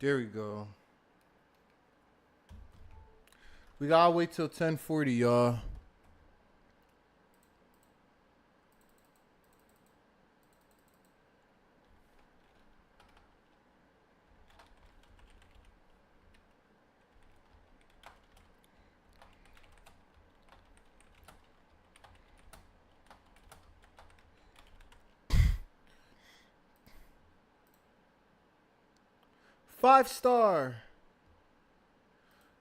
There we go. We gotta wait till 10:40, y'all. Five star.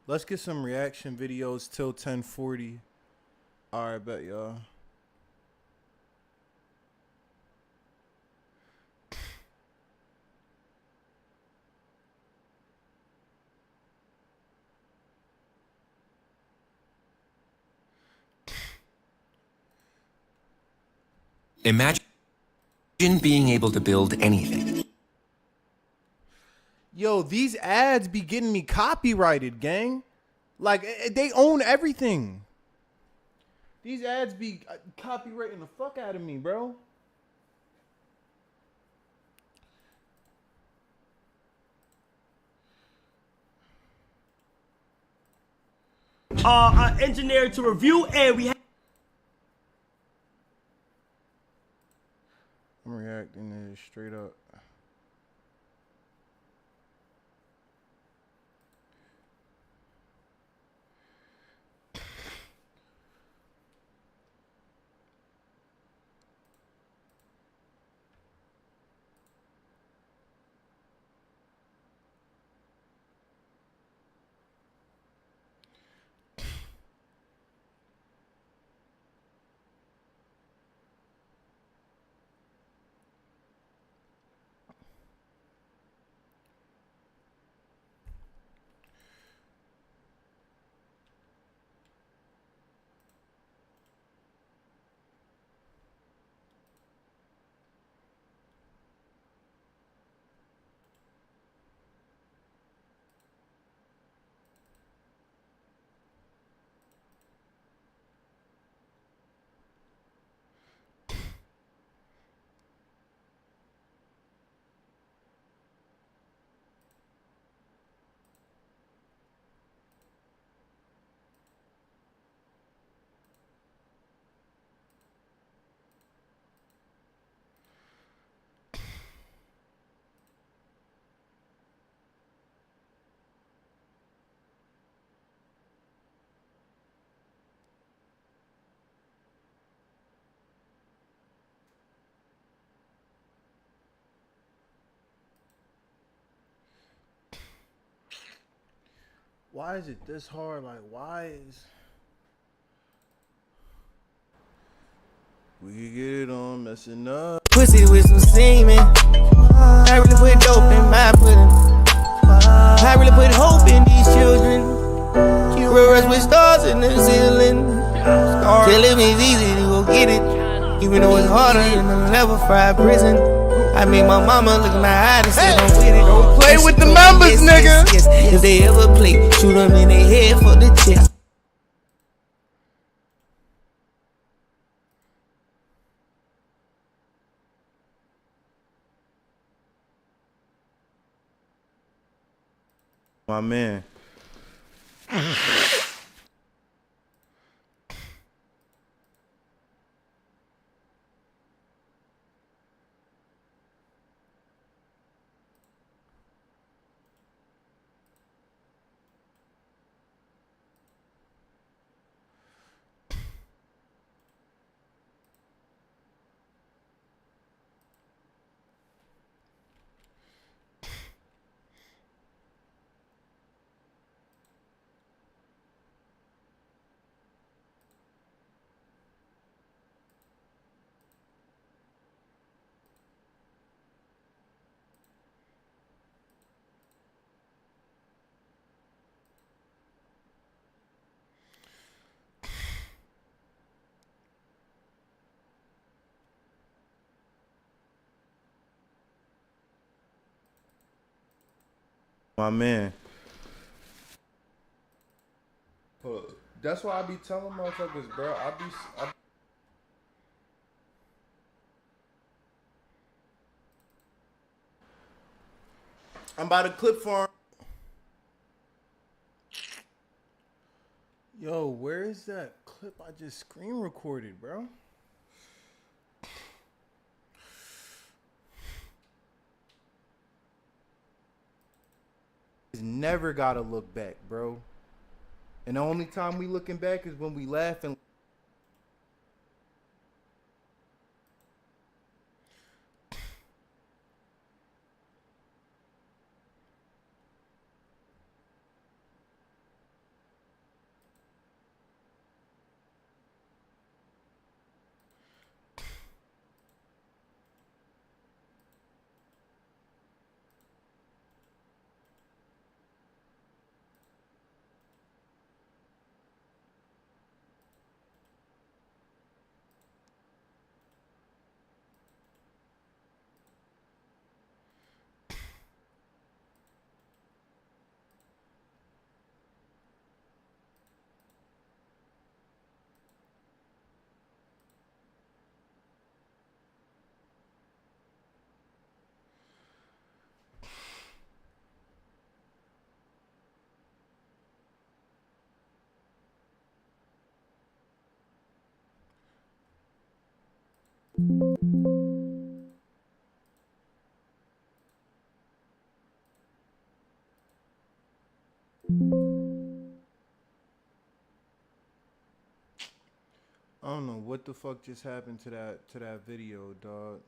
Let's get some reaction videos till 10:40. All right, bet y'all. Imagine being able to build anything. Yo, these ads be getting me copyrighted, gang. Like, they own everything. These ads be copywriting the fuck out of me, bro. Engineer to review, and we have. I'm reacting to this straight up. Why is it this hard? Like, why is... We could get it on messing up. Pussy with some semen. I really put dope in my pudding. I really put hope in these children. Real rush with stars in the ceiling. Telling me it's easy to go get it, even though it's harder in a level 5 prison. I make my mama look in my eye and say I'm with it. Don't play with the numbers, nigga. Yes. If they ever play, shoot them in their head for the chest. My man. My man. That's why I be telling motherfuckers, bro. I'm about to clip for him. Yo, where is that clip I just screen recorded, bro? Never gotta look back, bro. And the only time we looking back is when we laugh and I don't know what the fuck just happened to that video, dog.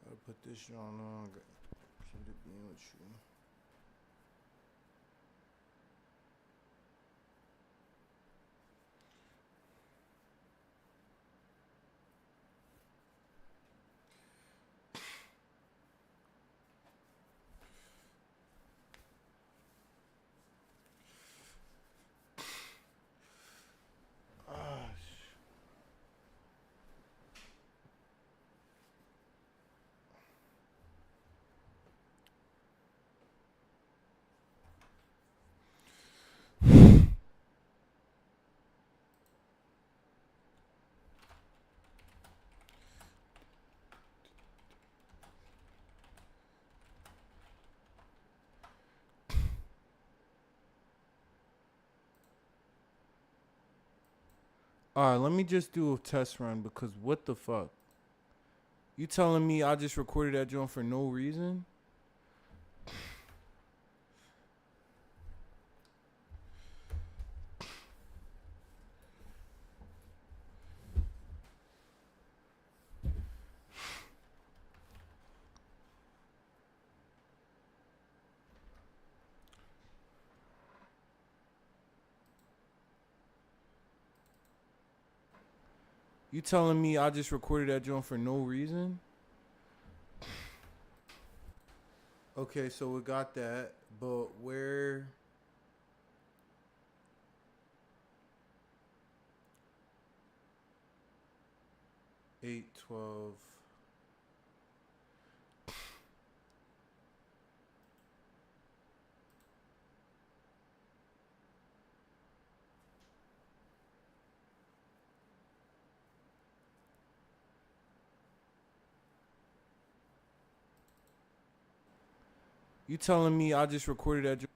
Gotta put this shit on. Keep it being with you. Alright, let me just do a test run because what the fuck? You telling me I just recorded that joint for no reason? You telling me I just recorded that joint for no reason? Okay, so we got that, but where? Eight 12. You telling me I just recorded that?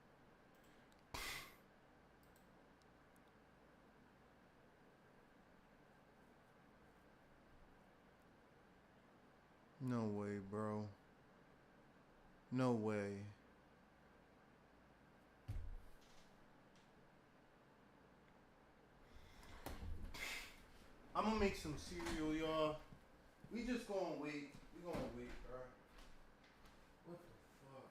No way, bro. No way. I'm gonna make some cereal, y'all. We just gonna wait. We gonna wait, bro. What the fuck?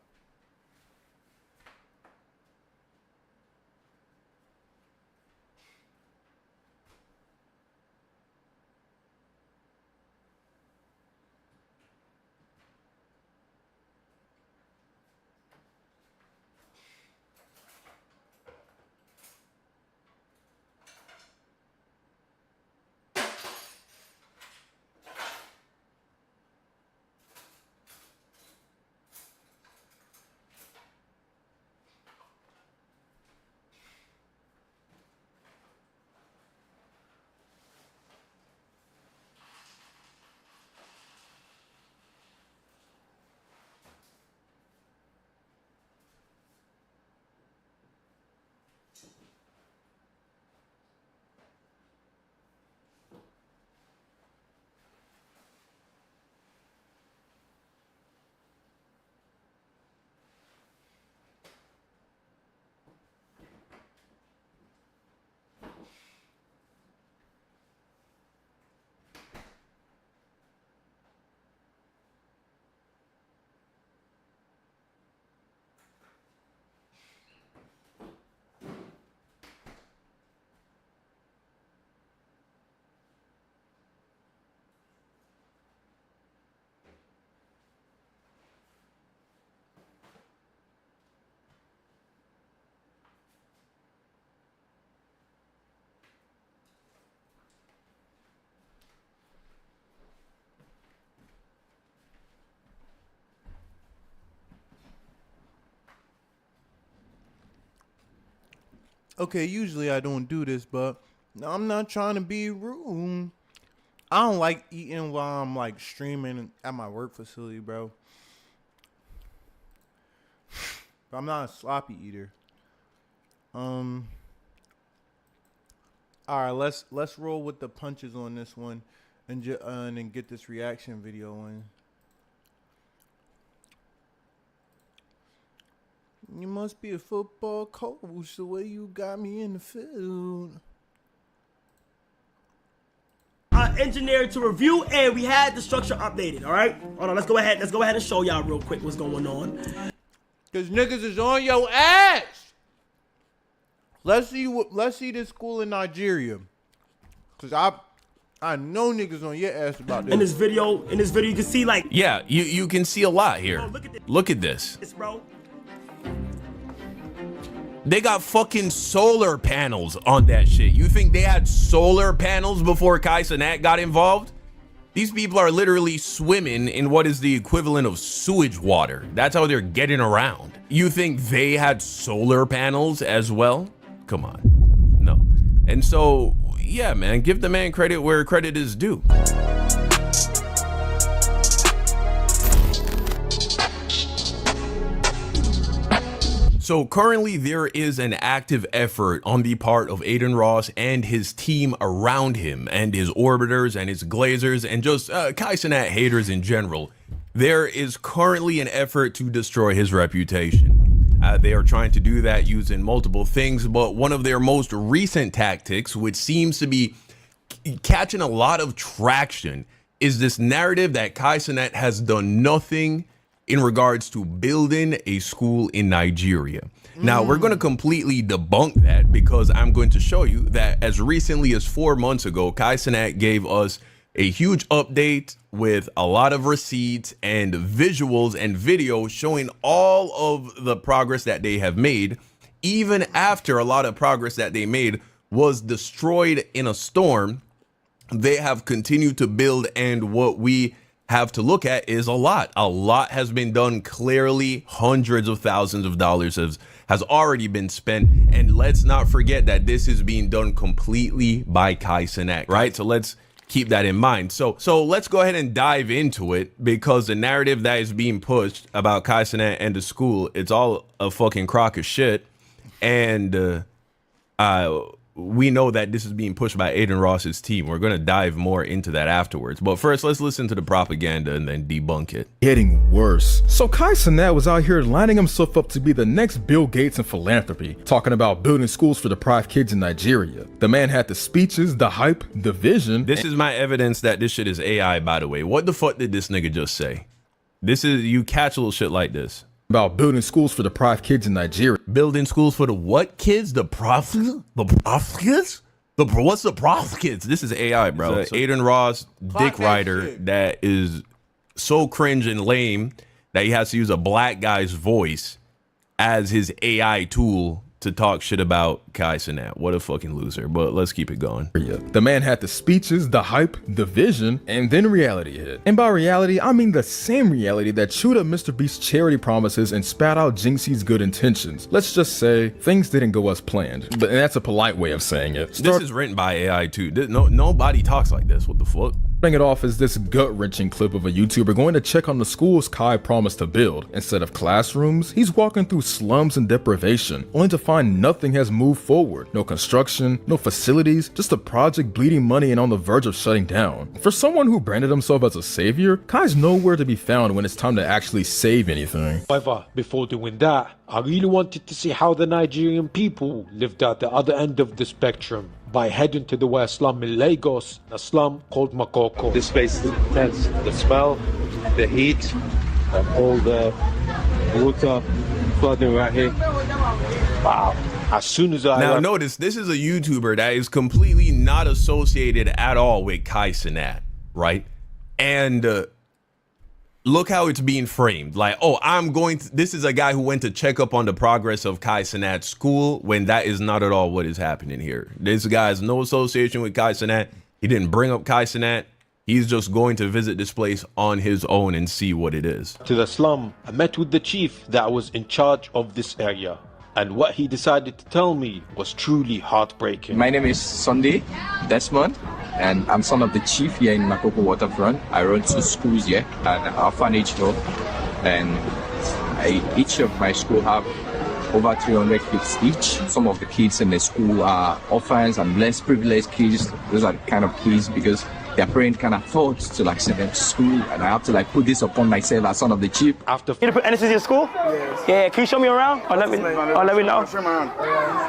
Okay, usually I don't do this, but I'm not trying to be rude. I don't like eating while I'm like streaming at my work facility, bro. But I'm not a sloppy eater. All right, let's roll with the punches on this one, and then get this reaction video in. You must be a football coach the way you got me in the field. Engineered to review, and we had the structure updated. All right, hold on. Let's go ahead and show y'all real quick what's going on. Cause niggas is on your ass. Let's see this school in Nigeria. Cause I know niggas on your ass about this. In this video, you can see like Yeah, you can see a lot here. Oh, Look at this. bro. They got fucking solar panels on that shit. You think they had solar panels before Kai Cenat got involved? These people are literally swimming in what is the equivalent of sewage water. That's how they're getting around. You think they had solar panels as well? Come on. No. And so, yeah, man, give the man credit where credit is due. So currently there is an active effort on the part of Adin Ross and his team around him and his orbiters and his glazers and just Kai Cenat haters in general. There is currently an effort to destroy his reputation. They are trying to do that using multiple things, but one of their most recent tactics, which seems to be catching a lot of traction, is this narrative that Kai Cenat has done nothing in regards to building a school in Nigeria. Now, we're going to completely debunk that because I'm going to show you that as recently as 4 months ago, Kai Cenat gave us a huge update with a lot of receipts and visuals and videos showing all of the progress that they have made, even after a lot of progress that they made was destroyed in a storm. They have continued to build, and what we have to look at is a lot has been done. Clearly hundreds of thousands of dollars has already been spent, and let's not forget that this is being done completely by Kai Cenat, right? So let's keep that in mind. So let's go ahead and dive into it, because the narrative that is being pushed about Kai Cenat and the school, it's all a fucking crock of shit. And we know that this is being pushed by Adin Ross's team. We're going to dive more into that afterwards. But first, let's listen to the propaganda and then debunk it. Getting worse. So Kai Cenat was out here lining himself up to be the next Bill Gates in philanthropy, talking about building schools for deprived kids in Nigeria. The man had the speeches, the hype, the vision. This is my evidence that this shit is AI, by the way. What the fuck did this nigga just say? This is, you catch little shit like this. About building schools for deprived kids in Nigeria. Building schools for the what kids? The prof kids? What's the prof kids? This is AI, bro. It's Adin Ross dick rider that is so cringe and lame that he has to use a black guy's voice as his AI tool to talk shit about Kai Cenat. What a fucking loser. But let's keep it going. The man had the speeches, the hype, the vision, and then reality hit. And by reality, I mean the same reality that chewed up Mr. Beast's charity promises and spat out Jinxie's good intentions. Let's just say things didn't go as planned. And that's a polite way of saying it. This is written by AI too. Nobody talks like this. What the fuck? Starting it off is this gut-wrenching clip of a YouTuber going to check on the schools Kai promised to build. Instead of classrooms, he's walking through slums and deprivation, only to find nothing has moved forward. No construction, no facilities, just a project bleeding money and on the verge of shutting down. For someone who branded himself as a savior, Kai's nowhere to be found when it's time to actually save anything. However, before doing that, I really wanted to see how the Nigerian people lived at the other end of the spectrum by heading to the worst slum in Lagos, a slum called Makoko. This place is intense. The smell, the heat, and all the water flooding right here. Wow. As soon as I now notice, this is a YouTuber that is completely not associated at all with Kai Cenat, right? And look how it's being framed. Like, oh, this is a guy who went to check up on the progress of Kai Cenat's school, when that is not at all what is happening here. This guy has no association with Kai Cenat. He didn't bring up Kai Cenat. He's just going to visit this place on his own and see what it is. To the slum, I met with the chief that was in charge of this area. and what he decided to tell me was truly heartbreaking. My name is Sunday Desmond, and I'm son of the chief here in Makoko Waterfront. I run 2 schools here, and Orphanage Home, and each of my school have over 300 kids each. Some of the kids in the school are orphans and less privileged kids. Those are the kind of kids because their parents can afford to like send them to school, and I have to like put this upon myself as son of the chief. After You put NSC in school? Yes. Yeah, can you show me around? Or let me know.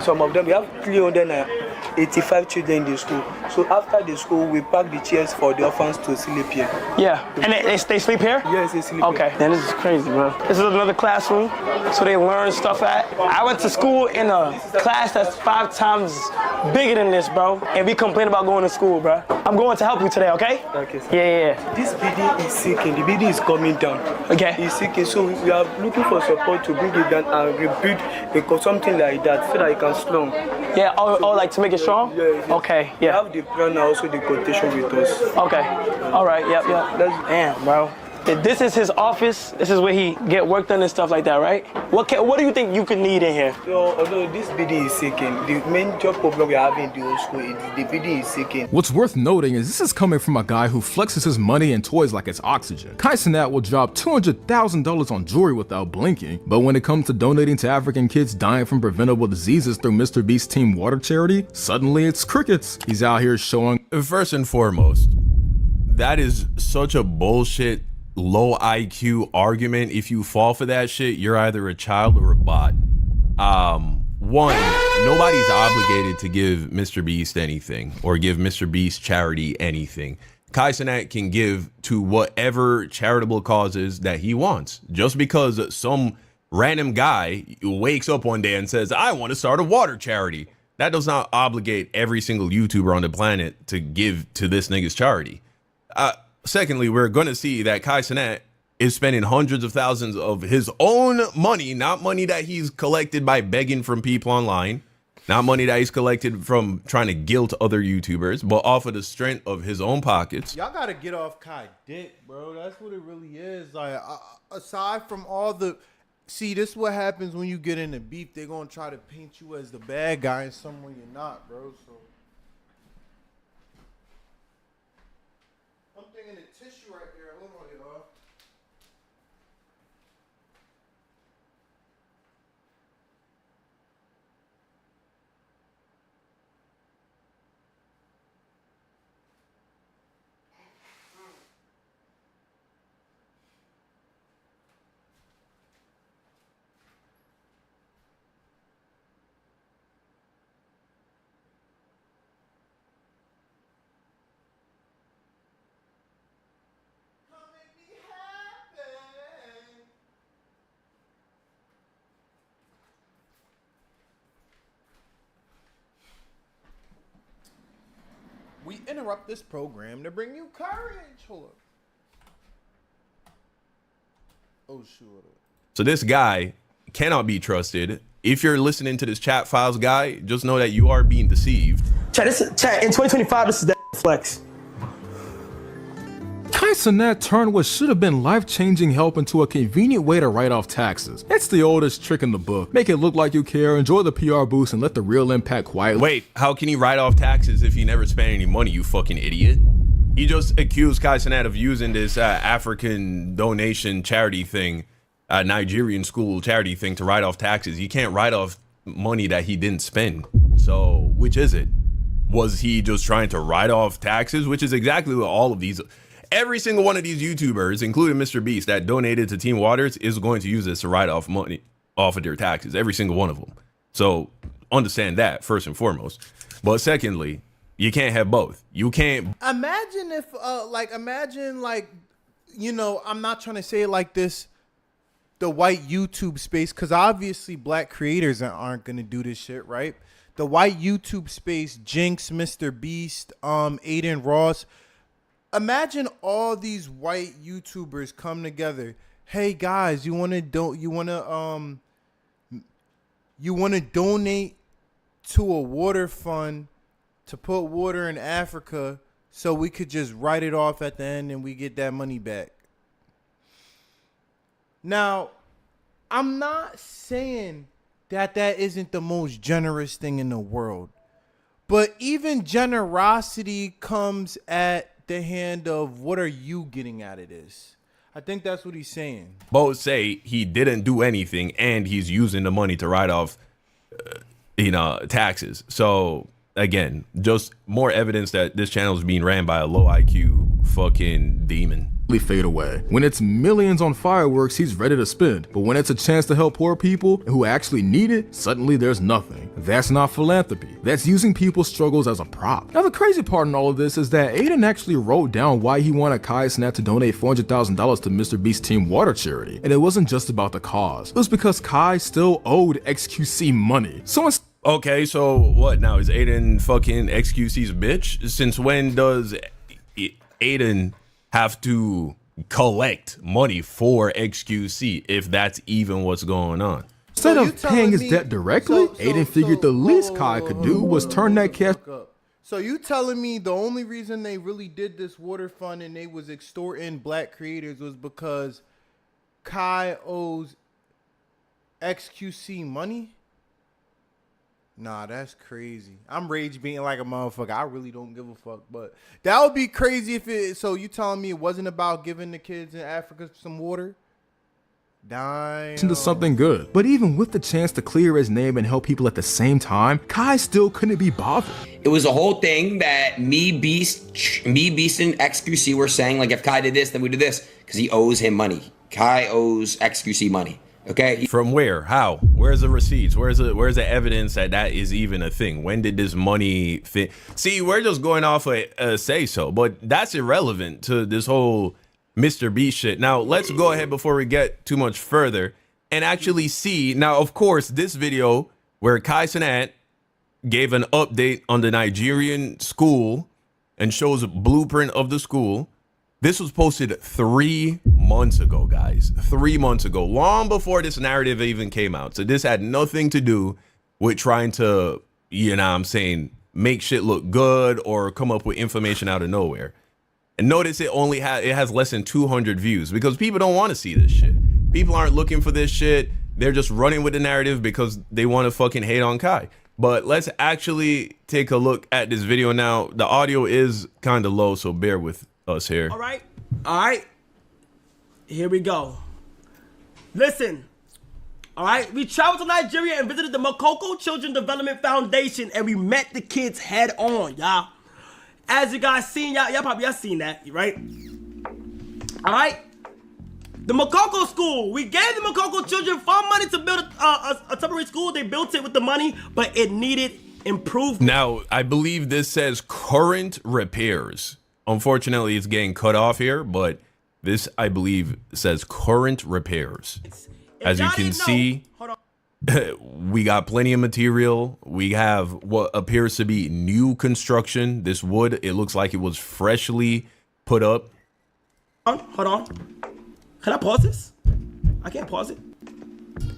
Some of them, we have 385 children in the school. So after the school, we pack the chairs for the orphans to sleep here. Yeah, and they sleep here? Yes, they sleep Okay, here. then this is crazy, bro. This is another classroom, so they learn stuff at. I went to school in a class that's 5 times bigger than this, bro, and we complain about going to school, bro. I'm going to help you today, okay? Okay, sir. Yeah. This building is sinking. The building is coming down. Okay. It's sinking, so we are looking for support to bring it down and rebuild something like that so that it can strong. Yeah, like to make it strong? Yeah. Okay, We yeah. have the plan and also the quotation with us. Okay, all right, yep. Damn, bro. This is his office. This is where he get work done and stuff like that, right? What do you think you could need in here? So, although this building is sinking, the major problem we are having in the whole school is the building is sinking. What's worth noting is this is coming from a guy who flexes his money and toys like it's oxygen. Kai Cenat will drop $200,000 on jewelry without blinking, but when it comes to donating to African kids dying from preventable diseases through Mr. Beast's Team Water charity, suddenly it's crickets. He's out here showing. First and foremost, that is such a bullshit, low IQ argument. If you fall for that shit, you're either a child or a bot. One, nobody's obligated to give Mr. Beast anything or give Mr. Beast charity anything. Kai Cenat can give to whatever charitable causes that he wants. Just because some random guy wakes up one day and says, I want to start a water charity, that does not obligate every single YouTuber on the planet to give to this nigga's charity. Secondly, we're going to see that Kai Cenat is spending hundreds of thousands of his own money, not money that he's collected by begging from people online, not money that he's collected from trying to guilt other YouTubers, but off of the strength of his own pockets. Y'all gotta get off Kai dick, bro. That's what it really is. Like, aside from all the... See, this is what happens when you get into beef. They're gonna try to paint you as the bad guy and someone you're not, bro. So... I'm thinking the tissue right there. Hold on, y'all. We interrupt this program to bring you courage. Hold up. Oh, sure. So this guy cannot be trusted. If you're listening to this chat files guy, just know that you are being deceived. Chat, in 2025, this is that flex. Kai Cenat turned what should have been life-changing help into a convenient way to write off taxes. It's the oldest trick in the book. Make it look like you care, enjoy the PR boost, and let the real impact quietly. Wait, how can he write off taxes if he never spent any money, you fucking idiot? He just accused Kai Cenat of using this African donation charity thing, Nigerian school charity thing to write off taxes. You can't write off money that he didn't spend. So, which is it? Was he just trying to write off taxes? Which is exactly what all of these... Every single one of these YouTubers, including Mr. Beast, that donated to Team Waters is going to use this to write off money off of their taxes. Every single one of them. So understand that first and foremost. But secondly, you can't have both. You can't. Imagine if, you know, I'm not trying to say it like this, the white YouTube space, because obviously black creators aren't going to do this shit, right? The white YouTube space, Jinx, Mr. Beast, Aiden Ross. Imagine all these white YouTubers come together. Hey guys, you want to donate to a water fund to put water in Africa so we could just write it off at the end and we get that money back. Now, I'm not saying that isn't the most generous thing in the world. But even generosity comes at the hand of what are you getting out of this? I think that's what he's saying. Both say he didn't do anything and he's using the money to write off, taxes. So again, just more evidence that this channel is being ran by a low IQ fucking demon. Fade away. When it's millions on fireworks, he's ready to spend. But when it's a chance to help poor people who actually need it, suddenly there's nothing. That's not philanthropy. That's using people's struggles as a prop. Now the crazy part in all of this is that Aiden actually wrote down why he wanted Kai Cenat to donate $400,000 to Mr. Beast's Team Water charity. And it wasn't just about the cause. It was because Kai still owed XQC money. Okay, so what now? Is Aiden fucking XQC's bitch? Since when does Aiden have to collect money for XQC, if that's even what's going on? Instead of paying his debt directly, Aiden figured the least Kai could do was turn that cash. So you telling me the only reason they really did this water fund and they was extorting black creators was because Kai owes XQC money? Nah, that's crazy. I'm rage being like a motherfucker. I really don't give a fuck. But that would be crazy if it. So you telling me it wasn't about giving the kids in Africa some water? Damn. Into something good. But even with the chance to clear his name and help people at the same time, Kai still couldn't be bothered. It was a whole thing that me, Beast, and XQC were saying, like, if Kai did this, then we do this, because he owes him money. Kai owes XQC money. Okay. From where? How? Where's the receipts? Where's the evidence that is even a thing? When did this money fit? See, we're just going off a say so, but that's irrelevant to this whole Mr. Beast shit. Now, let's go ahead before we get too much further and actually see. Now, of course, this video where Kai Cenat gave an update on the Nigerian school and shows a blueprint of the school. This was posted 3 months ago, guys. 3 months ago, long before this narrative even came out. So this had nothing to do with trying to, make shit look good or come up with information out of nowhere. And notice it has less than 200 views because people don't want to see this shit. People aren't looking for this shit. They're just running with the narrative because they want to fucking hate on Kai. But let's actually take a look at this video now. The audio is kind of low, so bear with us here. All right. Here we go. Listen. All right. We traveled to Nigeria and visited the Makoko Children Development Foundation, and we met the kids head on, y'all. As you guys seen, y'all probably seen that, right? All right. The Makoko school. We gave the Makoko children fund money to build a temporary school. They built it with the money, but it needed improvement. Now, I believe this says current repairs. Unfortunately, it's getting cut off here, but this, I believe, says current repairs. As you can see, we got plenty of material. We have what appears to be new construction. This wood, it looks like it was freshly put up. Hold on. Can I pause this? I can't pause it.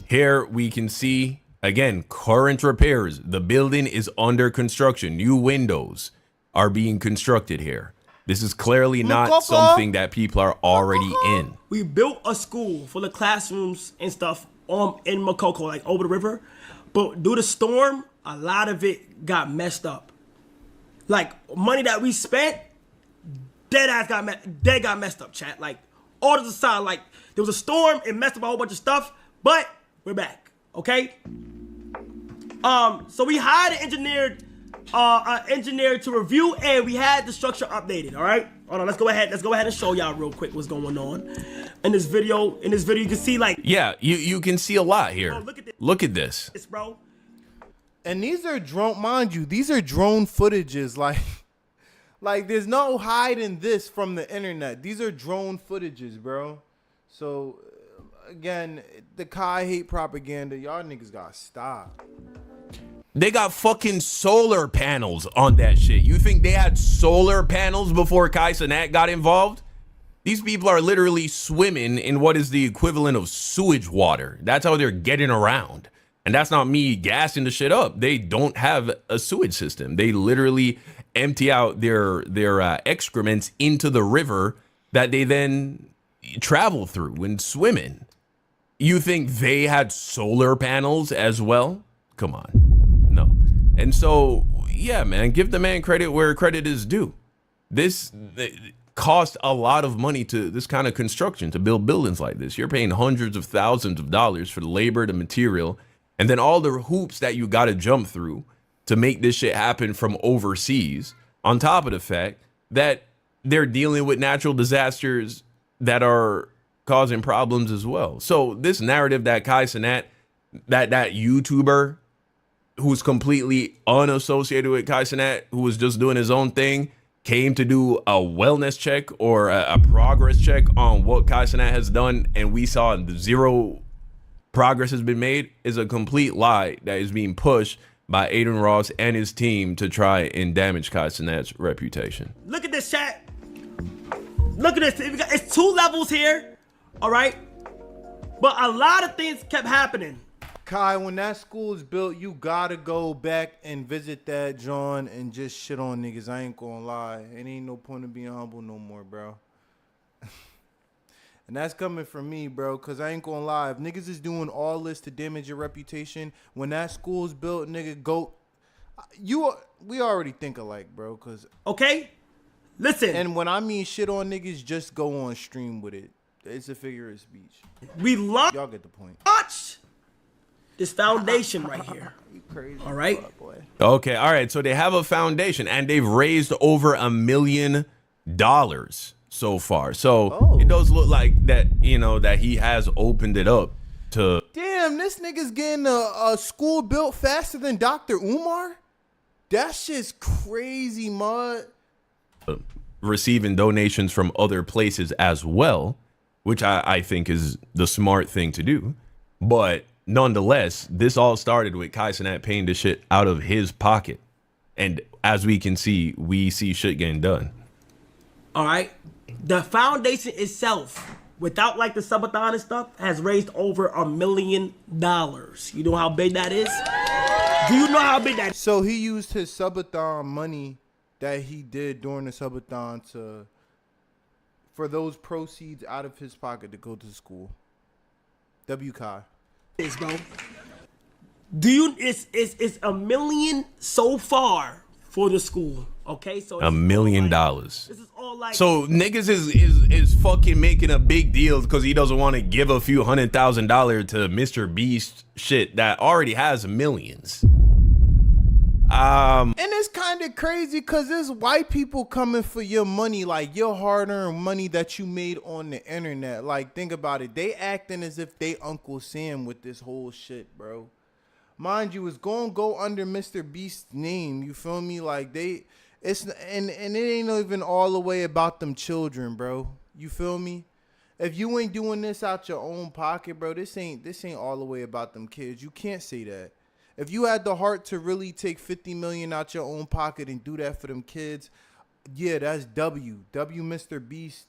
Here we can see, again, current repairs. The building is under construction. New windows are being constructed here. This is clearly not something that people are already in. We built a school full of classrooms and stuff in Makoko, like over the river. But due to storm, a lot of it got messed up. Like, money that we spent, dead got messed up, chat. Like, orders aside, like, there was a storm, it messed up a whole bunch of stuff, but we're back, okay? So we hired an engineer to review, and we had the structure updated. All right, hold on. Let's go ahead and show y'all real quick what's going on in this video. In this video, you can see, like, yeah, you can see a lot here. Oh, look at this. Bro. And these are drone, mind you, these are drone footages. Like there's no hiding this from the internet. These are drone footages, bro. So again, the Kai hate propaganda, y'all niggas gotta stop. They got fucking solar panels on that shit. You think they had solar panels before Kai Cenat got involved? These people are literally swimming in what is the equivalent of sewage water. That's how they're getting around. And that's not me gassing the shit up. They don't have a sewage system. They literally empty out their excrements into the river that they then travel through and swim in. You think they had solar panels as well? Come on. No. And so, yeah, man, give the man credit where credit is due. This cost a lot of money to this kind of construction, to build buildings like this. You're paying hundreds of thousands of dollars for the labor, the material, and then all the hoops that you got to jump through to make this shit happen from overseas, on top of the fact that they're dealing with natural disasters that are causing problems as well. So this narrative that Kai Cenat, that YouTuber who's completely unassociated with Kai Cenat, who was just doing his own thing, came to do a wellness check or a progress check on what Kai Cenat has done, and we saw zero progress has been made, is a complete lie that is being pushed by Adin Ross and his team to try and damage Kai Cenat's reputation. Look at this, chat. Look at this. It's 2 levels here. All right, but a lot of things kept happening. Kai, when that school is built, you gotta go back and visit that John and just shit on niggas. I ain't gonna lie. It ain't no point in being humble no more, bro. And that's coming from me, bro, because I ain't gonna lie. If niggas is doing all this to damage your reputation, when that school's built, nigga, go. We already think alike, bro, because. Okay? Listen. And when I mean shit on niggas, just go on stream with it. It's a figure of speech. Y'all get the point. Watch this foundation right here. You crazy. All right. Boy. Okay. All right. So they have a foundation and they've raised over $1 million so far. So it does look like that, you know, that he has opened it up to. Damn, this nigga's getting a school built faster than Dr. Umar? That shit's crazy, mud. Receiving donations from other places as well, which I think is the smart thing to do. But nonetheless, this all started with Kai Cenat paying this shit out of his pocket. And as we can see, we see shit getting done. All right. The foundation itself, without like the subathon and stuff, has raised over $1 million. You know how big that is? Do you know how big that is? So he used his subathon money that he did during the subathon for those proceeds out of his pocket to go to school. W. Kai. Bro. It's $1 million so far for the school. Okay, so $1 million. This is all like. So niggas is fucking making a big deal because he doesn't want to give a few $100,000 to Mr. Beast shit that already has millions. And it's kind of crazy because there's white people coming for your money, like your hard-earned money that you made on the internet. Like, think about it. They acting as if they Uncle Sam with this whole shit, bro. Mind you, it's gonna go under Mr. Beast's name. You feel me? Like and it ain't even all the way about them children, bro. You feel me? If you ain't doing this out your own pocket, bro, this ain't all the way about them kids. You can't say that. If you had the heart to really take $50 million out your own pocket and do that for them kids, yeah, that's W. W Mr. Beast.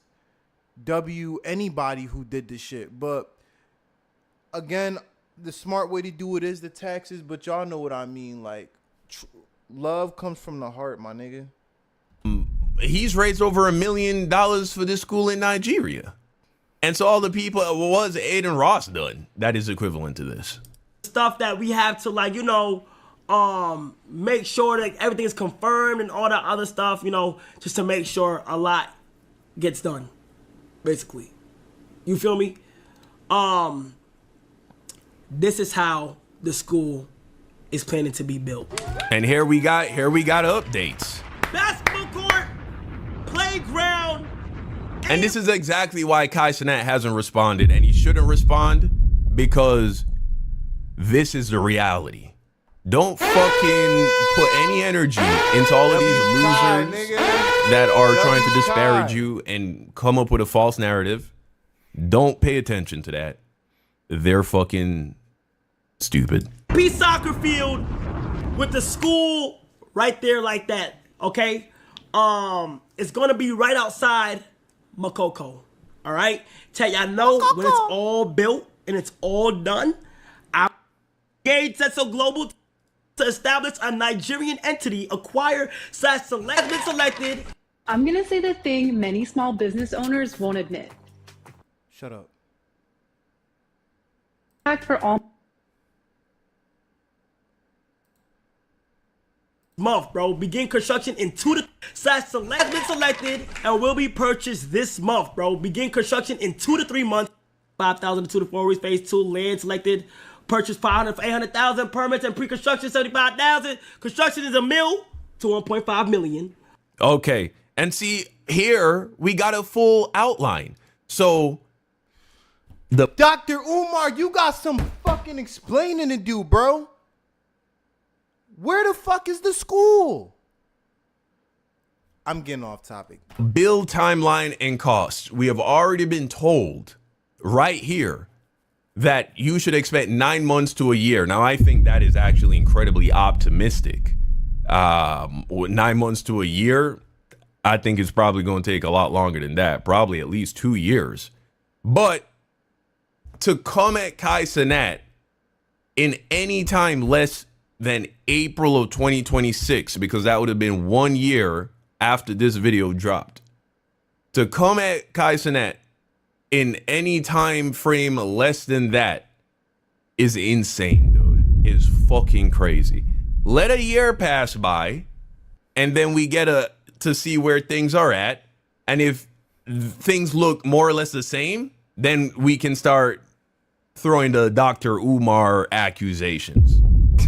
W anybody who did this shit. But again, the smart way to do it is the taxes, but y'all know what I mean. Like, love comes from the heart, my nigga. He's raised over $1 million for this school in Nigeria. And so all the people, what has Adin Ross done that is equivalent to this? Stuff that we have to, like, you know, make sure that everything is confirmed and all that other stuff, you know, just to make sure a lot gets done, basically. You feel me? This is how the school is planning to be built. And here we got updates. Basketball court, playground. And this is exactly why Kai Cenat hasn't responded, and he shouldn't respond, because this is the reality. Don't fucking put any energy into all of these losers that are trying to disparage you and come up with a false narrative. Don't pay attention to that. They're fucking stupid. Peace soccer field with the school right there like that, okay? It's gonna be right outside Makoko, all right? Tell y'all know when it's all built and it's all done, I engaged Setso Global to establish a Nigerian entity, acquire / selected. I'm gonna say the thing many small business owners won't admit. Shut up. for all. Month, bro. Begin construction in 2 to sites has been selected and will be purchased this month, bro. Begin construction in 2 to 3 months. 5,000 to 2 to 4 weeks. Phase 2 land selected. Purchase 500 for 800,000. Permits and pre-construction 75,000. Construction is $1 million to 1.5 million. Okay, and see here we got a full outline. So the Dr. Umar, you got some fucking explaining to do, bro. Where the fuck is the school? I'm getting off topic. build timeline and costs. We have already been told right here that you should expect 9 months to a year. Now, I think that is actually incredibly optimistic. 9 months to a year, I think it's probably going to take a lot longer than that, probably at least 2 years. But to come at Kai Cenat in any time less than April of 2026, because that would have been 1 year after this video dropped, to come at Kai Cenat in any time frame less than that is insane, dude. Is fucking crazy. Let a year pass by, and then we get to see where things are at, and if things look more or less the same, then we can start throwing the Dr. Umar accusations.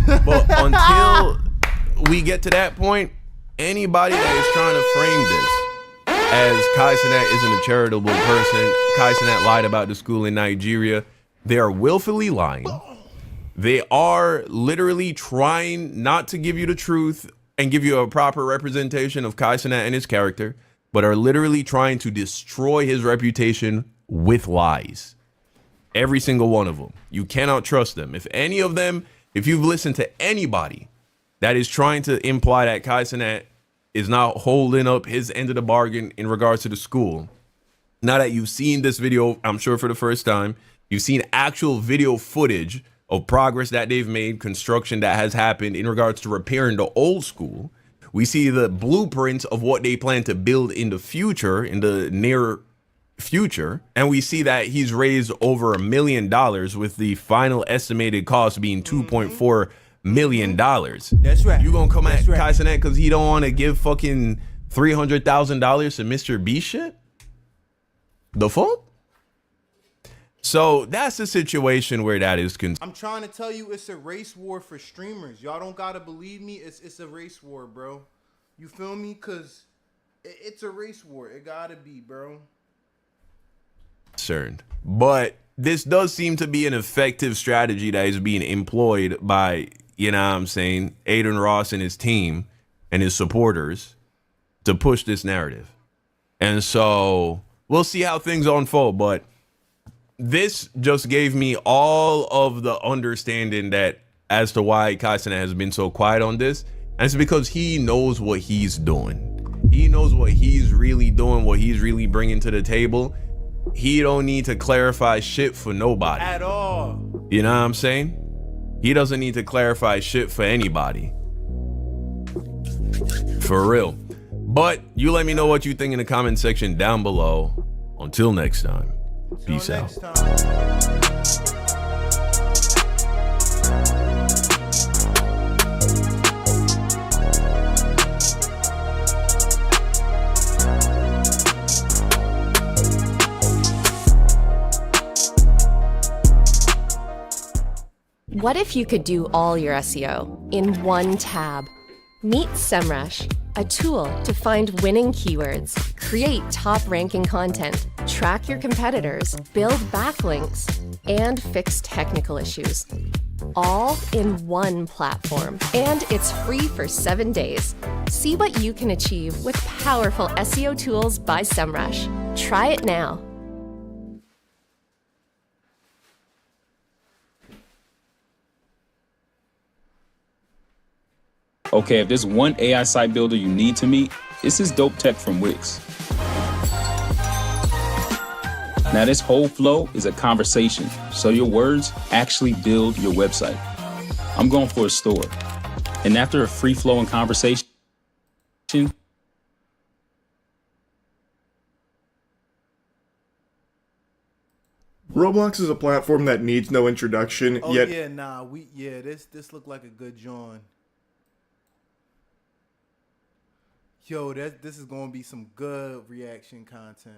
But until we get to that point, anybody that is trying to frame this as Kai Cenat isn't a charitable person, Kai Cenat lied about the school in Nigeria, they are willfully lying. They are literally trying not to give you the truth and give you a proper representation of Kai Cenat and his character, but are literally trying to destroy his reputation with lies. Every single one of them. You cannot trust them. If any of them, if you've listened to anybody that is trying to imply that Kai Cenat is not holding up his end of the bargain in regards to the school, now that you've seen this video, I'm sure for the first time, you've seen actual video footage of progress that they've made, construction that has happened in regards to repairing the old school. We see the blueprints of what they plan to build in the future, in the near future, and we see that he's raised over $1 million, with the final estimated cost being $2.4 million. That's right. You gonna come at right. Kai Cenat because he don't want to give fucking $300,000 to Mr. B shit? The fuck? So that's the situation where that is concerned. I'm trying to tell you, it's a race war for streamers. Y'all don't gotta believe me. It's a race war, bro. You feel me? Cause it's a race war. It gotta be, bro. Concerned. But this does seem to be an effective strategy that is being employed by, you know what I'm saying, Adin Ross and his team and his supporters to push this narrative. And so we'll see how things unfold. But this just gave me all of the understanding that as to why Kai Cenat has been so quiet on this. And it's because he knows what he's doing. He knows what he's really doing, what he's really bringing to the table. He don't need to clarify shit for nobody. At all. You know what I'm saying? He doesn't need to clarify shit for anybody. For real. But you let me know what you think in the comment section down below. Until next time. Peace out. What if you could do all your SEO in one tab? Meet SEMrush, a tool to find winning keywords, create top-ranking content, track your competitors, build backlinks, and fix technical issues. All in one platform. And it's free for 7 days. See what you can achieve with powerful SEO tools by SEMrush. Try it now. Okay, if there's one AI site builder you need to meet, it's this dope tech from Wix. Now this whole flow is a conversation, so your words actually build your website. I'm going for a store. And after a free flowing conversation, Roblox is a platform that needs no introduction, Oh yet yeah, nah, this looked like a good joint. Yo, this is gonna be some good reaction content.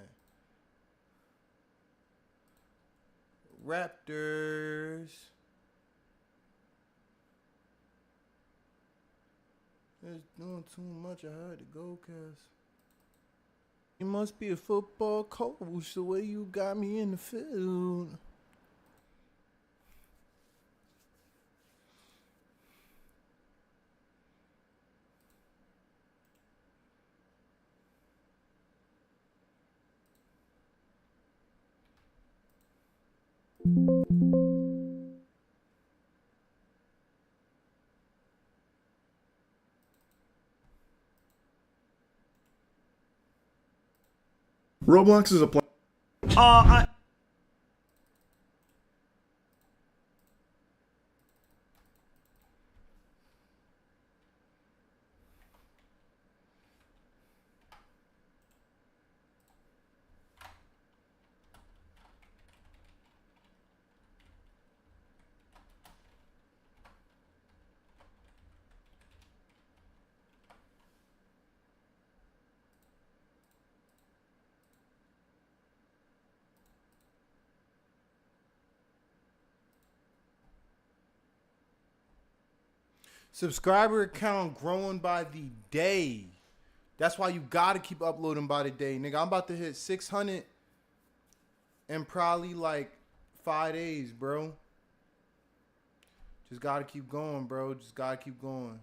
Raptors. It's doing too much. I had to go, cuz. You must be a football coach the way you got me in the field. Roblox is a Subscriber count growing by the day. That's why you gotta keep uploading by the day, nigga. I'm about to hit 600 in probably like 5 days, bro. Just gotta keep going, bro. Just gotta keep going.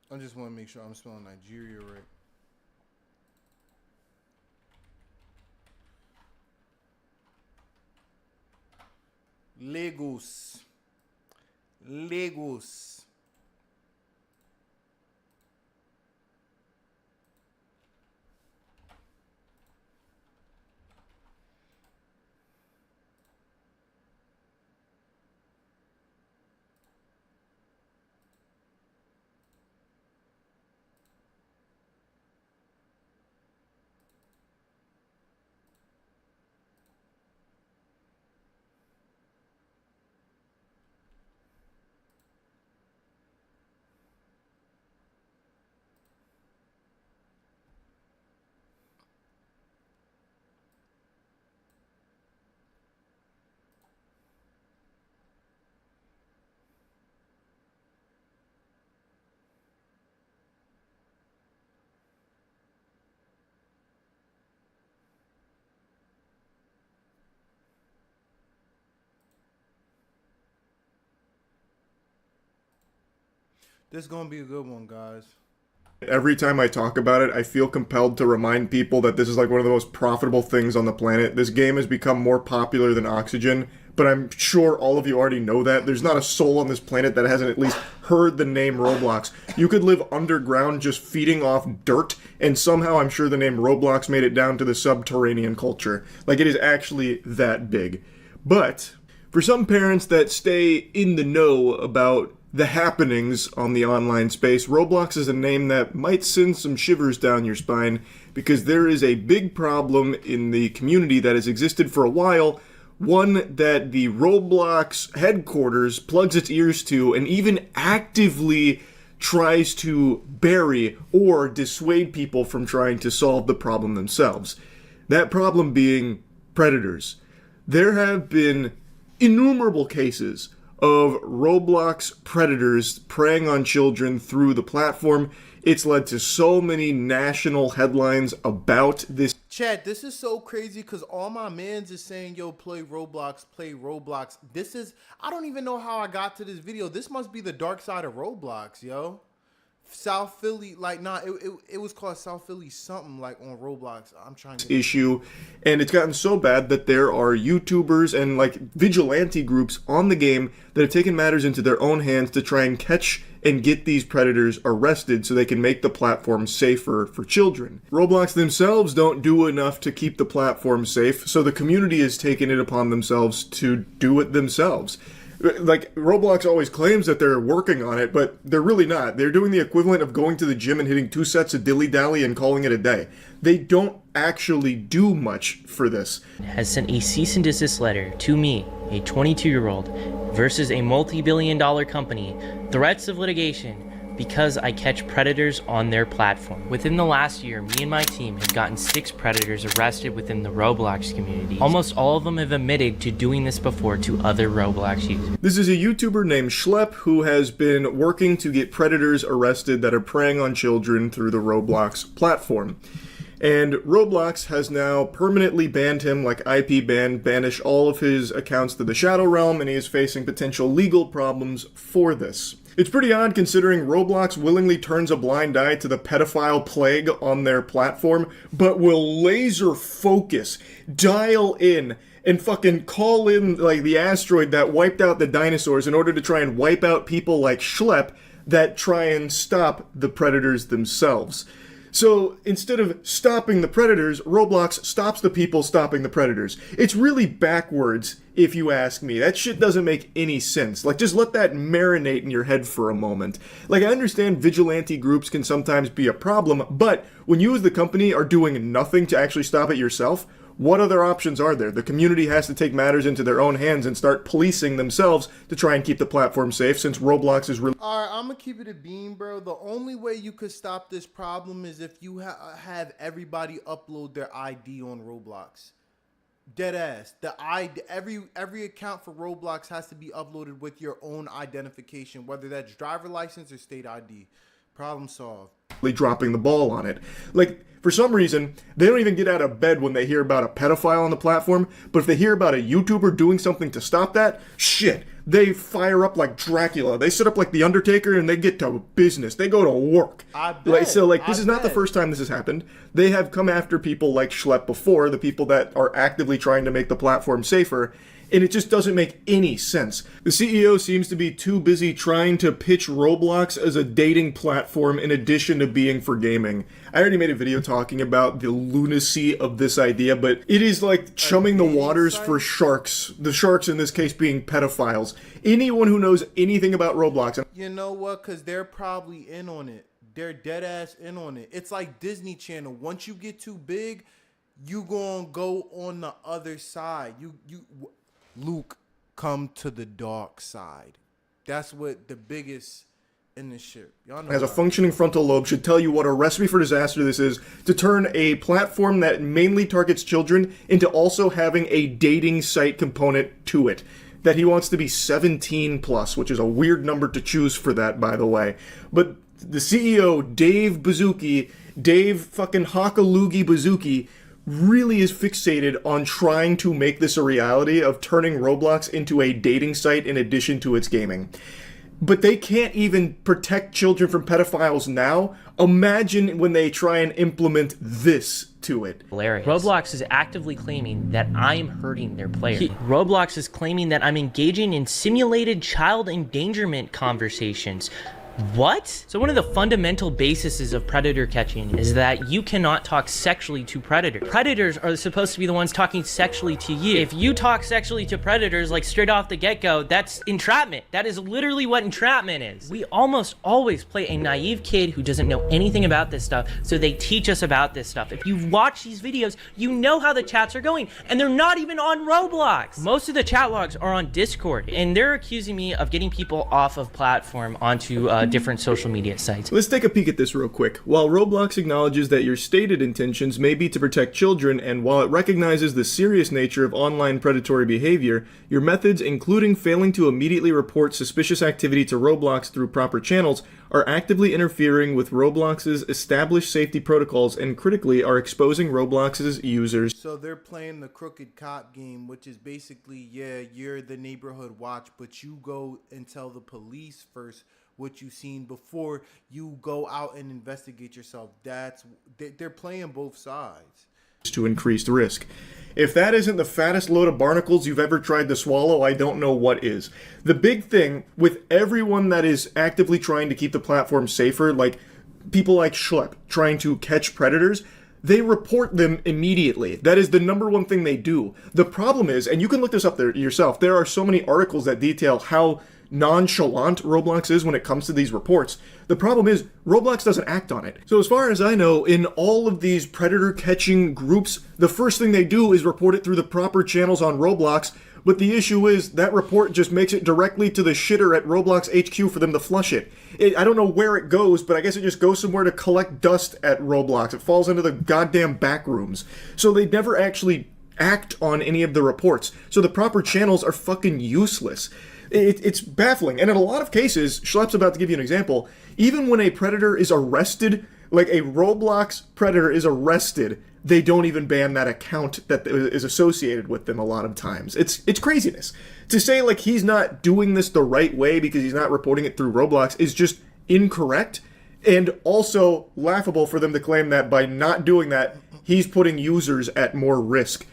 I just want to make sure I'm spelling Nigeria right. Lagos. Lagos. This is gonna be a good one, guys. every time I talk about it, I feel compelled to remind people that this is like one of the most profitable things on the planet. This game has become more popular than oxygen, but I'm sure all of you already know that. There's not a soul on this planet that hasn't at least heard the name Roblox. You could live underground just feeding off dirt, and somehow I'm sure the name Roblox made it down to the subterranean culture. Like, it is actually that big. But for some parents that stay in the know about the happenings on the online space, Roblox is a name that might send some shivers down your spine, because there is a big problem in the community that has existed for a while, one that the Roblox headquarters plugs its ears to and even actively tries to bury or dissuade people from trying to solve the problem themselves. That problem being predators. There have been innumerable cases of Roblox predators preying on children through the platform. It's led to so many national headlines about this. Chad, this is so crazy because all my mans is saying, yo, play Roblox, play Roblox. This is, I don't even know how I got to this video. This must be the dark side of Roblox, yo. South Philly, like, nah, it was called South Philly something, like, on Roblox. I'm trying to... issue, and it's gotten so bad that there are YouTubers and, like, vigilante groups on the game that have taken matters into their own hands to try and catch and get these predators arrested so they can make the platform safer for children. Roblox themselves don't do enough to keep the platform safe, so the community has taken it upon themselves to do it themselves. Like, Roblox always claims that they're working on it, but they're really not. They're doing the equivalent of going to the gym and hitting 2 sets of dilly-dally and calling it a day. They don't actually do much for this. Has sent a cease and desist letter to me, a 22-year-old, versus a multi-billion-dollar company, threats of litigation, because I catch predators on their platform. Within the last year, me and my team have gotten 6 predators arrested within the Roblox community. Almost all of them have admitted to doing this before to other Roblox users. This is a YouTuber named Schlepp who has been working to get predators arrested that are preying on children through the Roblox platform. And Roblox has now permanently banned him, like IP ban, banished all of his accounts to the Shadow Realm, and he is facing potential legal problems for this. It's pretty odd considering Roblox willingly turns a blind eye to the pedophile plague on their platform, but will laser focus, dial in, and fucking call in, like, the asteroid that wiped out the dinosaurs in order to try and wipe out people like Schlepp that try and stop the predators themselves. So instead of stopping the predators, Roblox stops the people stopping the predators. It's really backwards, if you ask me. That shit doesn't make any sense. Like, just let that marinate in your head for a moment. Like, I understand vigilante groups can sometimes be a problem, but when you as the company are doing nothing to actually stop it yourself, what other options are there? The community has to take matters into their own hands and start policing themselves to try and keep the platform safe, since Roblox is really... Alright, I'm gonna keep it a beam, bro. The only way you could stop this problem is if you have everybody upload their ID on Roblox. Dead ass. The ID, every account for Roblox has to be uploaded with your own identification, whether that's driver license or state ID. Problem solved. Dropping the ball on it. Like, for some reason, they don't even get out of bed when they hear about a pedophile on the platform, but if they hear about a YouTuber doing something to stop that, shit, they fire up like Dracula. They set up like The Undertaker and they get to business. They go to work. This is not the first time this has happened. They have come after people like Schlepp before, the people that are actively trying to make the platform safer, and it just doesn't make any sense. The CEO seems to be too busy trying to pitch Roblox as a dating platform in addition to being for gaming. I already made a video talking about the lunacy of this idea, but it is like chumming the waters for sharks. The sharks in this case being pedophiles. Anyone who knows anything about Roblox... You know what? Because they're probably in on it. They're dead ass in on it. It's like Disney Channel. Once you get too big, you gonna go on the other side. Luke, come to the dark side. That's what the biggest in this shit. Y'all know as a functioning frontal lobe should tell you what a recipe for disaster this is, to turn a platform that mainly targets children into also having a dating site component to it. That he wants to be 17 plus, which is a weird number to choose for that, by the way. But the CEO, Dave fucking Hakalugi Bazuki, really is fixated on trying to make this a reality of turning Roblox into a dating site in addition to its gaming. But they can't even protect children from pedophiles now. Imagine when they try and implement this to it. Hilarious. Roblox is actively claiming that I'm hurting their players. Roblox is claiming that I'm engaging in simulated child endangerment conversations. What? So one of the fundamental bases of predator catching is that you cannot talk sexually to predators. Predators are supposed to be the ones talking sexually to you. If you talk sexually to predators, like straight off the get-go, that's entrapment. That is literally what entrapment is. We almost always play a naive kid who doesn't know anything about this stuff, so they teach us about this stuff. If you've watched these videos, you know how the chats are going, and they're not even on Roblox. Most of the chat logs are on Discord, and they're accusing me of getting people off of platform onto different social media sites. Let's take a peek at this real quick. While Roblox acknowledges that your stated intentions may be to protect children, and while it recognizes the serious nature of online predatory behavior, your methods, including failing to immediately report suspicious activity to Roblox through proper channels, are actively interfering with Roblox's established safety protocols and critically are exposing Roblox's users. So they're playing the crooked cop game, which is basically, yeah, you're the neighborhood watch, but you go and tell the police first what you've seen before you go out and investigate yourself. They're playing both sides. To increased risk. If that isn't the fattest load of barnacles you've ever tried to swallow, I don't know what is. The big thing with everyone that is actively trying to keep the platform safer, like people like Schlepp trying to catch predators, they report them immediately. That is the number one thing they do. The problem is, and you can look this up there yourself, there are so many articles that detail how nonchalant Roblox is when it comes to these reports. The problem is Roblox doesn't act on it. So as far as I know, in all of these predator catching groups, the first thing they do is report it through the proper channels on Roblox, but the issue is that report just makes it directly to the shitter at Roblox HQ for them to flush it. I don't know where it goes, but I guess it just goes somewhere to collect dust at Roblox. It falls into the goddamn back rooms. So they never actually act on any of the reports. So the proper channels are fucking useless. It's baffling. And in a lot of cases, Schlepp's about to give you an example, even when a predator is arrested, like a Roblox predator is arrested, they don't even ban that account that is associated with them a lot of times. It's craziness. To say like he's not doing this the right way because he's not reporting it through Roblox is just incorrect, and also laughable for them to claim that by not doing that, he's putting users at more risk.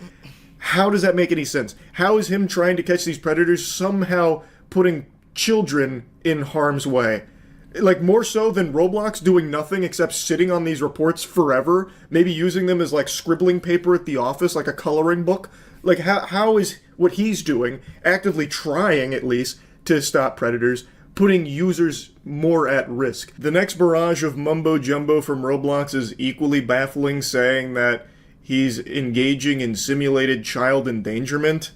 How does that make any sense? How is him trying to catch these predators somehow putting children in harm's way? Like, more so than Roblox doing nothing except sitting on these reports forever, maybe using them as like scribbling paper at the office, like a coloring book. Like, how is what he's doing, actively trying at least, to stop predators, putting users more at risk? The next barrage of mumbo-jumbo from Roblox is equally baffling, saying that he's engaging in simulated child endangerment.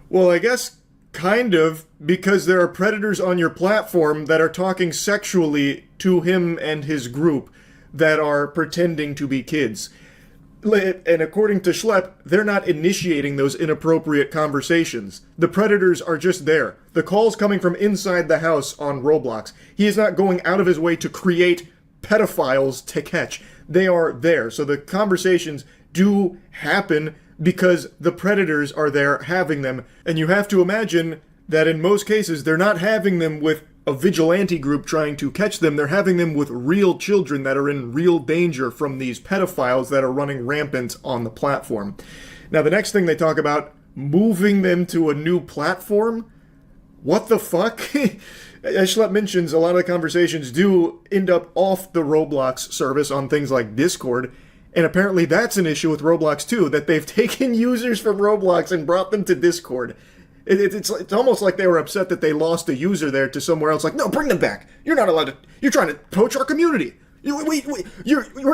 Well, I guess kind of, because there are predators on your platform that are talking sexually to him and his group that are pretending to be kids. And according to Schlepp, they're not initiating those inappropriate conversations. The predators are just there. The call's coming from inside the house on Roblox. He is not going out of his way to create pedophiles to catch. They are there. So the conversations do happen because the predators are there having them. And you have to imagine that in most cases, they're not having them with a vigilante group trying to catch them. They're having them with real children that are in real danger from these pedophiles that are running rampant on the platform. Now, the next thing they talk about, moving them to a new platform? What the fuck? As Schlepp mentions, a lot of the conversations do end up off the Roblox service on things like Discord. And apparently that's an issue with Roblox too, that they've taken users from Roblox and brought them to Discord. It's almost like they were upset that they lost a user there to somewhere else. Like, no, bring them back. You're not allowed to. You're trying to poach our community. We're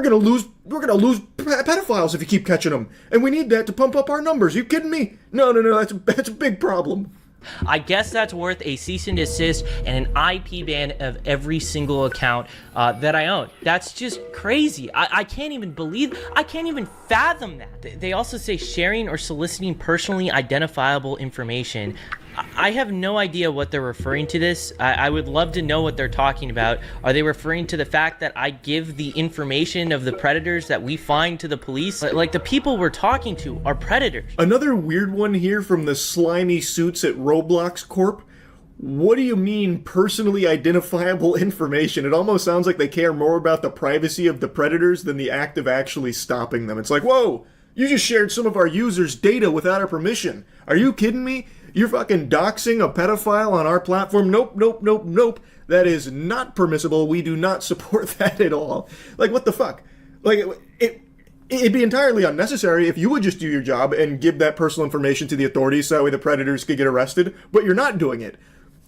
gonna lose pedophiles if you keep catching them, and we need that to pump up our numbers. You kidding me? No, that's a big problem. I guess that's worth a cease and desist and an IP ban of every single account that I own. That's just crazy. I can't even fathom that. They also say sharing or soliciting personally identifiable information. I have no idea what they're referring to this. I would love to know what they're talking about. Are they referring to the fact that I give the information of the predators that we find to the police? Like, the people we're talking to are predators. Another weird one here from the slimy suits at Roblox Corp. What do you mean personally identifiable information? It almost sounds like they care more about the privacy of the predators than the act of actually stopping them. It's like, whoa, you just shared some of our users' data without our permission. Are you kidding me? You're fucking doxing a pedophile on our platform? Nope, nope, nope, nope. That is not permissible. We do not support that at all. Like, what the fuck? Like, it'd be entirely unnecessary if you would just do your job and give that personal information to the authorities so that way the predators could get arrested, but you're not doing it.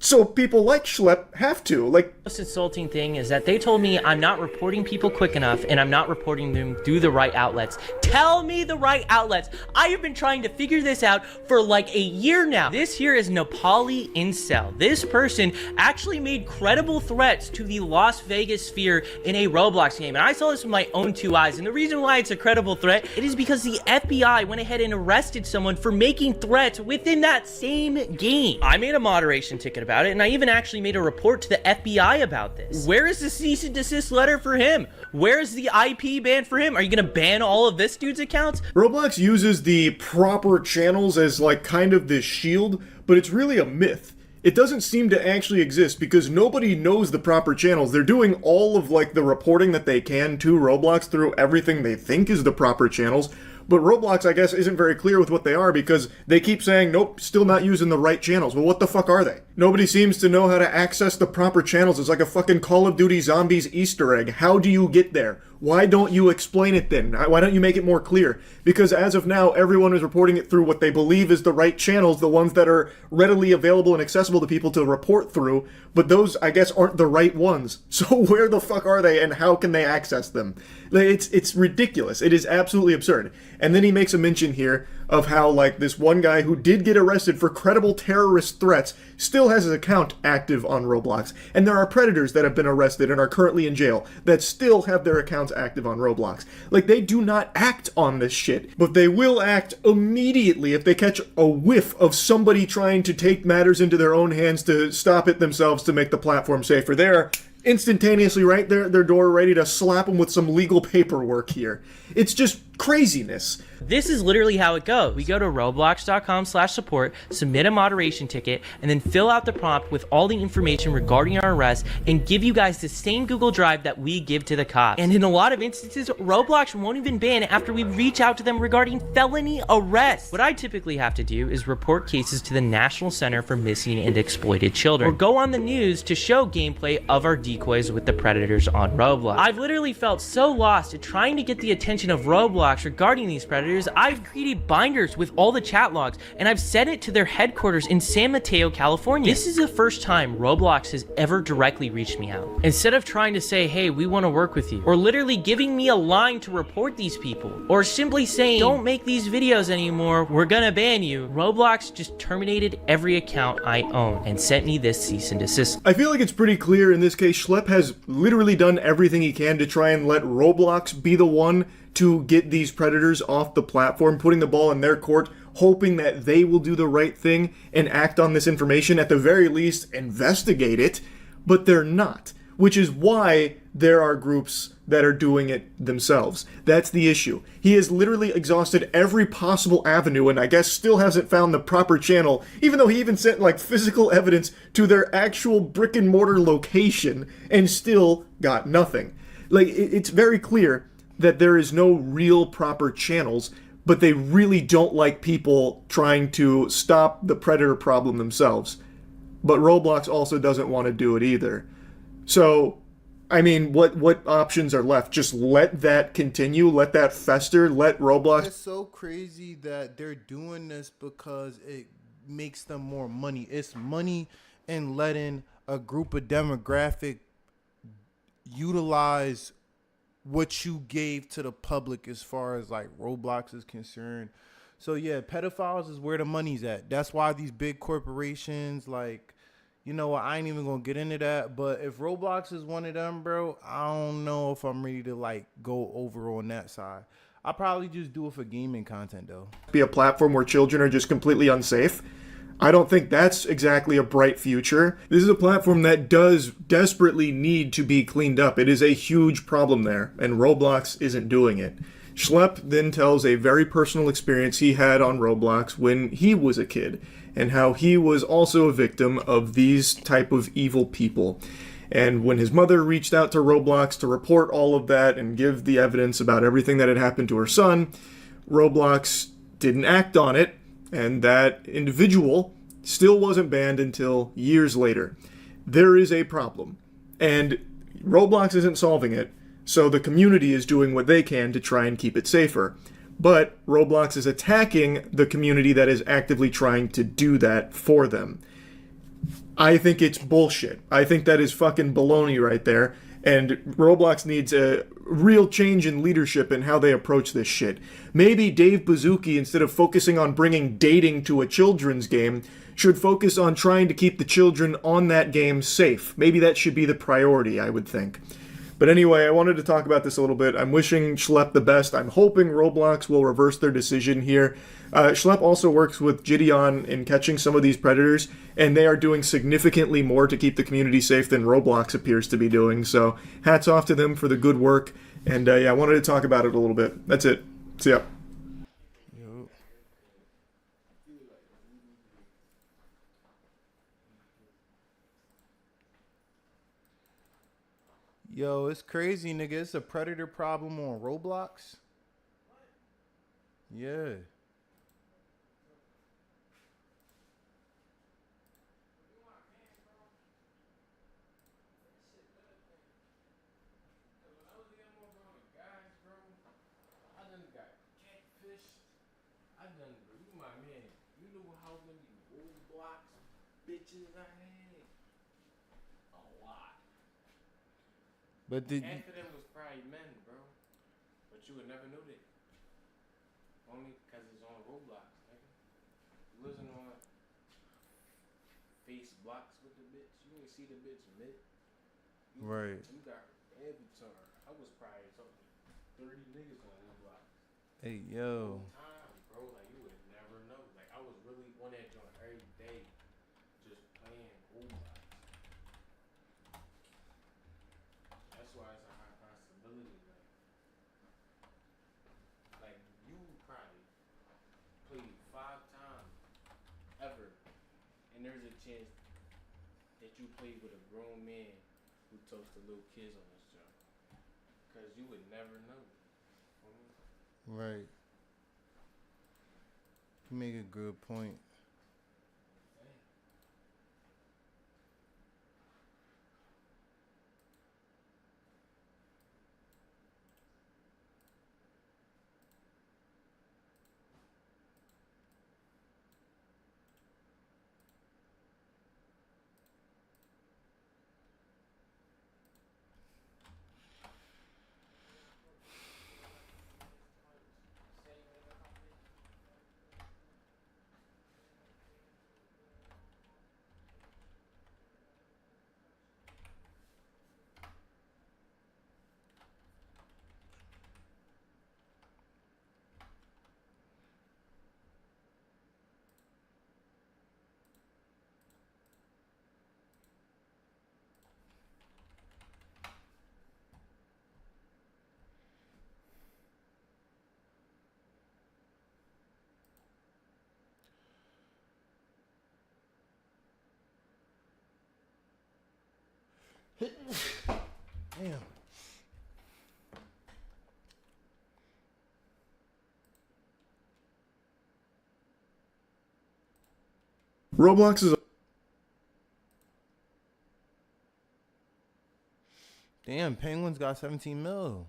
So people like Schlepp have to. Like, The most insulting thing is that they told me I'm not reporting people quick enough and I'm not reporting them through the right outlets. Tell me the right outlets. I have been trying to figure this out for like a year now. This here is Nepali Incel. This person actually made credible threats to the Las Vegas sphere in a Roblox game. And I saw this with my own two eyes. And the reason why it's a credible threat, it is because the FBI went ahead and arrested someone for making threats within that same game. I made a moderation ticket about it, and I even actually made a report to the FBI about this. Where is the cease and desist letter for him? Where is the IP ban for him? Are you gonna ban all of this dude's accounts? Roblox uses the proper channels as like kind of this shield, but it's really a myth. It doesn't seem to actually exist because nobody knows the proper channels. They're doing all of like the reporting that they can to Roblox through everything they think is the proper channels. But Roblox, I guess, isn't very clear with what they are because they keep saying, nope, still not using the right channels. Well, what the fuck are they? Nobody seems to know how to access the proper channels. It's like a fucking Call of Duty Zombies Easter egg. How do you get there? Why don't you explain it then? Why don't you make it more clear? Because as of now, everyone is reporting it through what they believe is the right channels, the ones that are readily available and accessible to people to report through, but those, I guess, aren't the right ones. So where the fuck are they and how can they access them? It's ridiculous. It is absolutely absurd. And then he makes a mention here of how, like, this one guy who did get arrested for credible terrorist threats still has his account active on Roblox. And there are predators that have been arrested and are currently in jail that still have their accounts active on Roblox. Like, they do not act on this shit, but they will act immediately if they catch a whiff of somebody trying to take matters into their own hands to stop it themselves to make the platform safer. They're instantaneously right there at their door ready to slap them with some legal paperwork here. It's just craziness. This is literally how it goes. We go to roblox.com/support, submit a moderation ticket, and then fill out the prompt with all the information regarding our arrest and give you guys the same Google Drive that we give to the cops. And in a lot of instances, Roblox won't even ban after we reach out to them regarding felony arrests. What I typically have to do is report cases to the National Center for Missing and Exploited Children, or go on the news to show gameplay of our decoys with the predators on Roblox. I've literally felt so lost at trying to get the attention of Roblox regarding these predators. I've created binders with all the chat logs, and I've sent it to their headquarters in San Mateo, California. This is the first time Roblox has ever directly reached me out. Instead of trying to say, hey, we want to work with you, or literally giving me a line to report these people, or simply saying, don't make these videos anymore, we're gonna ban you, Roblox just terminated every account I own and sent me this cease and desist. I feel like it's pretty clear in this case, Schlepp has literally done everything he can to try and let Roblox be the one to get these predators off the platform, putting the ball in their court, hoping that they will do the right thing and act on this information, at the very least investigate it, but they're not, which is why there are groups that are doing it themselves. That's the issue. He has literally exhausted every possible avenue and I guess still hasn't found the proper channel, even though he even sent like physical evidence to their actual brick and mortar location and still got nothing. Like, it's very clear that there is no real proper channels, but they really don't like people trying to stop the predator problem themselves. But Roblox also doesn't want to do it either. So, I mean, what options are left? Just let that continue, let that fester, let Roblox... It's so crazy that they're doing this because it makes them more money. It's money in letting a group of demographic utilize what you gave to the public as far as like Roblox is concerned. So yeah, pedophiles is where the money's at. That's why these big corporations, like, you know what, I ain't even gonna get into that, but if Roblox is one of them, bro, I don't know if I'm ready to like go over on that side. I'll probably just do it for gaming content though. Be a platform where children are just completely unsafe. I don't think that's exactly a bright future. This is a platform that does desperately need to be cleaned up. It is a huge problem there, and Roblox isn't doing it. Schlepp then tells a very personal experience he had on Roblox when he was a kid, and how he was also a victim of these type of evil people. And when his mother reached out to Roblox to report all of that and give the evidence about everything that had happened to her son, Roblox didn't act on it, and that individual Still wasn't banned until years later. There is a problem, and Roblox isn't solving it, so the community is doing what they can to try and keep it safer. But Roblox is attacking the community that is actively trying to do that for them. I think it's bullshit. I think that is fucking baloney right there. And Roblox needs a real change in leadership in how they approach this shit. Maybe Dave Bazooki, instead of focusing on bringing dating to a children's game, should focus on trying to keep the children on that game safe. Maybe that should be the priority, I would think. But anyway, I wanted to talk about this a little bit. I'm wishing Schlepp the best. I'm hoping Roblox will reverse their decision here. Schlepp also works with Gideon in catching some of these predators, and they are doing significantly more to keep the community safe than Roblox appears to be doing. So hats off to them for the good work. And yeah, I wanted to talk about it a little bit. That's it. See ya. Yo, it's crazy, nigga. It's a predator problem on Roblox. Yeah. But did half of them was probably men, bro. But you would never know that. Only because it's on Roblox, nigga. You wasn't on face blocks with the bitch. You didn't see the bitch mid. Right. You got every turn. I was probably talking 30 niggas on Roblox. Hey, yo. Time, bro. Like, you would never know. Like, I was really on that joint every day. Just playing Roblox. That's why it's a high possibility. Like you probably played 5 times ever, and there's a chance that you played with a grown man who talks to little kids on this job. Cause you would never know. Right. You make a good point. Damn. Roblox is. Damn, Penguins got 17 mil.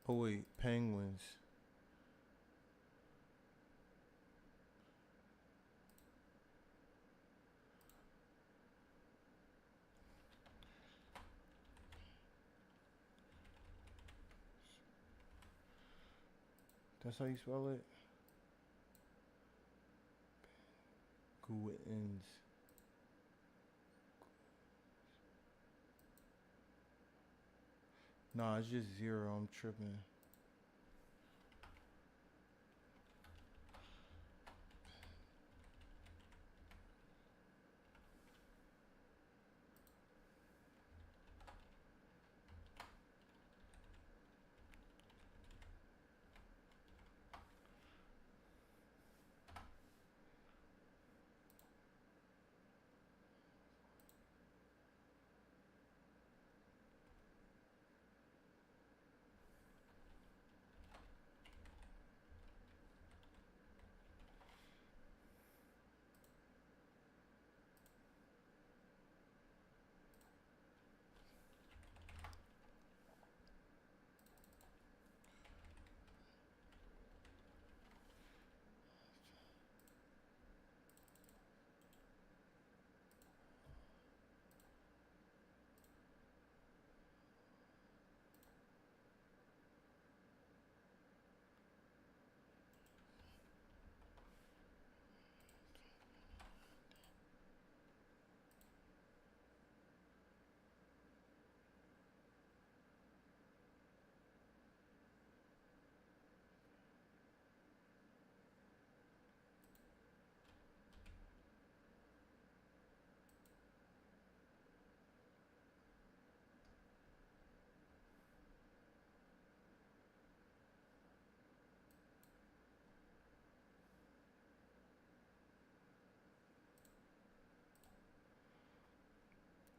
Oh wait, Penguins. That's how you spell it? Guins. Nah, it's just 0. I'm tripping.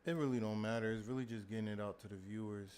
It really don't matter. It's really just getting it out to the viewers.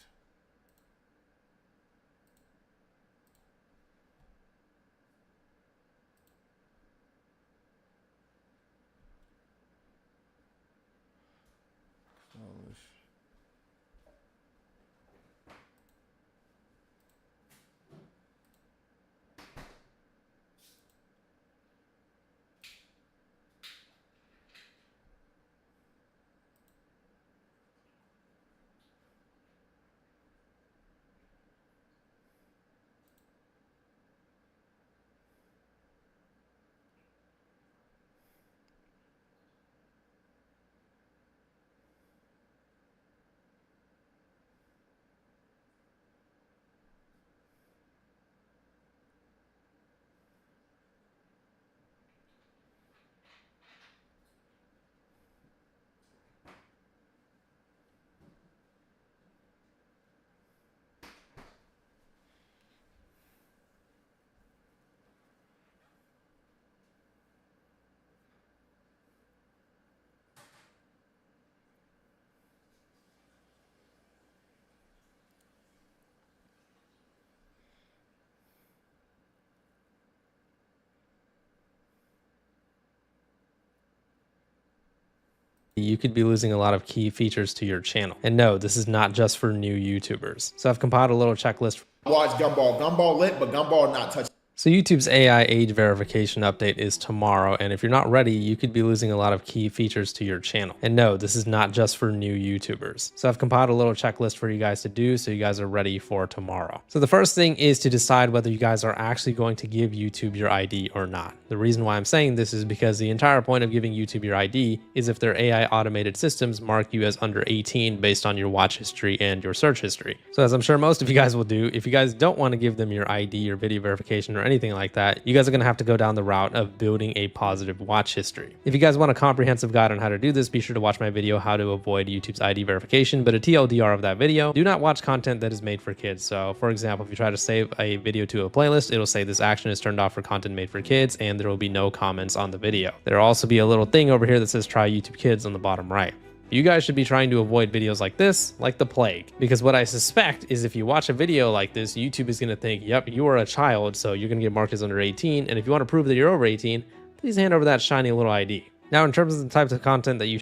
You could be losing a lot of key features to your channel. And no, this is not just for new YouTubers. So I've compiled a little checklist. Watch Gumball. Gumball lit, but Gumball not touching. So YouTube's AI age verification update is tomorrow, and if you're not ready, you could be losing a lot of key features to your channel. And no, this is not just for new YouTubers. So I've compiled a little checklist for you guys to do so you guys are ready for tomorrow. So the first thing is to decide whether you guys are actually going to give YouTube your ID or not. The reason why I'm saying this is because the entire point of giving YouTube your ID is if their AI automated systems mark you as under 18 based on your watch history and your search history. So as I'm sure most of you guys will do, if you guys don't want to give them your ID or video verification or anything like that, you guys are going to have to go down the route of building a positive watch history. If you guys want a comprehensive guide on how to do this, be sure to watch my video how to avoid YouTube's ID verification. But a TLDR of that video, do not watch content that is made for kids. So for example, if you try to save a video to a playlist, it'll say this action is turned off for content made for kids, and there will be no comments on the video. There will also be a little thing over here that says try YouTube Kids on the bottom right. You guys should be trying to avoid videos like this, like the plague. Because what I suspect is if you watch a video like this, YouTube is gonna think, yep, you are a child, so you're gonna get marked as under 18. And if you wanna prove that you're over 18, please hand over that shiny little ID. Now, in terms of the types of content that you...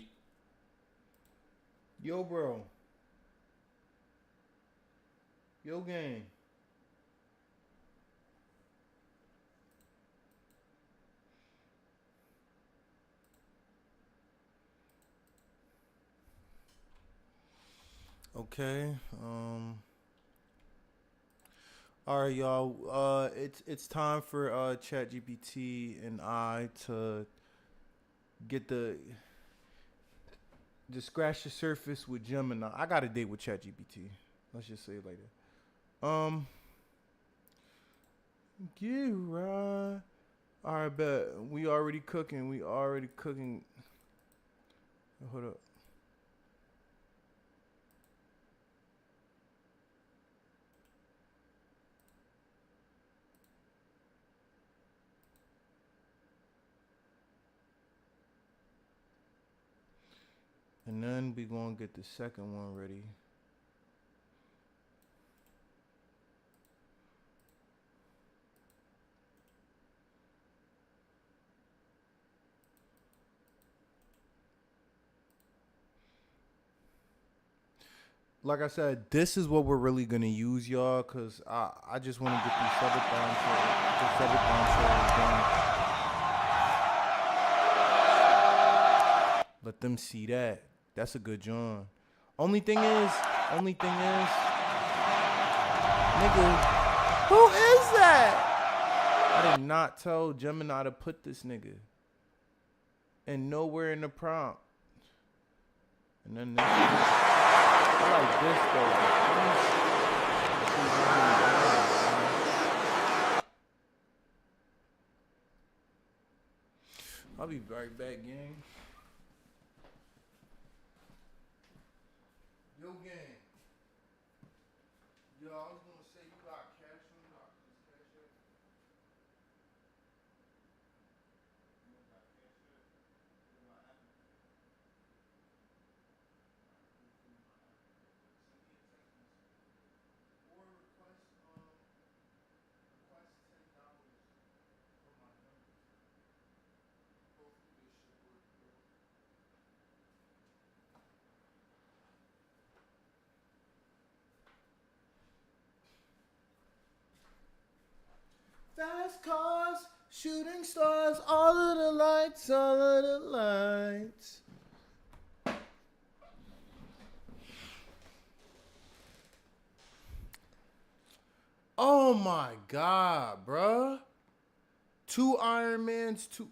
Yo, bro. Yo, gang. Okay. All right, y'all. It's time for ChatGPT and I to get to scratch the surface with Gemini. I got a date with ChatGPT. Let's just say it like that. Yeah, right. All right, bet. We already cooking. Hold up. And then we gonna get the second one ready. Like I said, this is what we're really gonna use, y'all, cause I just want to get these subathon shows done. Let them see that. That's a good John. Only thing is, nigga, who is that? I did not tell Gemini to put this nigga. And nowhere in the prompt. And then this, I like this though. I'll be right back, gang. Yo, gang. Yo, I was gonna say you got cash on you. I can just cash it. You don't got cash yet? What about Apple? Fast cars, shooting stars, all of the lights, all of the lights. Oh my God, bruh. 2 Iron Mans, 2.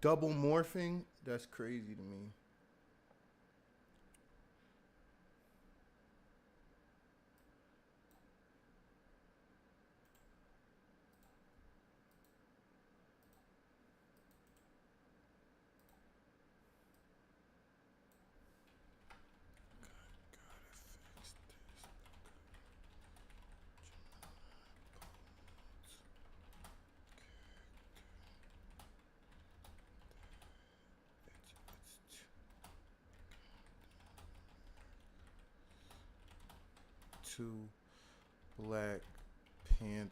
Double morphing, that's crazy to me. Two Black Panthers.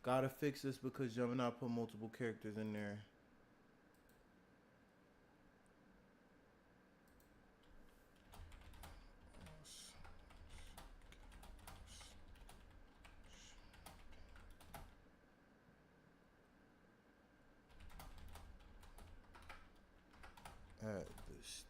Gotta fix this because Gemini put multiple characters in there. At this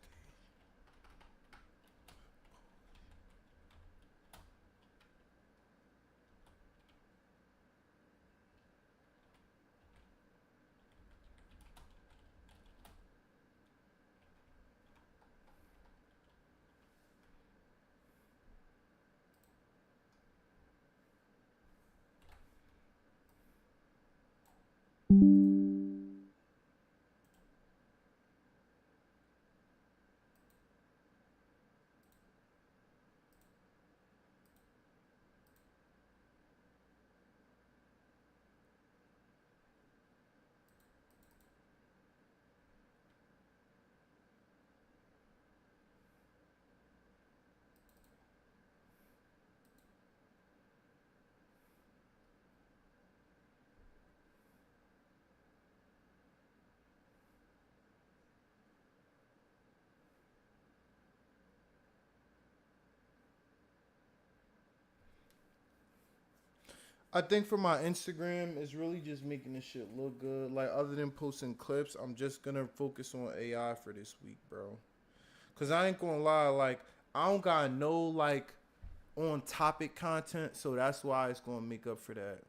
I think for my Instagram, it's really just making this shit look good. Like, other than posting clips, I'm just gonna focus on AI for this week, bro. Cause I ain't gonna lie, like, I don't got no, like, on topic content, so that's why it's gonna make up for that.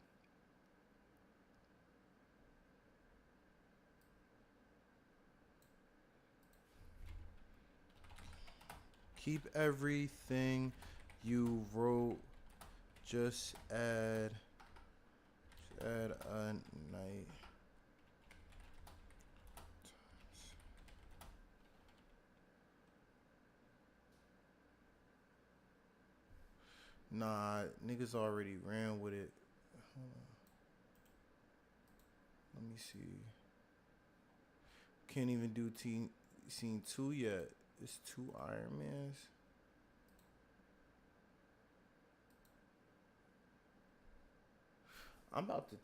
Keep everything you wrote, just add a night. Nah, niggas already ran with it. Hold on. Let me see. Can't even do scene 2 yet. It's 2 Iron Mans. I'm about to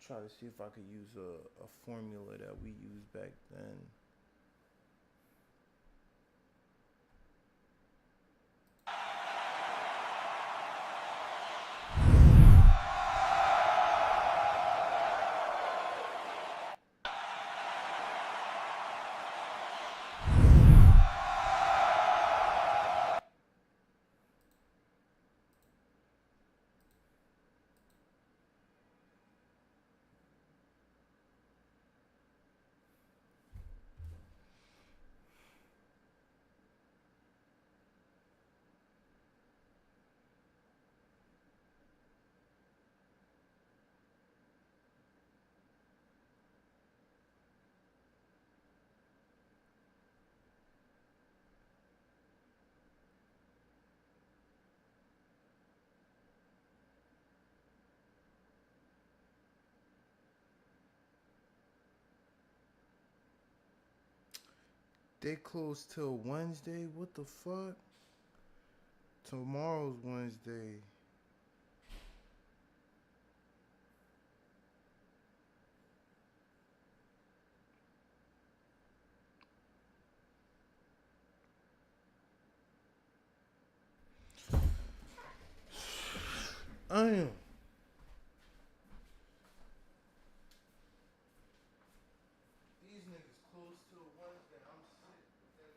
try to see if I could use a formula that we used back then. They close till Wednesday? What the fuck? Tomorrow's Wednesday. I am. These niggas close till Wednesday. I'm sick.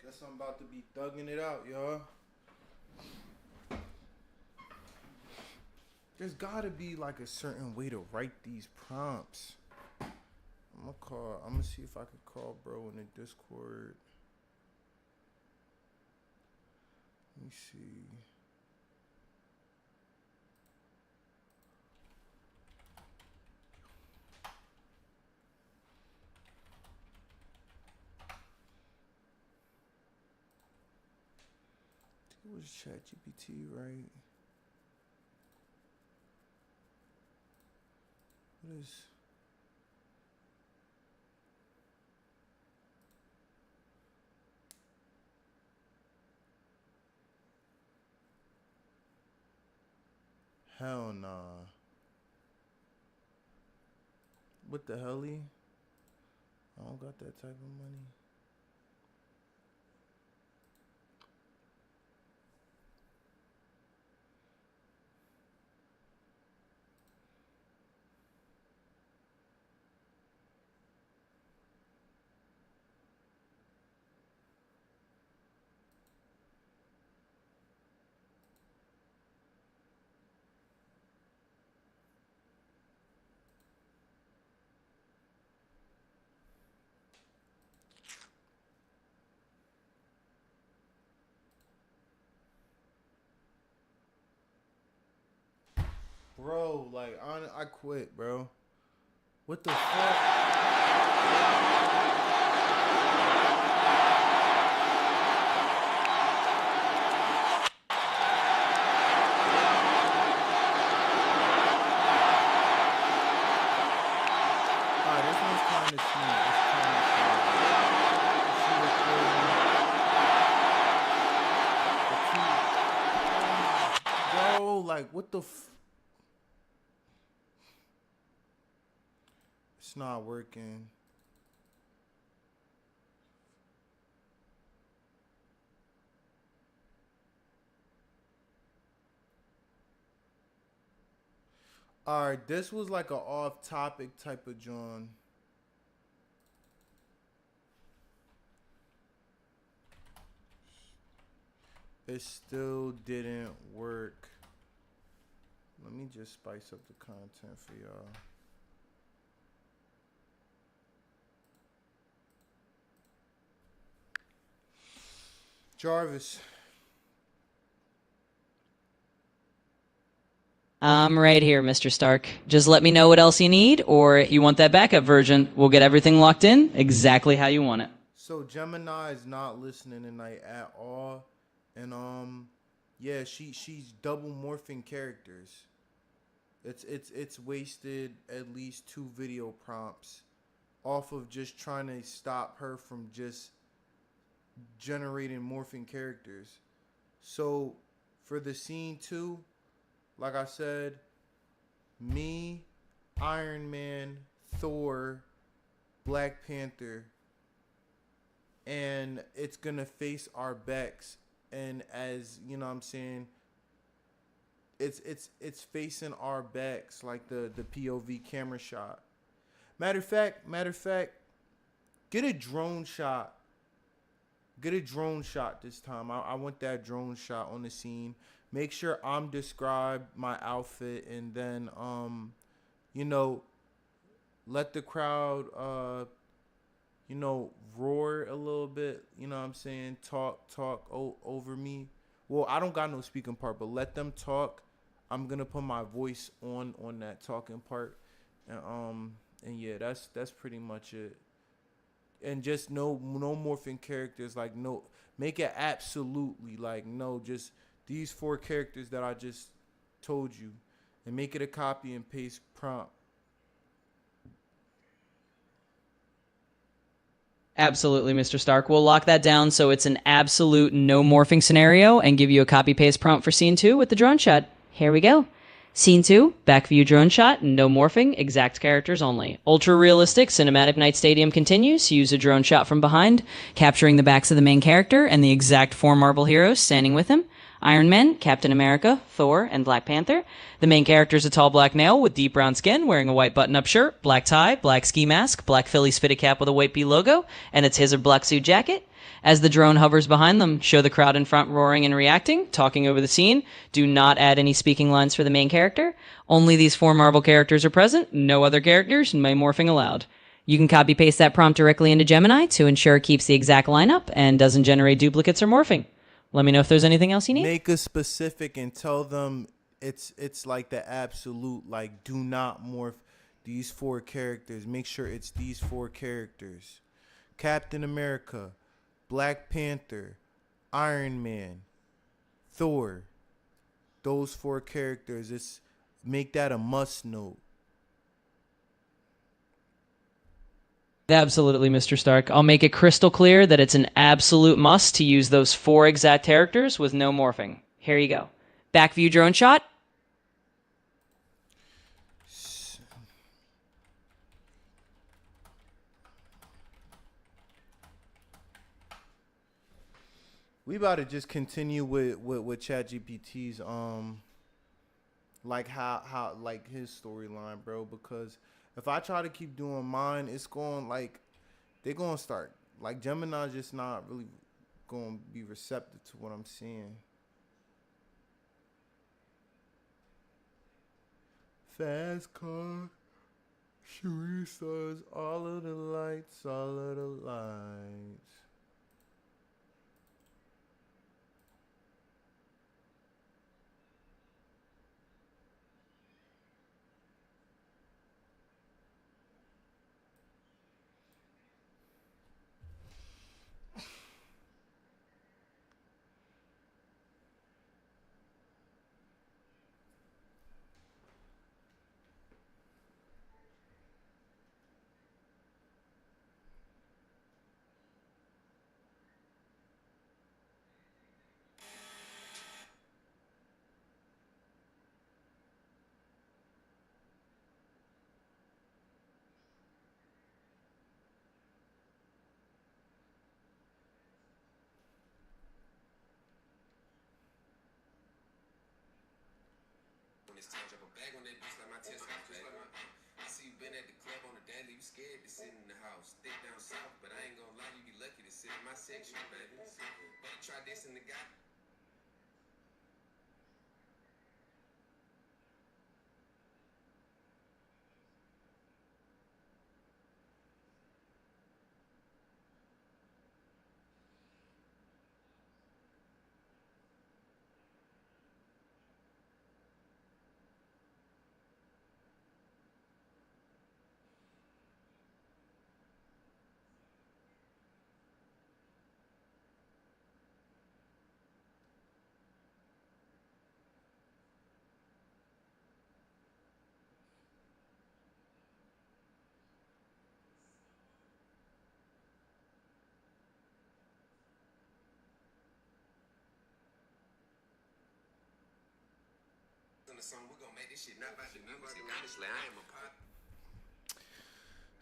Guess I'm about to be thugging it out, y'all. There's gotta be like a certain way to write these prompts. I'm gonna see if I can call bro in the Discord. Let me see. It was ChatGPT, right? What is... Hell nah. What the helly? I don't got that type of money. Bro, like, I quit, bro. What the fuck? Alright, this one's kind of smooth. It's kind of smooth. Bro, like, what the It's not working. Alright, this was like a off-topic type of John. It still didn't work. Let me just spice up the content for y'all. Jarvis. I'm right here, Mr. Stark. Just let me know what else you need, or if you want that backup version, we'll get everything locked in exactly how you want it. So Gemini is not listening tonight at all. And yeah, she's double morphing characters. It's wasted at least 2 video prompts off of just trying to stop her from just generating morphing characters. So for the scene 2, like I said, me, Iron Man, Thor, Black Panther, and it's gonna face our backs, and as you know what I'm saying, it's facing our backs, like the POV camera shot. Matter of fact, get a drone shot. Get a drone shot this time. I want that drone shot on the scene. Make sure I'm describe my outfit, and then you know, let the crowd you know, roar a little bit, you know what I'm saying? Talk over me. Well, I don't got no speaking part, but let them talk. I'm gonna put my voice on that talking part, and yeah, that's pretty much it. and just no morphing characters. Like no, make it absolutely like no, just these 4 characters that I just told you, and make it a copy and paste prompt. Absolutely, Mr. Stark. We'll lock that down so it's an absolute no morphing scenario and give you a copy paste prompt for scene 2 with the drone shot. Here we go. Scene 2, back view drone shot, no morphing, exact characters only. Ultra realistic cinematic night stadium continues. Use a drone shot from behind, capturing the backs of the main character and the exact 4 Marvel heroes standing with him. Iron Man, Captain America, Thor, and Black Panther. The main character is a tall black male with deep brown skin, wearing a white button-up shirt, black tie, black ski mask, black Phillies fitted cap with a white B logo, and it's his or black suit jacket. As the drone hovers behind them, show the crowd in front roaring and reacting, talking over the scene. Do not add any speaking lines for the main character. Only these 4 Marvel characters are present, no other characters, no morphing allowed. You can copy-paste that prompt directly into Gemini to ensure it keeps the exact lineup and doesn't generate duplicates or morphing. Let me know if there's anything else you need. Make a specific and tell them it's like the absolute, like do not morph these 4 characters. Make sure it's these 4 characters. Captain America, Black Panther, Iron Man, Thor. Those 4 characters. It's make that a must note. Absolutely, Mr. Stark. I'll make it crystal clear that it's an absolute must to use those 4 exact characters with no morphing. Here you go. Back view drone shot. We about to just continue with ChatGPT's like how like his storyline, bro, because if I try to keep doing mine, it's going like they're going to start like Gemini's just not really going to be receptive to what I'm seeing. Fast car, shooting stars, all of the lights, all of the lights.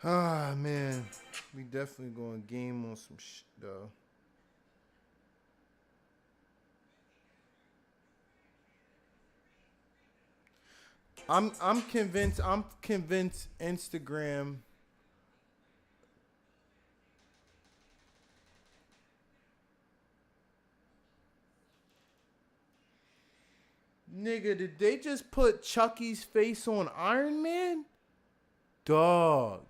Ah, man. We definitely going to game on some shit, though. I'm convinced Instagram Nigga, did they just put Chucky's face on Iron Man? Dog.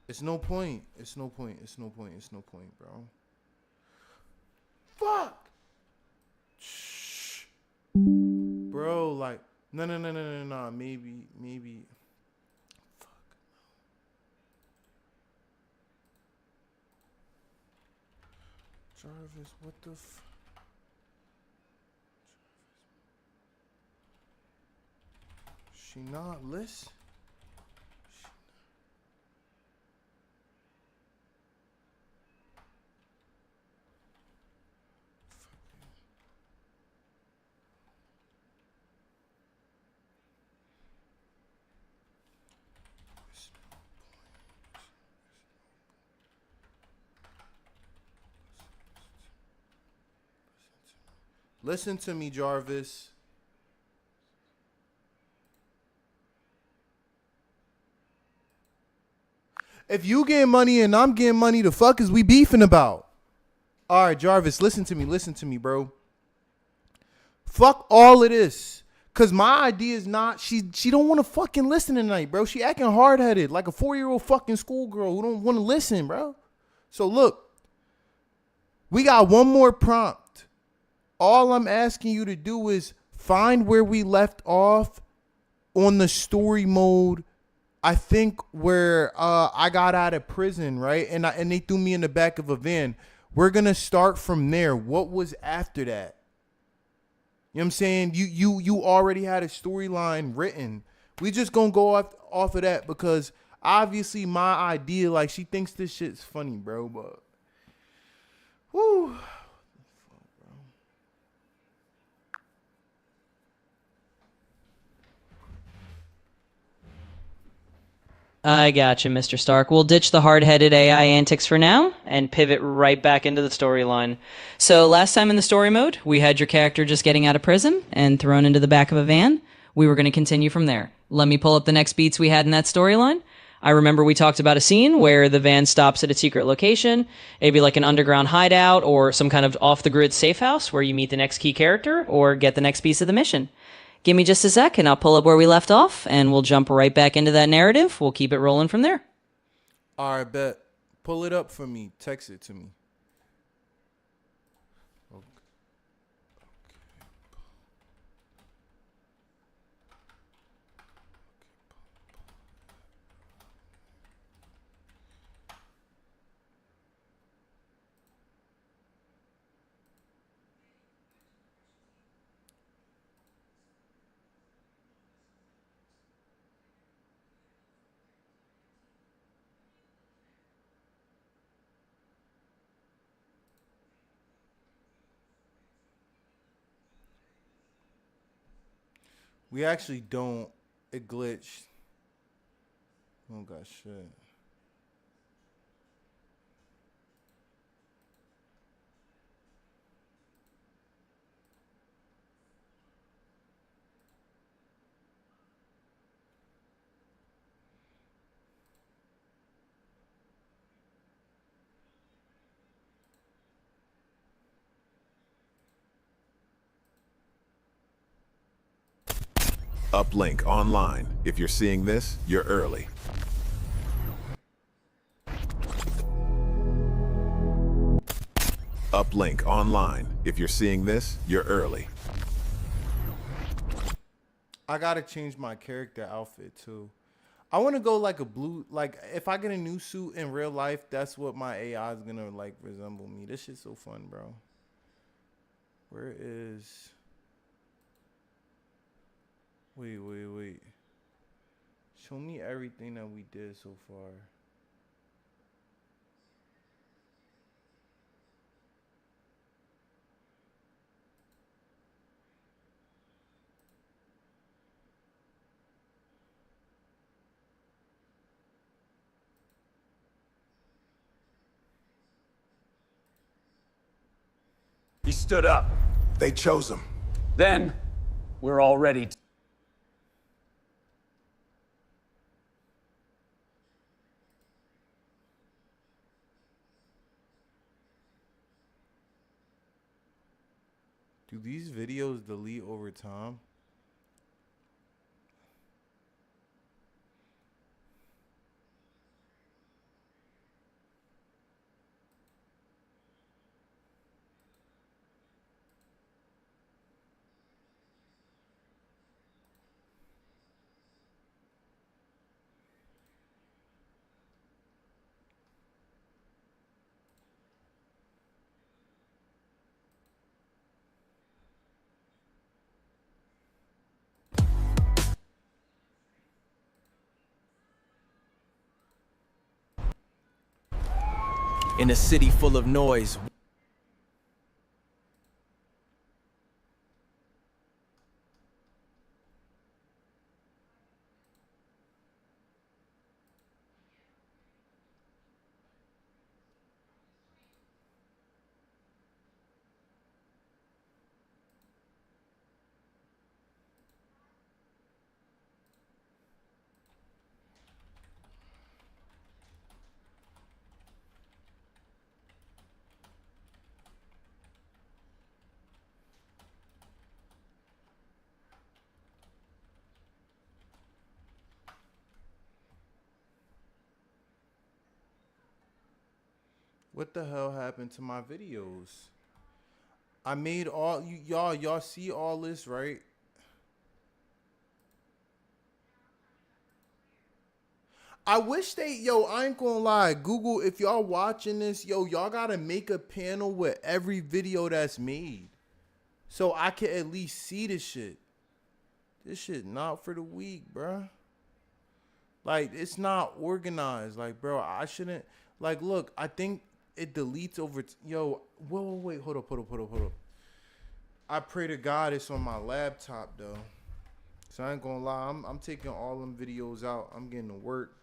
It's no point. It's no point. It's no point. It's no point, bro. No. Maybe. Fuck. Jarvis, what the She not list? Listen to me, Jarvis. If you getting money and I'm getting money, the fuck is we beefing about? All right, Jarvis, listen to me, bro. Fuck all of this. Cause my idea is not, she don't want to fucking listen tonight, bro. She acting hard-headed like a 4-year-old fucking schoolgirl who don't want to listen, bro. So look, we got one more prompt. All I'm asking you to do is find where we left off on the story mode. I think where I got out of prison, right? And they threw me in the back of a van. We're going to start from there. What was after that? You know what I'm saying? You already had a storyline written. We just going to go off of that because obviously my idea, like she thinks this shit's funny, bro, but whoo. I gotcha, Mr. Stark. We'll ditch the hard-headed AI antics for now and pivot right back into the storyline. So last time in the story mode, we had your character just getting out of prison and thrown into the back of a van. We were going to continue from there. Let me pull up the next beats we had in that storyline. I remember we talked about a scene where the van stops at a secret location, maybe like an underground hideout or some kind of off-the-grid safe house where you meet the next key character or get the next piece of the mission. Give me just a sec and I'll pull up where we left off and we'll jump right back into that narrative. We'll keep it rolling from there. All right, bet. Pull it up for me. Text it to me. Okay. We actually don't. It glitched. Oh, God, shit. Uplink online. If you're seeing this, you're early. Uplink online. If you're seeing this, you're early. I gotta change my character outfit too. I want to go like a blue, like if I get a new suit in real life, that's what my AI is gonna like resemble me. This shit's so fun, bro. Where is? Wait. Show me everything that we did so far. He stood up. They chose him. Then, we're all ready. Do these videos delete over time? in a city full of noise. What the hell happened to my videos? I made all y'all see all this, right? I wish I ain't gonna lie, Google, if y'all watching this, y'all gotta make a panel with every video that's made. So I can at least see this shit. This shit not for the weak, bruh. Like, it's not organized. Like, bro, I shouldn't, like, look, I think it deletes over, wait, hold up. I pray to God it's on my laptop, though. So I ain't gonna lie, I'm taking all them videos out. I'm getting to work.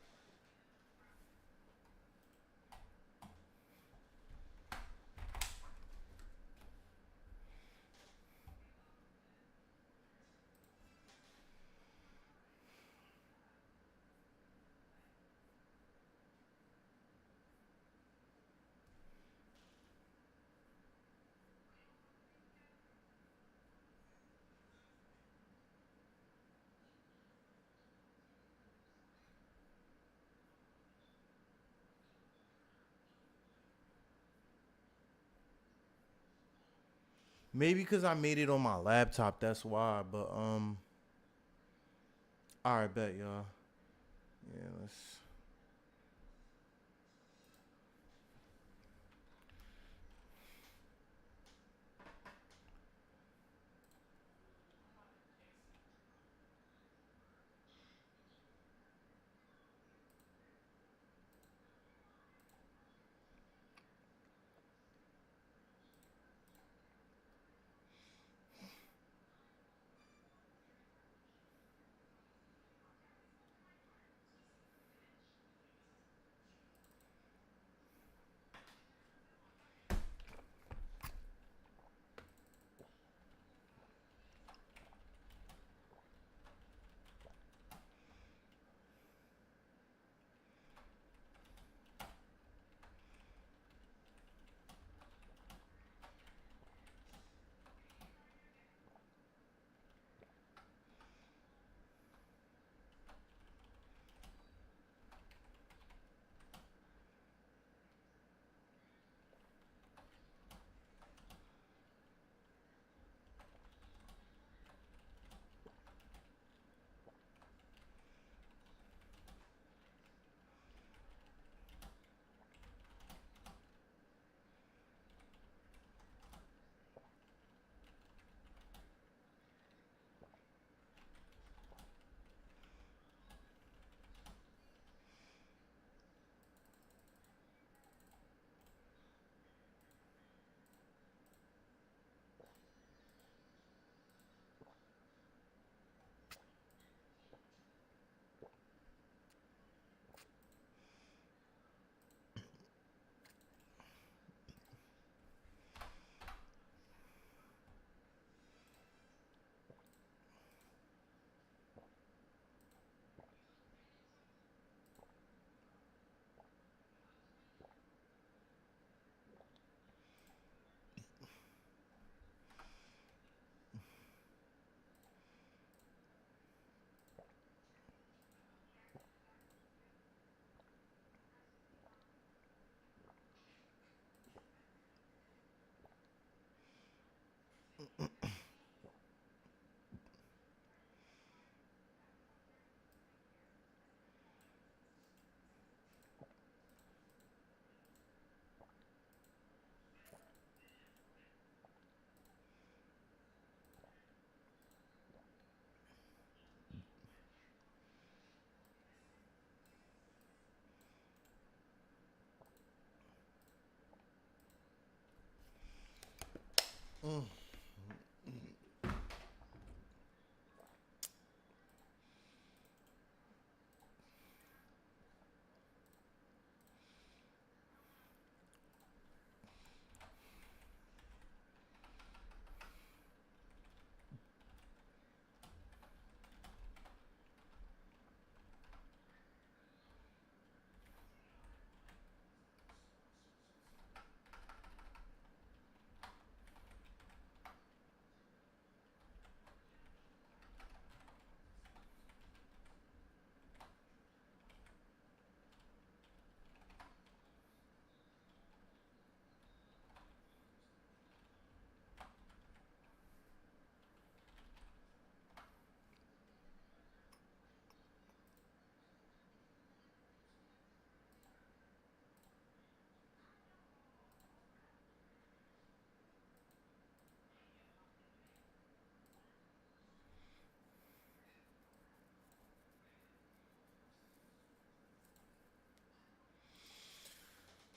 Maybe because I made it on my laptop, that's why. But all right, bet y'all. Yeah, let's.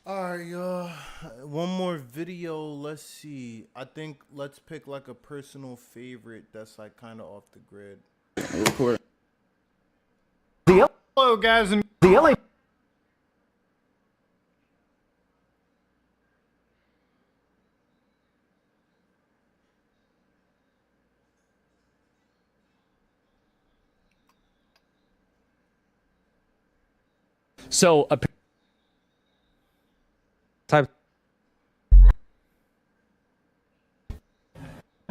All right, y'all. One more video. Let's see. I think let's pick like a personal favorite that's like kind of off the grid. Record. Hello, guys, and the LA. So a type.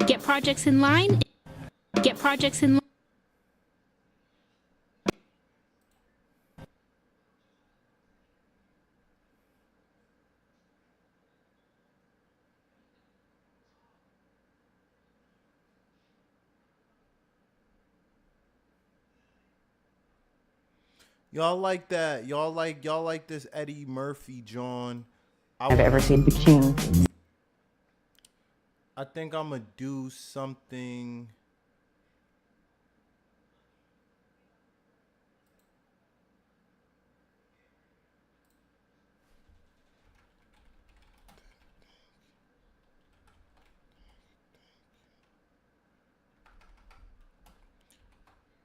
Get projects in line. Get projects in line. Y'all like that? Y'all like this Eddie Murphy, John? I've ever seen the king. I think I'm gonna do something.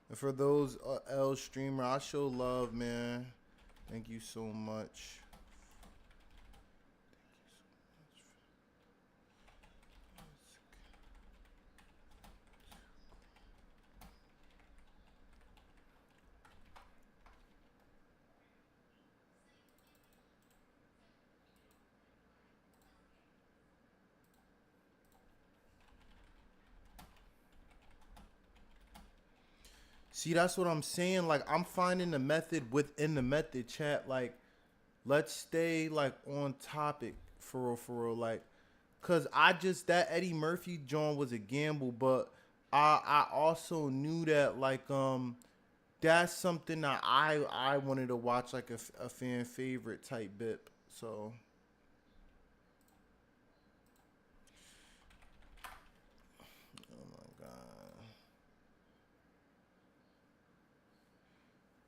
And for those L streamer, I show love, man. Thank you so much. See, that's what I'm saying. Like, I'm finding the method within the method, chat. Like, let's stay, like, on topic for real. Like, because that Eddie Murphy joint was a gamble, but I also knew that, like, that's something that I wanted to watch, like, a fan favorite type bit. So...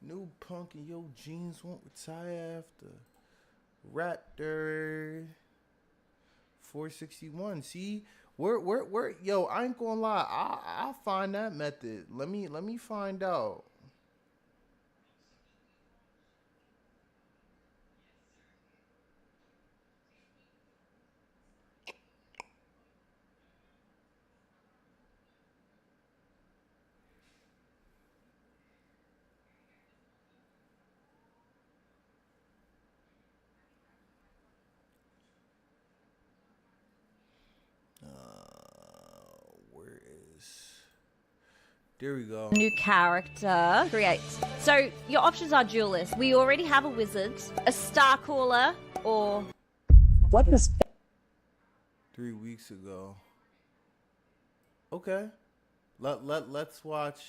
New Punk and Yo Jeans won't retire after Raptor 461. See, we're yo, I ain't gonna lie. I'll find that method. Let me find out. There we go. New character. Create. So your options are duelist. We already have a wizard, a star caller, or what is 3 weeks ago. Okay. Let's watch.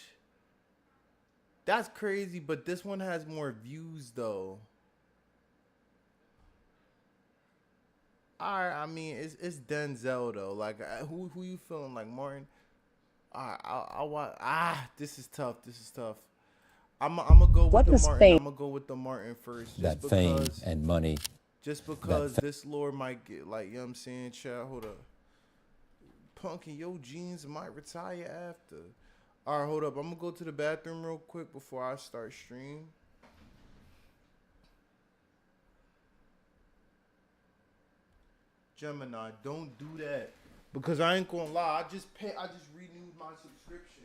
That's crazy, but this one has more views though. Alright, I mean it's Denzel though. Like who you feeling like, Martin? I'll watch. This is tough. I'm gonna go with the Martin. I'm gonna go with the Martin first. That fame and money. Just because this lore might get, like, you know what I'm saying, chat. Hold up. Punk and Yo Jeans might retire after. All right, hold up. I'm going to go to the bathroom real quick before I start stream. Gemini, don't do that. Because I ain't going to lie. I just renewed my subscription.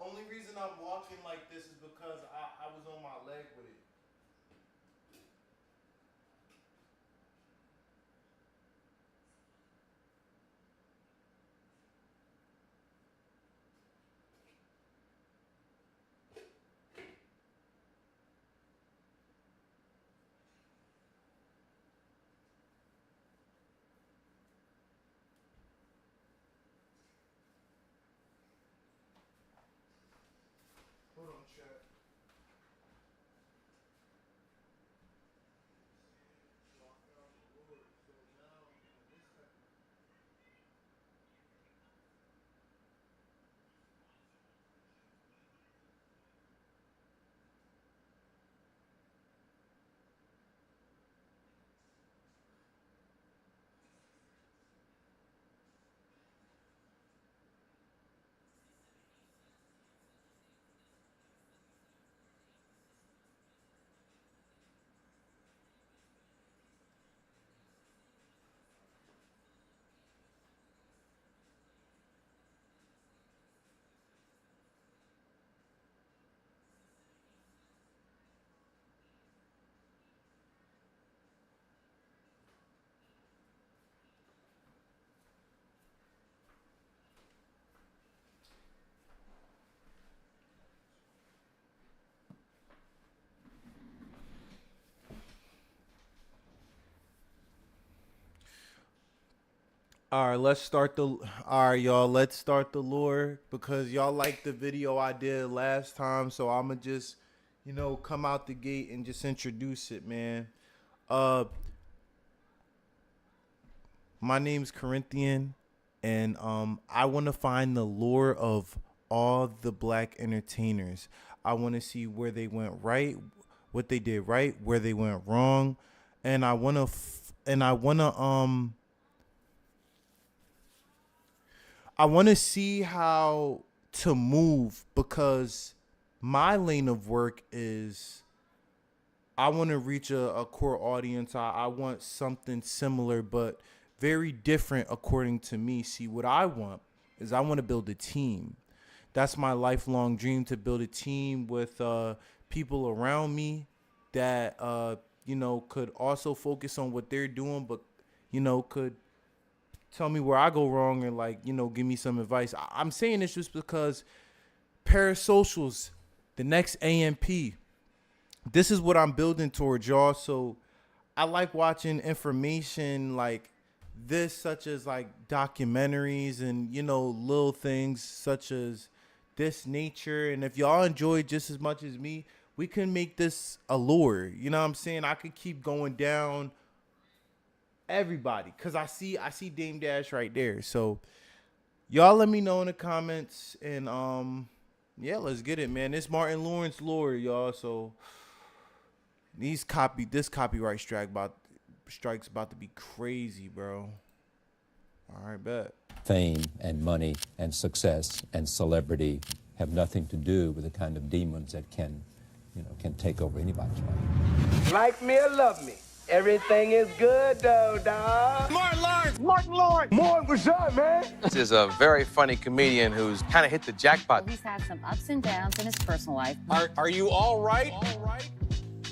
Only reason I'm walking like this is because I was on my leg with it. Hold on, chat. All right, let's start the. All right, y'all. Let's start the lore because y'all liked the video I did last time, so I'ma just, come out the gate and just introduce it, man. My name's Corinthian, and I want to find the lore of all the black entertainers. I want to see where they went right, what they did right, where they went wrong, and I wanna see how to move because my lane of work is I want to reach a core audience. I want something similar but very different according to me. See, what I want is I want to build a team. That's my lifelong dream, to build a team with people around me that, could also focus on what they're doing, but, could tell me where I go wrong and give me some advice. I'm saying this just because Parasocials, the next AMP, this is what I'm building towards, y'all. So I like watching information like this, such as like documentaries and, little things such as this nature. And if y'all enjoy just as much as me, we can make this a lure. You know what I'm saying? I could keep going down everybody because I see Dame Dash right there. So y'all let me know in the comments and yeah, let's get it, man. This Martin Lawrence lore, y'all. So this copyright strike's about to be crazy, bro. All right, bet. Fame and money and success and celebrity have nothing to do with the kind of demons that can take over anybody's life. Like me or love me, Everything is good though, dog. Martin Lawrence! Martin Lawrence! Martin, what's up, man? This is a very funny comedian who's kind of hit the jackpot. He's had some ups and downs in his personal life. Are you all right?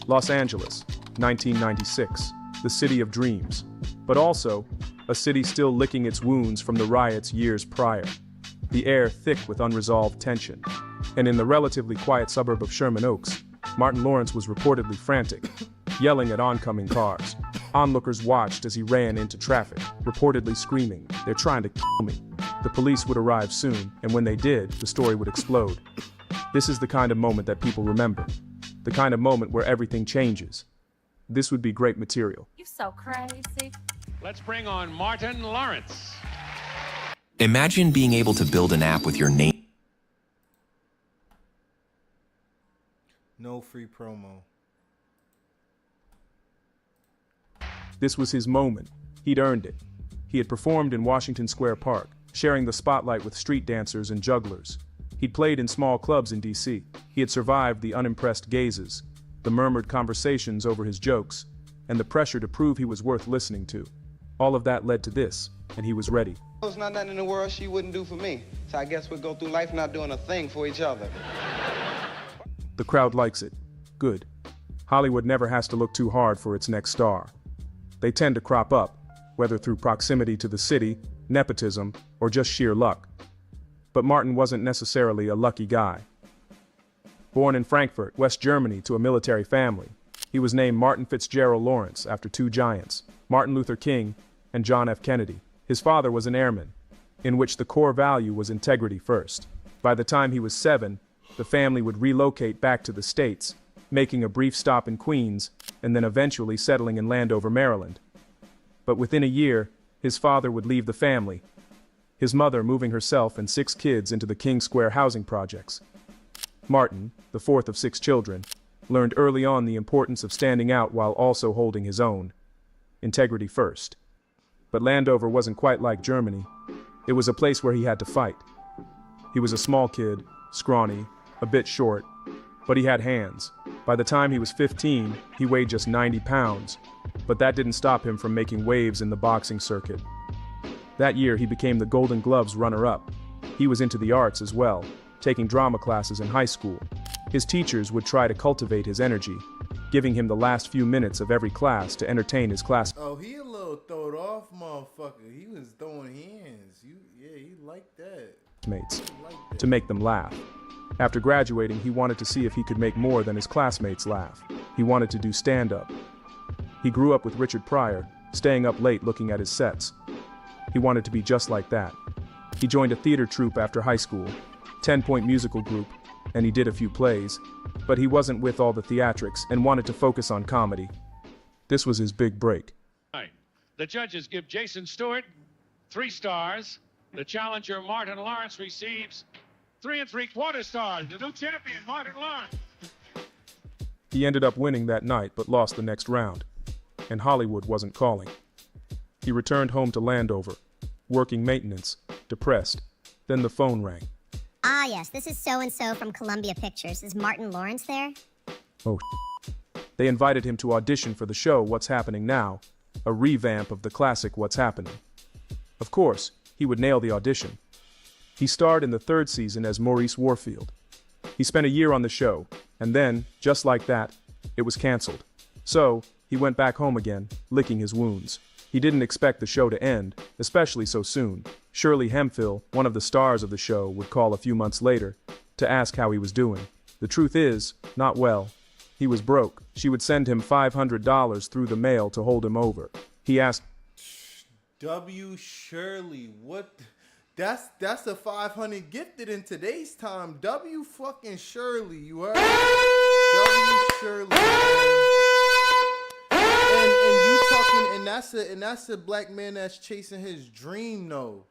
Los Angeles, 1996, the city of dreams, but also a city still licking its wounds from the riots years prior. The air thick with unresolved tension. And in the relatively quiet suburb of Sherman Oaks, Martin Lawrence was reportedly frantic, yelling at oncoming cars. Onlookers watched as he ran into traffic, reportedly screaming, "They're trying to kill me." The police would arrive soon, and when they did, the story would explode. This is the kind of moment that people remember. The kind of moment where everything changes. This would be great material. You're so crazy. Let's bring on Martin Lawrence. Imagine being able to build an app with your name. No free promo. This was his moment. He'd earned it. He had performed in Washington Square Park, sharing the spotlight with street dancers and jugglers. He'd played in small clubs in D.C. He had survived the unimpressed gazes, the murmured conversations over his jokes, and the pressure to prove he was worth listening to. All of that led to this, and he was ready. There's not nothing in the world she wouldn't do for me. So I guess we'll go through life not doing a thing for each other. The crowd likes it. Good. Hollywood never has to look too hard for its next star. They tend to crop up, whether through proximity to the city, nepotism, or just sheer luck. But Martin wasn't necessarily a lucky guy. Born in Frankfurt, West Germany, to a military family, he was named Martin Fitzgerald Lawrence after two giants, Martin Luther King and John F. Kennedy. His father was an airman, in which the core value was integrity first. By the time he was 7, the family would relocate back to the States, making a brief stop in Queens, and then eventually settling in Landover, Maryland. But within a year, his father would leave the family, his mother moving herself and 6 kids into the King Square housing projects. Martin, the fourth of 6 children, learned early on the importance of standing out while also holding his own. Integrity first. But Landover wasn't quite like Germany. It was a place where he had to fight. He was a small kid, scrawny, a bit short, but he had hands. By the time he was 15, he weighed just 90 pounds, but that didn't stop him from making waves in the boxing circuit. That year, he became the Golden Gloves runner-up. He was into the arts as well, taking drama classes in high school. His teachers would try to cultivate his energy, giving him the last few minutes of every class to entertain his class. Oh, he a little throwed off motherfucker. He was throwing hands. He liked that. Mates, to make them laugh. After graduating, he wanted to see if he could make more than his classmates laugh. He wanted to do stand-up. He grew up with Richard Pryor, staying up late looking at his sets. He wanted to be just like that. He joined a theater troupe after high school, 10-point musical group, and he did a few plays, but he wasn't with all the theatrics and wanted to focus on comedy. This was his big break. The judges give Jason Stewart 3 stars. The challenger, Martin Lawrence, receives 3 3/4 stars. The new champion, Martin Lawrence. He ended up winning that night but lost the next round, and Hollywood wasn't calling. He returned home to Landover, working maintenance, depressed. Then the phone rang. Ah, yes, this is so-and-so from Columbia Pictures. Is Martin Lawrence there? Oh, they invited him to audition for the show What's Happening Now, a revamp of the classic What's Happening. Of course, he would nail the audition. He starred in the 3rd season as Maurice Warfield. He spent a year on the show, and then, just like that, it was canceled. So, he went back home again, licking his wounds. He didn't expect the show to end, especially so soon. Shirley Hemphill, one of the stars of the show, would call a few months later to ask how he was doing. The truth is, not well. He was broke. She would send him $500 through the mail to hold him over. He asked, W. Shirley, what? That's a 500 gifted in today's time. W. fucking Shirley, you heard? W. Shirley. And you talking, and that's a black man that's chasing his dream, though.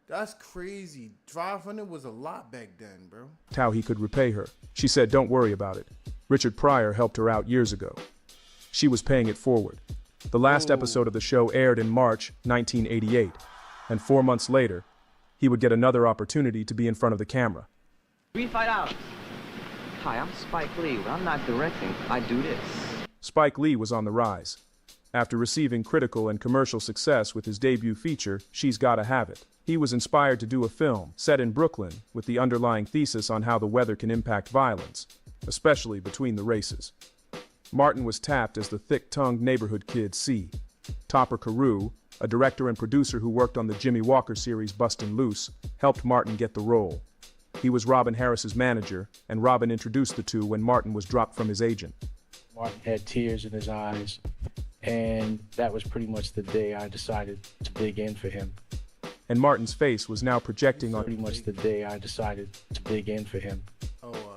That's crazy. 500 was a lot back then, bro. how he could repay her. She said, "Don't worry about it. Richard Pryor helped her out years ago." She was paying it forward. The last episode of the show aired in March 1988, and 4 months later, he would get another opportunity to be in front of the camera. 3 fight out. Hi, I'm Spike Lee. When I'm not directing, I do this. Spike Lee was on the rise. After receiving critical and commercial success with his debut feature, She's Gotta Have It, he was inspired to do a film set in Brooklyn with the underlying thesis on how the weather can impact violence, especially between the races. Martin was tapped as the thick-tongued neighborhood kid C. Topper Carew, a director and producer who worked on the Jimmy Walker series Bustin' Loose, helped Martin get the role. He was Robin Harris's manager, and Robin introduced the two when Martin was dropped from his agent. Martin had tears in his eyes, and that was pretty much the day I decided to dig in for him. And Martin's face was now projecting on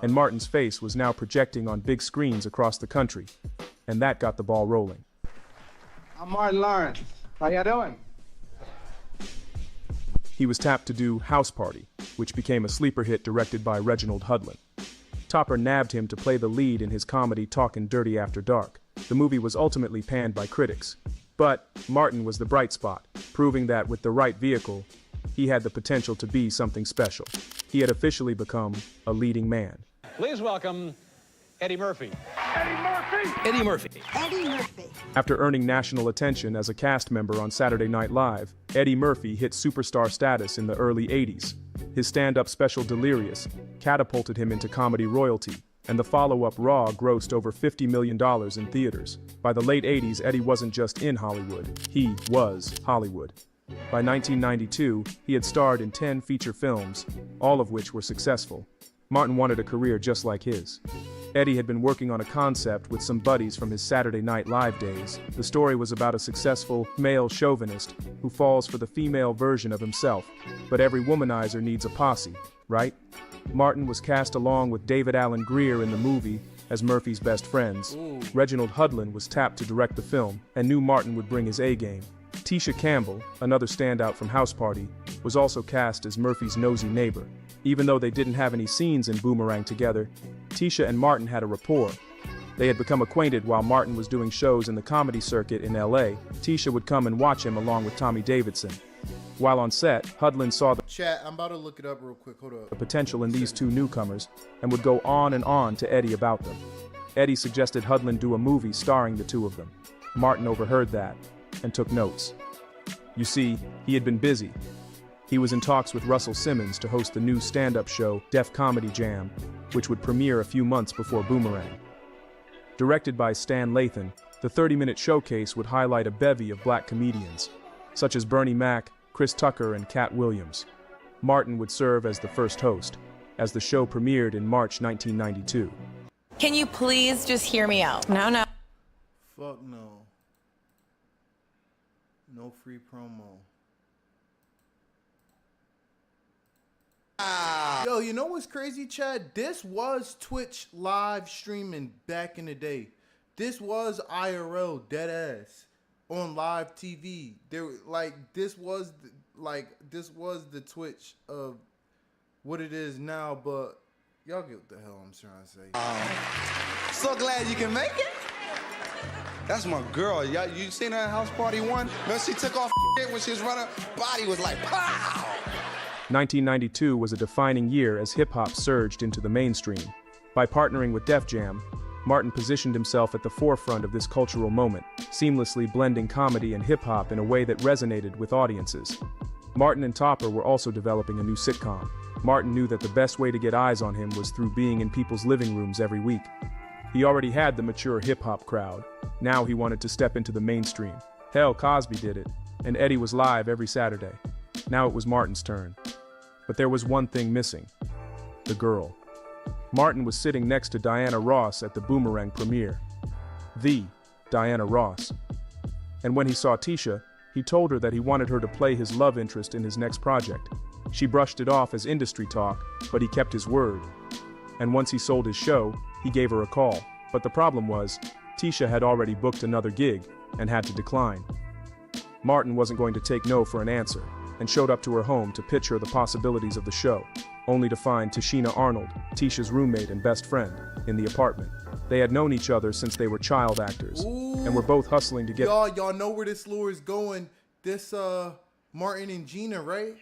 And Martin's face was now projecting on big screens across the country, and that got the ball rolling. I'm Martin Lawrence. How y'all doing? He was tapped to do House Party, which became a sleeper hit directed by Reginald Hudlin. Topper nabbed him to play the lead in his comedy Talkin' Dirty After Dark. The movie was ultimately panned by critics, but Martin was the bright spot, proving that with the right vehicle, he had the potential to be something special. He had officially become a leading man. Please welcome Eddie Murphy. Eddie Murphy. Eddie Murphy. After earning national attention as a cast member on Saturday Night Live, Eddie Murphy hit superstar status in the early 80s. His stand-up special Delirious catapulted him into comedy royalty, and the follow-up Raw grossed over $50 million in theaters. By the late 80s, Eddie wasn't just in Hollywood, he was Hollywood. By 1992, he had starred in 10 feature films, all of which were successful. Martin wanted a career just like his. Eddie had been working on a concept with some buddies from his Saturday Night Live days. The story was about a successful male chauvinist who falls for the female version of himself. But every womanizer needs a posse, right? Martin was cast along with David Alan Grier in the movie as Murphy's best friends. Reginald Hudlin was tapped to direct the film and knew Martin would bring his A-game. Tisha Campbell, another standout from House Party, was also cast as Murphy's nosy neighbor. Even though they didn't have any scenes in Boomerang together, Tisha and Martin had a rapport. They had become acquainted while Martin was doing shows in the comedy circuit in LA. Tisha would come and watch him along with Tommy Davidson. While on set, Hudlin saw the Chat, I'm about to look it up real quick. Hold up. potential in these two newcomers and would go on and on to Eddie about them. Eddie suggested Hudlin do a movie starring the two of them. Martin overheard that and took notes. You see, he had been busy. He was in talks with Russell Simmons to host the new stand-up show Def Comedy Jam, which would premiere a few months before Boomerang. Directed by Stan Lathan, the 30-minute showcase would highlight a bevy of black comedians, such as Bernie Mac, Chris Tucker, and Cat Williams. Martin would serve as the first host, as the show premiered in March 1992. Can you please just hear me out? No. Fuck no. No free promo. Yo, you know what's crazy, Chad? This was Twitch live streaming back in the day. This was IRL dead ass on live TV. This was the Twitch of what it is now, but y'all get what the hell I'm trying to say. So glad you can make it. That's my girl. You seen her at House Party 1? Man, she took off when she was running. Body was like, pow! 1992 was a defining year as hip-hop surged into the mainstream. By partnering with Def Jam, Martin positioned himself at the forefront of this cultural moment, seamlessly blending comedy and hip-hop in a way that resonated with audiences. Martin and Topper were also developing a new sitcom. Martin knew that the best way to get eyes on him was through being in people's living rooms every week. He already had the mature hip-hop crowd. Now he wanted to step into the mainstream. Hell, Cosby did it, and Eddie was live every Saturday. Now it was Martin's turn. But there was one thing missing: the girl. Martin was sitting next to Diana Ross at the Boomerang premiere. The Diana Ross. And when he saw Tisha, he told her that he wanted her to play his love interest in his next project. She brushed it off as industry talk, but he kept his word. And once he sold his show, he gave her a call. But the problem was, Tisha had already booked another gig and had to decline. Martin wasn't going to take no for an answer, and showed up to her home to pitch her the possibilities of the show, only to find Tashina Arnold, Tisha's roommate and best friend, in the apartment. They had known each other since they were child actors, and were both hustling to get Y'all know where this lure is going. This, Martin and Gina, right?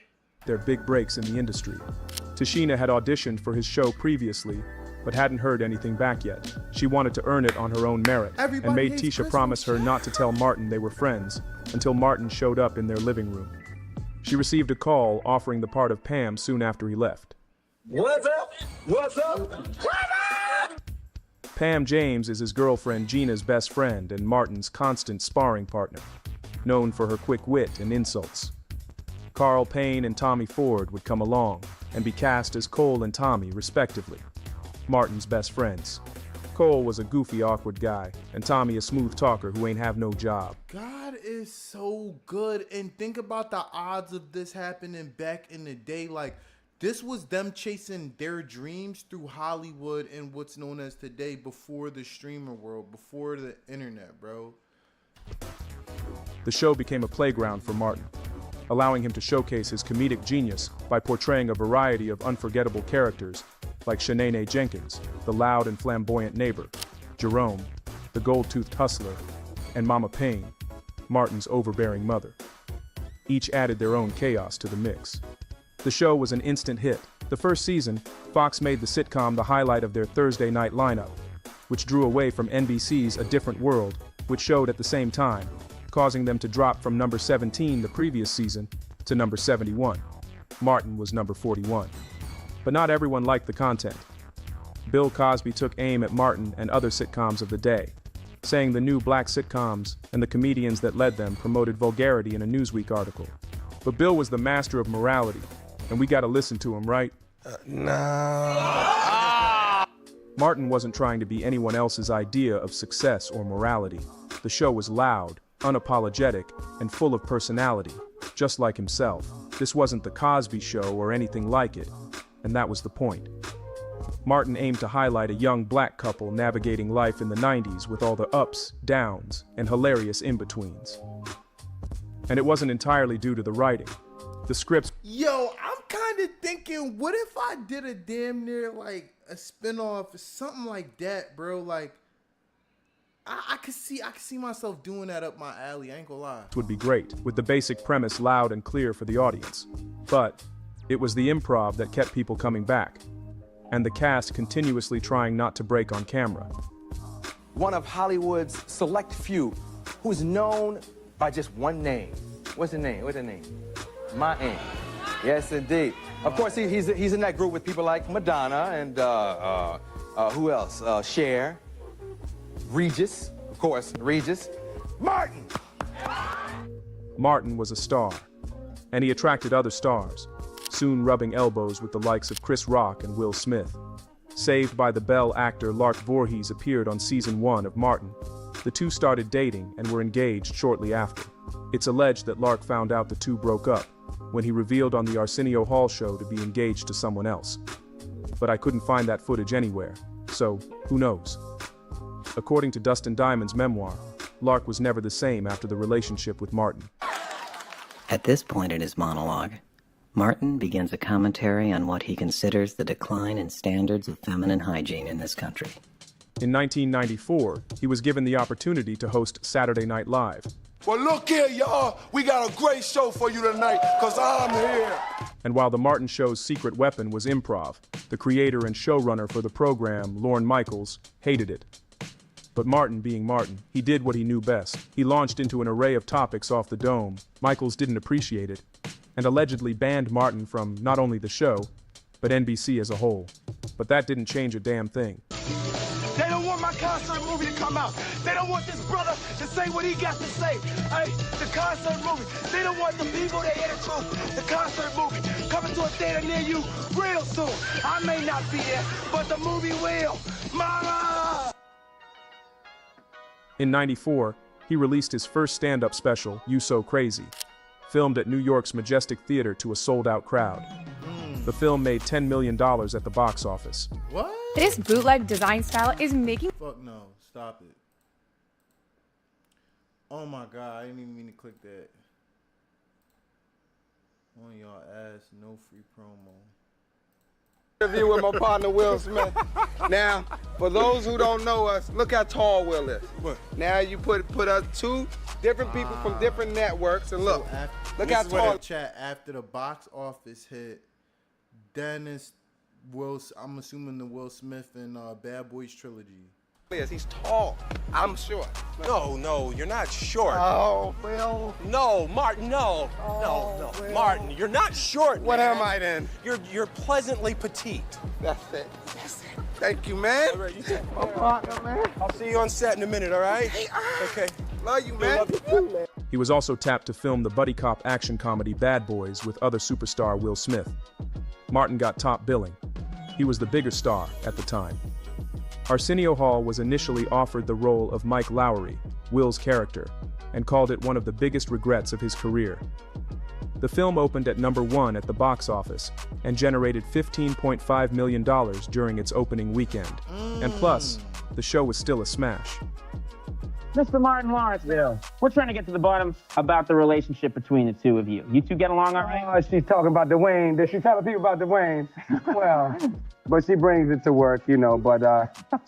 their big breaks in the industry. Tashina had auditioned for his show previously, but hadn't heard anything back yet. She wanted to earn it on her own merit, Everybody and made hates Tisha Chris promise her not to tell Martin they were friends until Martin showed up in their living room. She received a call offering the part of Pam soon after he left. What's up? What's up? Pam James is his girlfriend Gina's best friend and Martin's constant sparring partner, known for her quick wit and insults. Carl Payne and Tommy Ford would come along and be cast as Cole and Tommy, respectively, Martin's best friends. Cole was a goofy, awkward guy, and Tommy a smooth talker who ain't have no job. God is so good. And think about the odds of this happening back in the day. Like, this was them chasing their dreams through Hollywood and what's known as today, before the streamer world, before the internet, bro. The show became a playground for Martin, allowing him to showcase his comedic genius by portraying a variety of unforgettable characters like Shanae Jenkins, the loud and flamboyant neighbor, Jerome, the gold-toothed hustler, and Mama Payne, Martin's overbearing mother. Each added their own chaos to the mix. The show was an instant hit. The first season, Fox made the sitcom the highlight of their Thursday night lineup, which drew away from NBC's A Different World, which showed at the same time, causing them to drop from number 17 the previous season to number 71. Martin was number 41. But not everyone liked the content. Bill Cosby took aim at Martin and other sitcoms of the day, saying the new black sitcoms and the comedians that led them promoted vulgarity in a Newsweek article. But Bill was the master of morality, and we gotta listen to him, right? Martin wasn't trying to be anyone else's idea of success or morality. The show was loud, unapologetic, and full of personality, just like himself. This wasn't The Cosby Show or anything like it, and that was the point. Martin aimed to highlight a young black couple navigating life in the 90s with all the ups, downs, and hilarious in-betweens. And it wasn't entirely due to the writing. The scripts... Yo, I'm kind of thinking, what if I did a damn near, like, a spinoff or something like that, bro? Like, I could see myself doing that up my alley, I ain't gonna lie. would be great, with the basic premise loud and clear for the audience. But it was the improv that kept people coming back, and the cast continuously trying not to break on camera. One of Hollywood's select few who's known by just one name. What's the name? What's the name? Martin. Yes, indeed. Of course, he's in that group with people like Madonna and who else? Cher, Regis, of course, Regis. Martin! Martin was a star, and he attracted other stars, soon rubbing elbows with the likes of Chris Rock and Will Smith. Saved by the Bell actor Lark Voorhees appeared on season 1 of Martin. The two started dating and were engaged shortly after. It's alleged that Lark found out the two broke up when he revealed on the Arsenio Hall show to be engaged to someone else. But I couldn't find that footage anywhere, so who knows? According to Dustin Diamond's memoir, Lark was never the same after the relationship with Martin. At this point in his monologue, Martin begins a commentary on what he considers the decline in standards of feminine hygiene in this country. In 1994, he was given the opportunity to host Saturday Night Live. Well, look here, y'all. We got a great show for you tonight, because I'm here. And while the Martin Show's secret weapon was improv, the creator and showrunner for the program, Lorne Michaels, hated it. But Martin being Martin, he did what he knew best. He launched into an array of topics off the dome. Michaels didn't appreciate it, and allegedly banned Martin from not only the show, but NBC as a whole. But that didn't change a damn thing. They don't want my concert movie to come out. They don't want this brother to say what he got to say. Hey, the concert movie. They don't want the people to hear the truth. The concert movie coming to a theater near you real soon. I may not be there, but the movie will. Mama! In '94, he released his first stand-up special, You So Crazy, filmed at New York's Majestic Theater to a sold-out crowd. The film made $10 million at the box office. What? This bootleg design style is making... Fuck no. Stop it. Oh my god, I didn't even mean to click that. On y'all ass, no free promo. Interview with my partner Will Smith. Now, for those who don't know us, look how tall Will is. Now you put us two different people from different networks, and look, look how tall. Chat after the box office hit, Dennis I'm assuming the Will Smith and Bad Boys trilogy. Yes, he's tall. I'm short. No, you're not short. Oh, Will. No, Martin, no. No. Will. Martin, you're not short, What man. am I then? You're pleasantly petite. That's it. Thank you, man. All right, you take My partner, man. I'll see you on set in a minute, all right? Okay. Love you, man. Love you, man. He was also tapped to film the buddy cop action comedy Bad Boys with other superstar Will Smith. Martin got top billing. He was the bigger star at the time. Arsenio Hall was initially offered the role of Mike Lowry, Will's character, and called it one of the biggest regrets of his career. The film opened at #1 at the box office and generated $15.5 million during its opening weekend. And plus, the show was still a smash. Mr. Martin Lawrence, we're trying to get to the bottom about the relationship between the two of you. You two get along all right? Oh, she's talking about Dwayne. She's telling people about Dwayne. Well, but she brings it to work, you know. But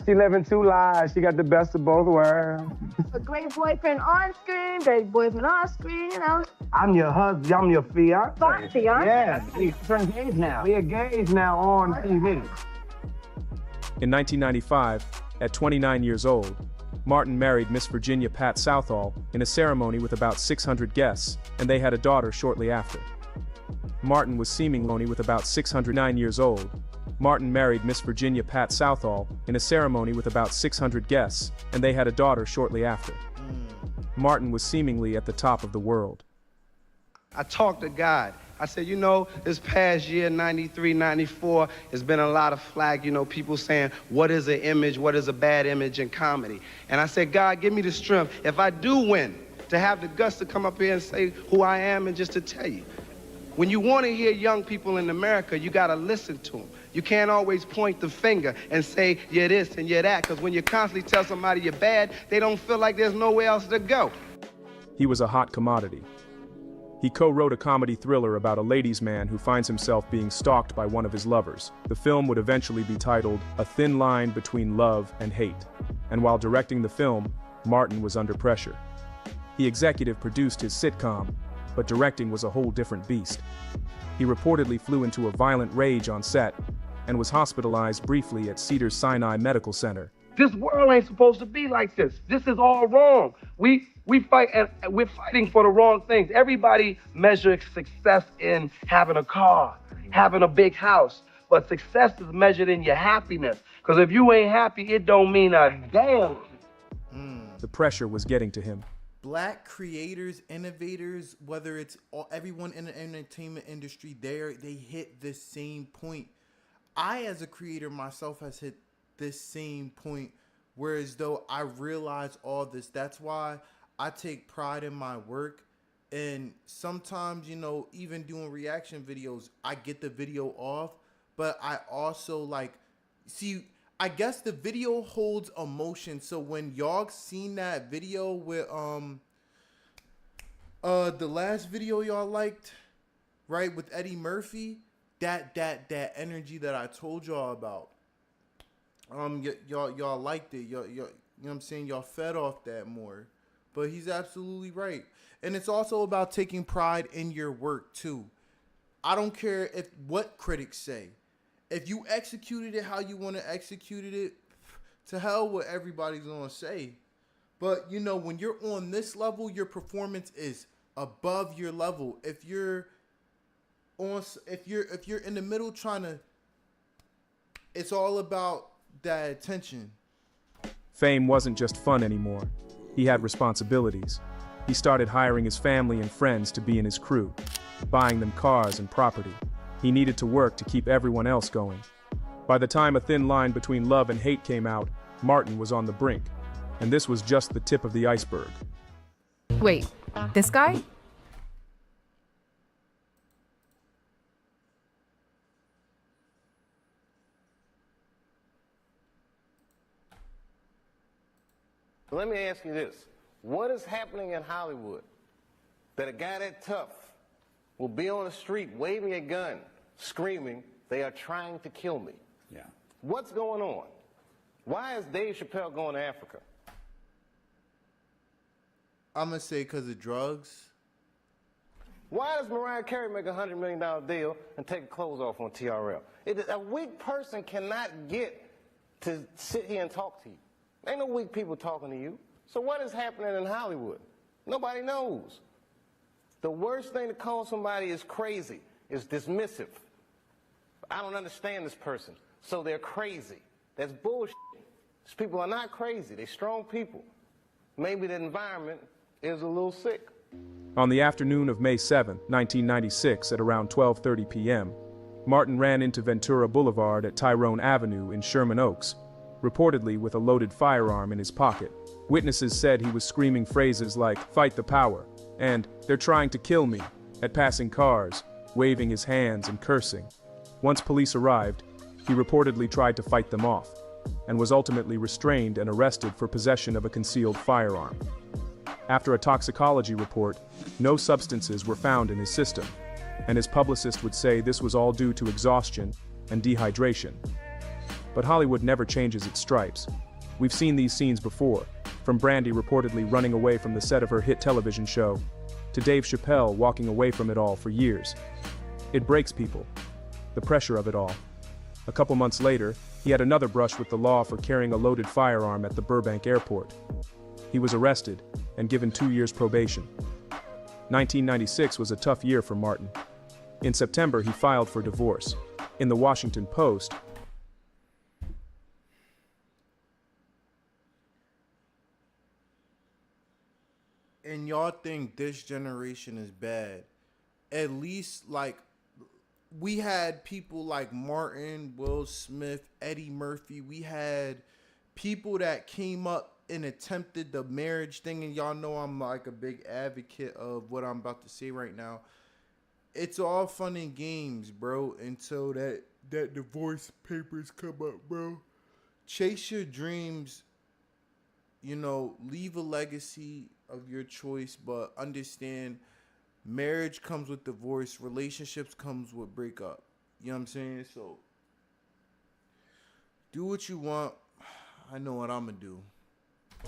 she living two lives. She got the best of both worlds. A great boyfriend on screen, great boyfriend off screen, you know. I'm your husband. I'm your fiance. Fiance. Yeah. We're engaged now. We engaged now on TV. In 1995, at 29 years old, Martin married Miss Virginia Pat Southall in a ceremony with about 600 guests, and they had a daughter shortly after. Martin was seemingly with about 609 years old. Martin married Miss Virginia Pat Southall in a ceremony with about 600 guests, and they had a daughter shortly after. Martin was seemingly at the top of the world. I talked to God. I said, you know, this past year, 93, 94, there's been a lot of flack, you know, people saying, what is an image, what is a bad image in comedy? And I said, God, give me the strength, if I do win, to have the guts to come up here and say who I am and just to tell you. When you want to hear young people in America, you got to listen to them. You can't always point the finger and say, you're this and you're that, because when you constantly tell somebody you're bad, they don't feel like there's nowhere else to go. He was a hot commodity. He co-wrote a comedy thriller about a ladies' man who finds himself being stalked by one of his lovers. The film would eventually be titled A Thin Line Between Love and Hate. And while directing the film, Martin was under pressure. He executive produced his sitcom, but directing was a whole different beast. He reportedly flew into a violent rage on set and was hospitalized briefly at Cedars-Sinai Medical Center. This world ain't supposed to be like this. This is all wrong. We fight, and we're fighting for the wrong things. Everybody measures success in having a car, having a big house, but success is measured in your happiness. Because if you ain't happy, it don't mean a damn. The pressure was getting to him. Black creators, innovators, whether it's everyone in the entertainment industry, they hit this same point. I, as a creator myself, has hit this same point, whereas though I realize all this. That's why I take pride in my work. And sometimes, you know, even doing reaction videos, I get the video off, but I also see, I guess the video holds emotion. So when y'all seen that video with the last video y'all liked, right, with Eddie Murphy, that energy that I told y'all about, y'all liked it. Y'all, you know what I'm saying? Y'all fed off that more. But he's absolutely right. And it's also about taking pride in your work too. I don't care what critics say. If you executed it how you want to execute it, to hell what everybody's gonna say. But you know, when you're on this level, your performance is above your level. If you're in the middle trying to, it's all about that attention. Fame wasn't just fun anymore. He had responsibilities. He started hiring his family and friends to be in his crew, buying them cars and property. He needed to work to keep everyone else going. By the time A Thin Line Between Love and Hate came out, Martin was on the brink. And this was just the tip of the iceberg. Wait, this guy? Let me ask you this. What is happening in Hollywood that a guy that tough will be on the street waving a gun, screaming, they are trying to kill me? Yeah. What's going on? Why is Dave Chappelle going to Africa? I'm going to say because of drugs. Why does Mariah Carey make a $100 million deal and take her clothes off on TRL? A weak person cannot get to sit here and talk to you. Ain't no weak people talking to you. So what is happening in Hollywood? Nobody knows. The worst thing to call somebody is crazy, is dismissive. I don't understand this person, so they're crazy. That's bullshit. These people are not crazy. They're strong people. Maybe the environment is a little sick. On the afternoon of May 7, 1996, at around 12:30 p.m., Martin ran into Ventura Boulevard at Tyrone Avenue in Sherman Oaks, reportedly with a loaded firearm in his pocket. Witnesses said he was screaming phrases like, "Fight the power," and "They're trying to kill me," at passing cars, waving his hands and cursing. Once police arrived, he reportedly tried to fight them off, and was ultimately restrained and arrested for possession of a concealed firearm. After a toxicology report, no substances were found in his system, and his publicist would say this was all due to exhaustion and dehydration. But Hollywood never changes its stripes. We've seen these scenes before, from Brandy reportedly running away from the set of her hit television show, to Dave Chappelle walking away from it all for years. It breaks people, the pressure of it all. A couple months later, he had another brush with the law for carrying a loaded firearm at the Burbank airport. He was arrested and given 2 years probation. 1996 was a tough year for Martin. In September, he filed for divorce. In the Washington Post, and y'all think this generation is bad, at least like we had people like Martin, Will Smith, Eddie Murphy. We had people that came up and attempted the marriage thing, and y'all know I'm like a big advocate of what I'm about to say right now. It's all fun and games, bro, until that divorce papers come up, bro. Chase your dreams, you know, leave a legacy of your choice, but understand marriage comes with divorce, relationships comes with breakup. You know what I'm saying? So do what you want. I know what I'm gonna do.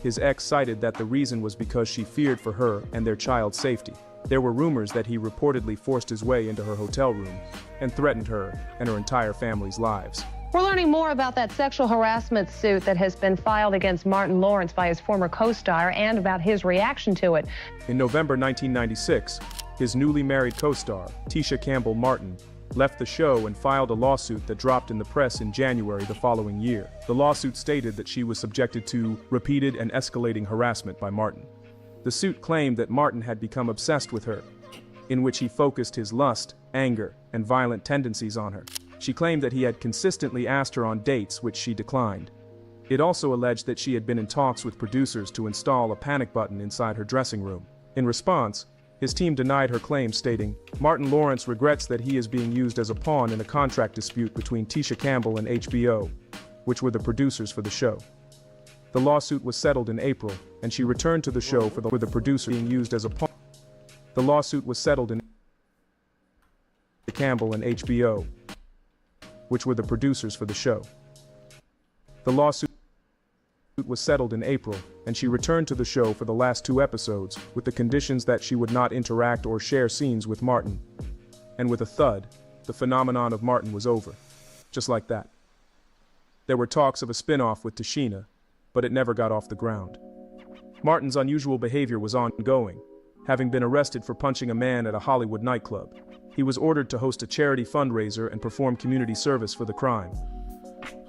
his ex cited that the reason was because she feared for her and their child's safety. There were rumors that he reportedly forced his way into her hotel room and threatened her and her entire family's lives. We're learning more about that sexual harassment suit that has been filed against Martin Lawrence by his former co-star and about his reaction to it. In November 1996, his newly married co-star, Tisha Campbell Martin, left the show and filed a lawsuit that dropped in the press in January the following year. The lawsuit stated that she was subjected to repeated and escalating harassment by Martin. The suit claimed that Martin had become obsessed with her, in which he focused his lust, anger, and violent tendencies on her. She claimed that he had consistently asked her on dates, which she declined. It also alleged that she had been in talks with producers to install a panic button inside her dressing room. In response, his team denied her claims, stating, "Martin Lawrence regrets that he is being used as a pawn in a contract dispute between Tisha Campbell and HBO, which were the producers for the show." The lawsuit was settled in April, and she returned to the show for the producer being used as a pawn. The lawsuit was settled in Campbell and HBO, which were the producers for the show. The lawsuit was settled in April, and she returned to the show for the last 2 episodes, with the conditions that she would not interact or share scenes with Martin. And with a thud, the phenomenon of Martin was over. Just like that. There were talks of a spin-off with Tashina, but it never got off the ground. Martin's unusual behavior was ongoing, having been arrested for punching a man at a Hollywood nightclub. He was ordered to host a charity fundraiser and perform community service for the crime.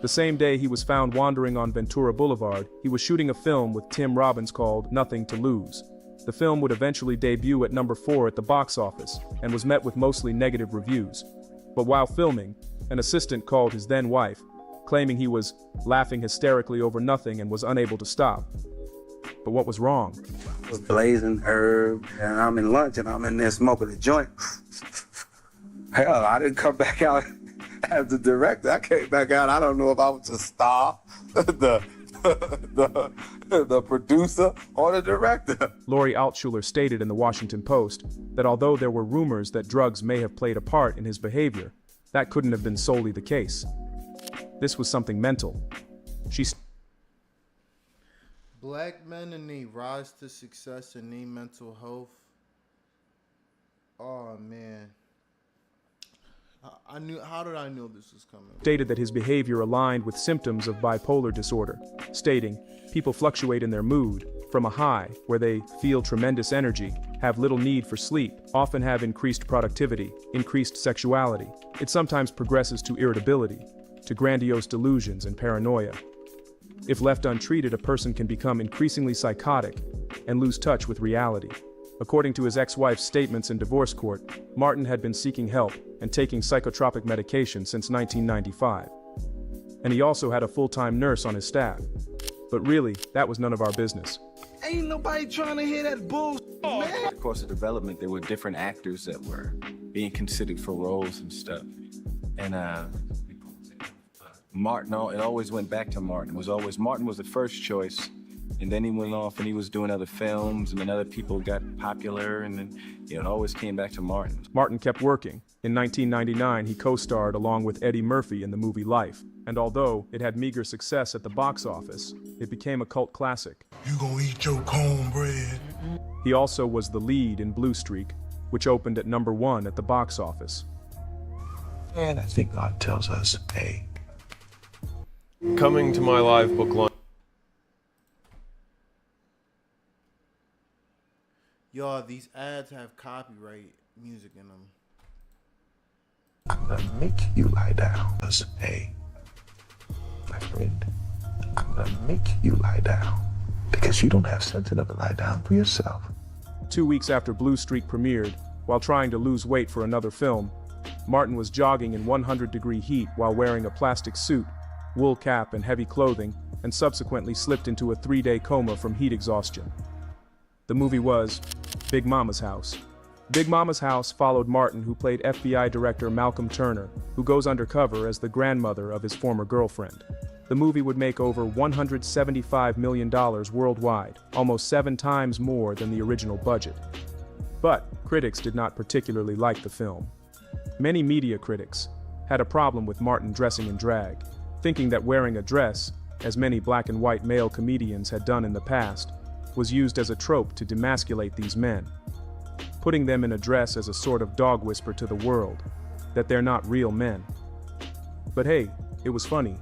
The same day he was found wandering on Ventura Boulevard, he was shooting a film with Tim Robbins called Nothing to Lose. The film would eventually debut at number 4 at the box office and was met with mostly negative reviews. But while filming, an assistant called his then wife, claiming he was laughing hysterically over nothing and was unable to stop. But what was wrong? I was blazing herb, and I'm in lunch, and I'm in there smoking a joint. Hell, I didn't come back out as the director. I came back out, I don't know if I was a star, the producer, or the director. Laurie Altshuler stated in the Washington Post that although there were rumors that drugs may have played a part in his behavior, that couldn't have been solely the case. This was something mental. Black men and they rise to success and their mental health Oh man. I knew. How did I know this was coming? Stated that his behavior aligned with symptoms of bipolar disorder, stating, "People fluctuate in their mood from a high, where they feel tremendous energy, have little need for sleep, often have increased productivity, increased sexuality. It sometimes progresses to irritability, to grandiose delusions and paranoia. If left untreated, a person can become increasingly psychotic and lose touch with reality." According to his ex-wife's statements in divorce court, Martin had been seeking help and taking psychotropic medication since 1995. And he also had a full-time nurse on his staff. But really, that was none of our business. Ain't nobody trying to hear that bull, man. Of course, of development, there were different actors that were being considered for roles and stuff. And Martin, it always went back to Martin. Martin was the first choice. And then he went off and he was doing other films, and then other people got popular, and then it always came back to Martin. Martin kept working. In 1999, he co-starred along with Eddie Murphy in the movie Life. And although it had meager success at the box office, it became a cult classic. You gonna eat your cornbread? He also was the lead in Blue Streak, which opened at #1 at the box office. And I think God tells us, hey. Coming to my live book launch. Y'all, these ads have copyright music in them. I'm gonna make you lie down. Hey, my friend, I'm gonna make you lie down because you don't have sense enough to lie down for yourself. 2 weeks after Blue Streak premiered, while trying to lose weight for another film, Martin was jogging in 100-degree heat while wearing a plastic suit, wool cap, and heavy clothing, and subsequently slipped into a 3-day coma from heat exhaustion. The movie was Big Mama's House. Big Mama's House followed Martin, who played FBI Director Malcolm Turner, who goes undercover as the grandmother of his former girlfriend. The movie would make over $175 million worldwide, almost 7 times more than the original budget. But critics did not particularly like the film. Many media critics had a problem with Martin dressing in drag, thinking that wearing a dress, as many black and white male comedians had done in the past, was used as a trope to demasculate these men, putting them in a dress as a sort of dog whisper to the world, that they're not real men. But hey, it was funny.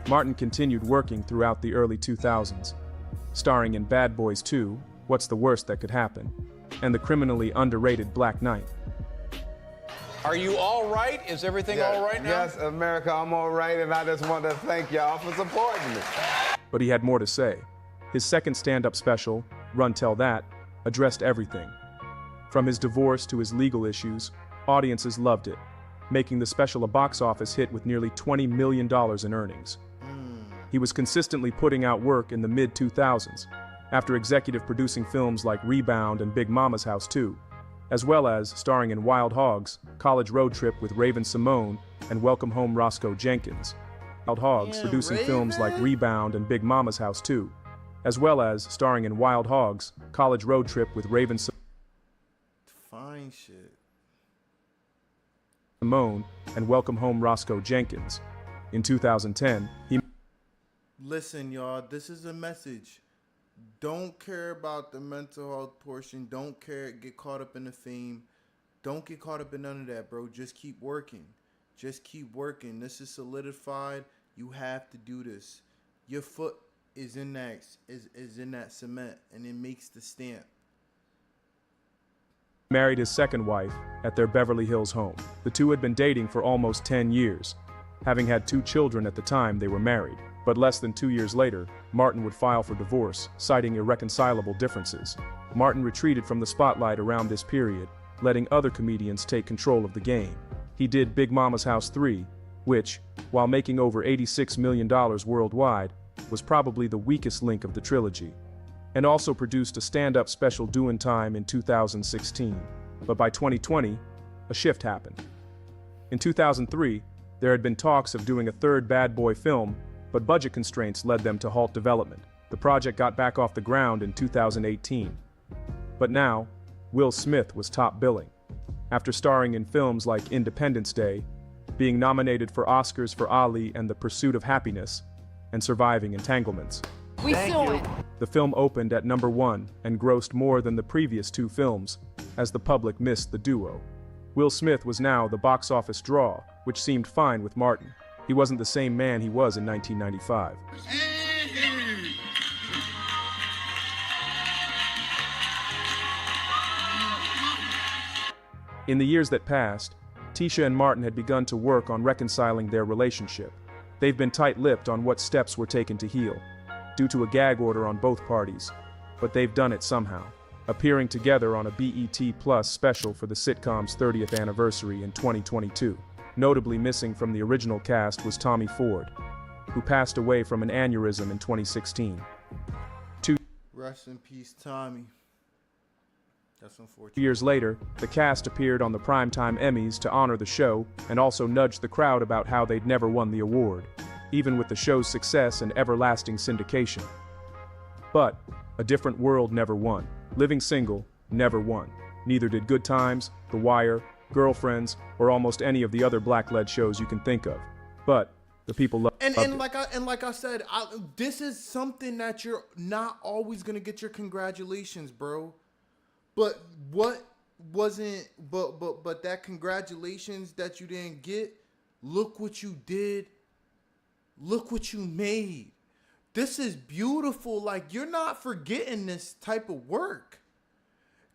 Martin continued working throughout the early 2000s, starring in Bad Boys 2, What's the Worst That Could Happen, and the criminally underrated Black Knight. Are you all right? Is everything all right now? Yes, America, I'm all right, and I just want to thank y'all for supporting me. But he had more to say. His second stand-up special, Run Tell That, addressed everything. From his divorce to his legal issues, audiences loved it, making the special a box office hit with nearly $20 million in earnings. He was consistently putting out work in the mid-2000s, after executive producing films like Rebound and Big Mama's House 2, as well as starring in Wild Hogs, College Road Trip with Raven-Symoné, and Welcome Home Roscoe Jenkins. Wild Hogs producing films like Rebound and Big Mama's House 2, as well as starring in Wild Hogs, College Road Trip with Raven-Symoné, Fine shit. and Welcome Home Roscoe Jenkins. In 2010, he... Listen, y'all, this is a message. Don't care about the mental health portion. Don't get caught up in the fame. Don't get caught up in none of that, bro. Just keep working. Just keep working. This is solidified. You have to do this. Your foot is in that cement, and it makes the stamp. Married his second wife at their Beverly Hills home. The two had been dating for almost 10 years, having had 2 children at the time they were married. But less than 2 years later, Martin would file for divorce, citing irreconcilable differences. Martin retreated from the spotlight around this period, letting other comedians take control of the game. He did Big Mama's House 3, which, while making over $86 million worldwide, was probably the weakest link of the trilogy, and also produced a stand-up special Doin' Time in 2016. But by 2020, a shift happened. In 2003, there had been talks of doing a third Bad Boy film, but budget constraints led them to halt development. The project got back off the ground in 2018. But now, Will Smith was top billing, after starring in films like Independence Day, being nominated for Oscars for Ali and the Pursuit of Happiness, and surviving entanglements. We saw it. The film opened at #1 and grossed more than the previous two films, as the public missed the duo. Will Smith was now the box office draw, which seemed fine with Martin. He wasn't the same man he was in 1995. In the years that passed, Tisha and Martin had begun to work on reconciling their relationship. They've been tight-lipped on what steps were taken to heal, due to a gag order on both parties, but they've done it somehow, appearing together on a BET Plus special for the sitcom's 30th anniversary in 2022. Notably missing from the original cast was Tommy Ford, who passed away from an aneurysm in 2016. Rest in peace, Tommy. That's unfortunate. 2 years later, the cast appeared on the Primetime Emmys to honor the show and also nudged the crowd about how they'd never won the award, even with the show's success and everlasting syndication. But A Different World never won. Living Single never won. Neither did Good Times, The Wire, Girlfriends, or almost any of the other black-led shows you can think of. But the people loved it. And like I said, this is something that you're not always gonna get your congratulations, bro. But what wasn't? But that congratulations that you didn't get. Look what you did. Look what you made. This is beautiful. Like, you're not forgetting this type of work.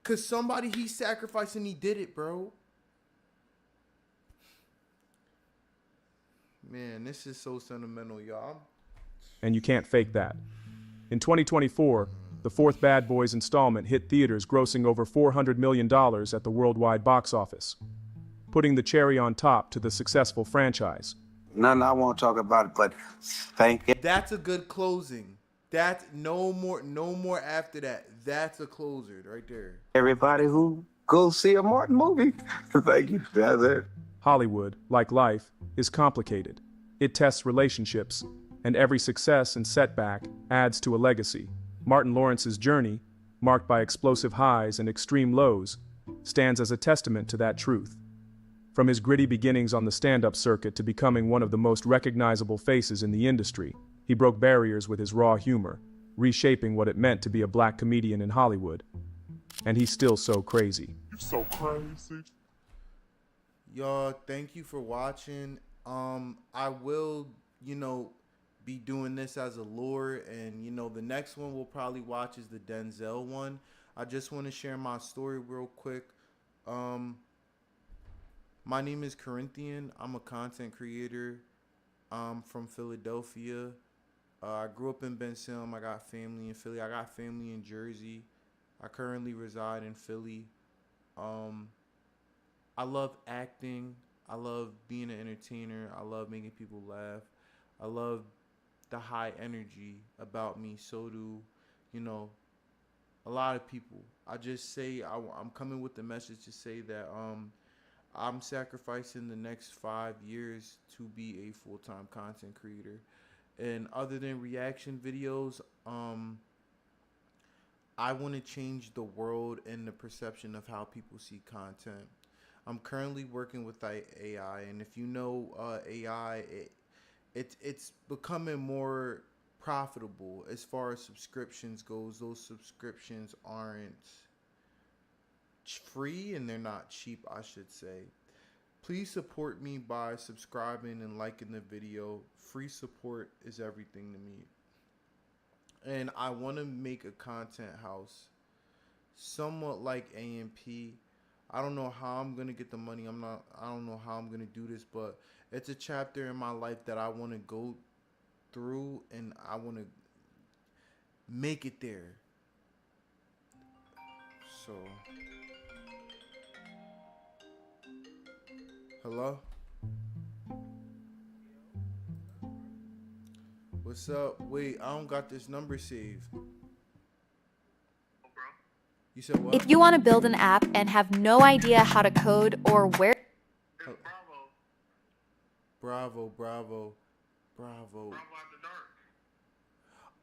Cause somebody, he sacrificed and he did it, bro. Man, this is so sentimental, y'all. And you can't fake that. In 2024, the fourth Bad Boys installment hit theaters grossing over $400 million at the worldwide box office, putting the cherry on top to the successful franchise. Nothing I won't talk about it, but thank you. That's a good closing. That's no more after that. That's a closer right there. Everybody who goes see a Martin movie. Thank you. That's it. Hollywood, like life, is complicated. It tests relationships, and every success and setback adds to a legacy. Martin Lawrence's journey, marked by explosive highs and extreme lows, stands as a testament to that truth. From his gritty beginnings on the stand-up circuit to becoming one of the most recognizable faces in the industry, he broke barriers with his raw humor, reshaping what it meant to be a black comedian in Hollywood. And he's still so crazy. You're so crazy. Y'all, thank you for watching. I will, be doing this as a lure, and the next one we'll probably watch is the Denzel one. I just want to share my story real quick. My name is Corinthian. I'm a content creator. I'm from Philadelphia. I grew up in Bensalem. I got family in Philly. I got family in Jersey. I currently reside in Philly. I love acting. I love being an entertainer. I love making people laugh. I love the high energy about me. So do, a lot of people. I just say I'm coming with the message to say that I'm sacrificing the next 5 years to be a full-time content creator. And other than reaction videos, I want to change the world and the perception of how people see content. I'm currently working with AI, and if you know AI, it's becoming more profitable as far as subscriptions goes. Those subscriptions aren't free and they're not cheap, I should say. Please support me by subscribing and liking the video. Free support is everything to me. And I want to make a content house somewhat like AMP. I don't know how I'm going to get the money. I don't know how I'm going to do this, but it's a chapter in my life that I want to go through, and I want to make it there. So, hello? What's up? Wait, I don't got this number saved. You said what? If you want to build an app and have no idea how to code or where... Bravo.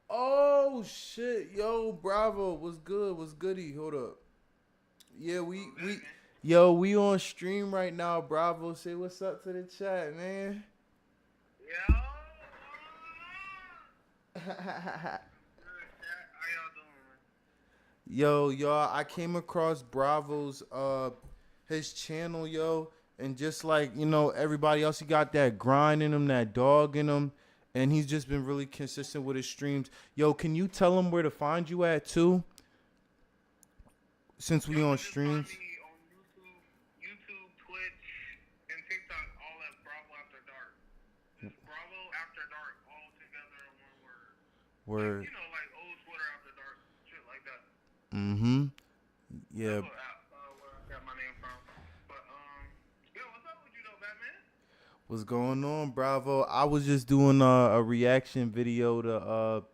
Oh, shit. Yo, Bravo. What's good? What's goody? Hold up. Yeah, we on stream right now, Bravo. Say what's up to the chat, man. Yo, y'all, I came across Bravo's his channel, yo, and just like, you know, everybody else, he got that grind in him, that dog in him, and he's just been really consistent with his streams. Yo, can you tell him where to find you at too? Since we on streams. YouTube, Twitch, and TikTok, all at Bravo After Dark. It's Bravo After Dark, all together in one word. Word. You know, like old Twitter After Dark, shit like that. Mm-hmm. Yeah. Where I got my name from. But, yo, what's up with you though, Batman? What's going on, Bravo? I was just doing a reaction video to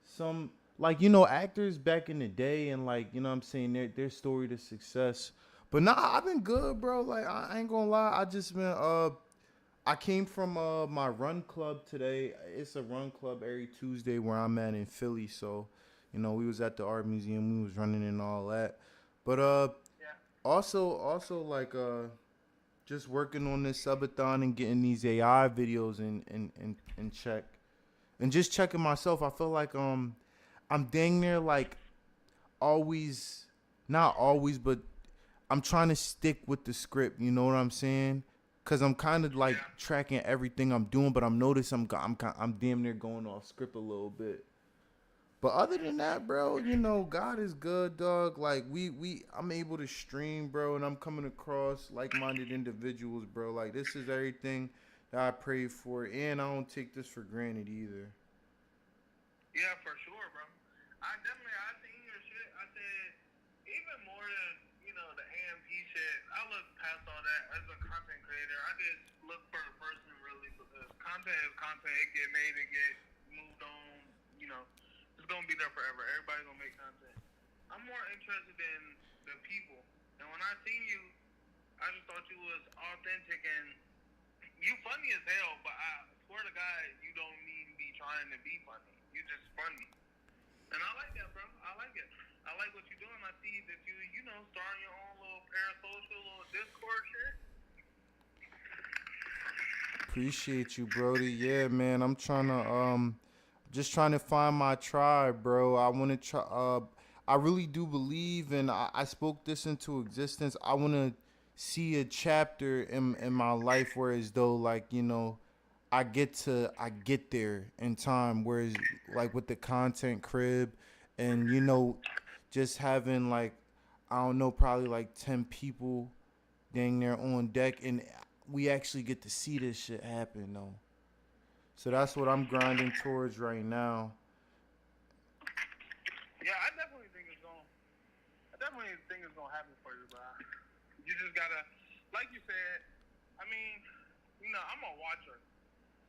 some, like, you know, actors back in the day, and like, you know what I'm saying, their story to success. But nah, I've been good, bro. Like, I ain't gonna lie, I just been I came from my run club today. It's a run club every Tuesday where I'm at in Philly, so you know, we was at the art museum, we was running and all that. But also like just working on this subathon and getting these AI videos in check. And just checking myself. I feel like I'm dang near like always, not always, but I'm trying to stick with the script, you know what I'm saying? Cause I'm kind of like tracking everything I'm doing, but I'm noticing I'm damn near going off script a little bit. But other than that, bro, you know, God is good, dog. Like I'm able to stream, bro, and I'm coming across like-minded individuals, bro. Like, this is everything that I pray for, and I don't take this for granted either. Yeah, for sure, bro. I seen your shit. I said, even more than, you know, the AMP shit, I look past all that as a content creator. I just look for a person, really, because content is content. It get made, it get moved on, you know. It's going to be there forever. Everybody's going to make content. I'm more interested in the people. And when I seen you, I just thought you was authentic, and you funny as hell, but I swear to God, you don't even be trying to be funny. You just funny. And I like that, bro. I like it. I like what you're doing. I see that you know, starting your own little parasocial, little Discord shit. Appreciate you, Brody. Yeah, man. I'm trying to just trying to find my tribe, bro. I want to try. I really do believe, and I spoke this into existence. I want to see a chapter in my life where, as though, like, you know, I get there in time. Whereas, like, with the content crib, and, you know, just having, like, I don't know, probably like 10 people dang near on deck, and we actually get to see this shit happen, though. So that's what I'm grinding towards right now. Yeah, I definitely think it's gonna happen for you, bro. You just gotta, like you said. I mean, you know, I'm a watcher,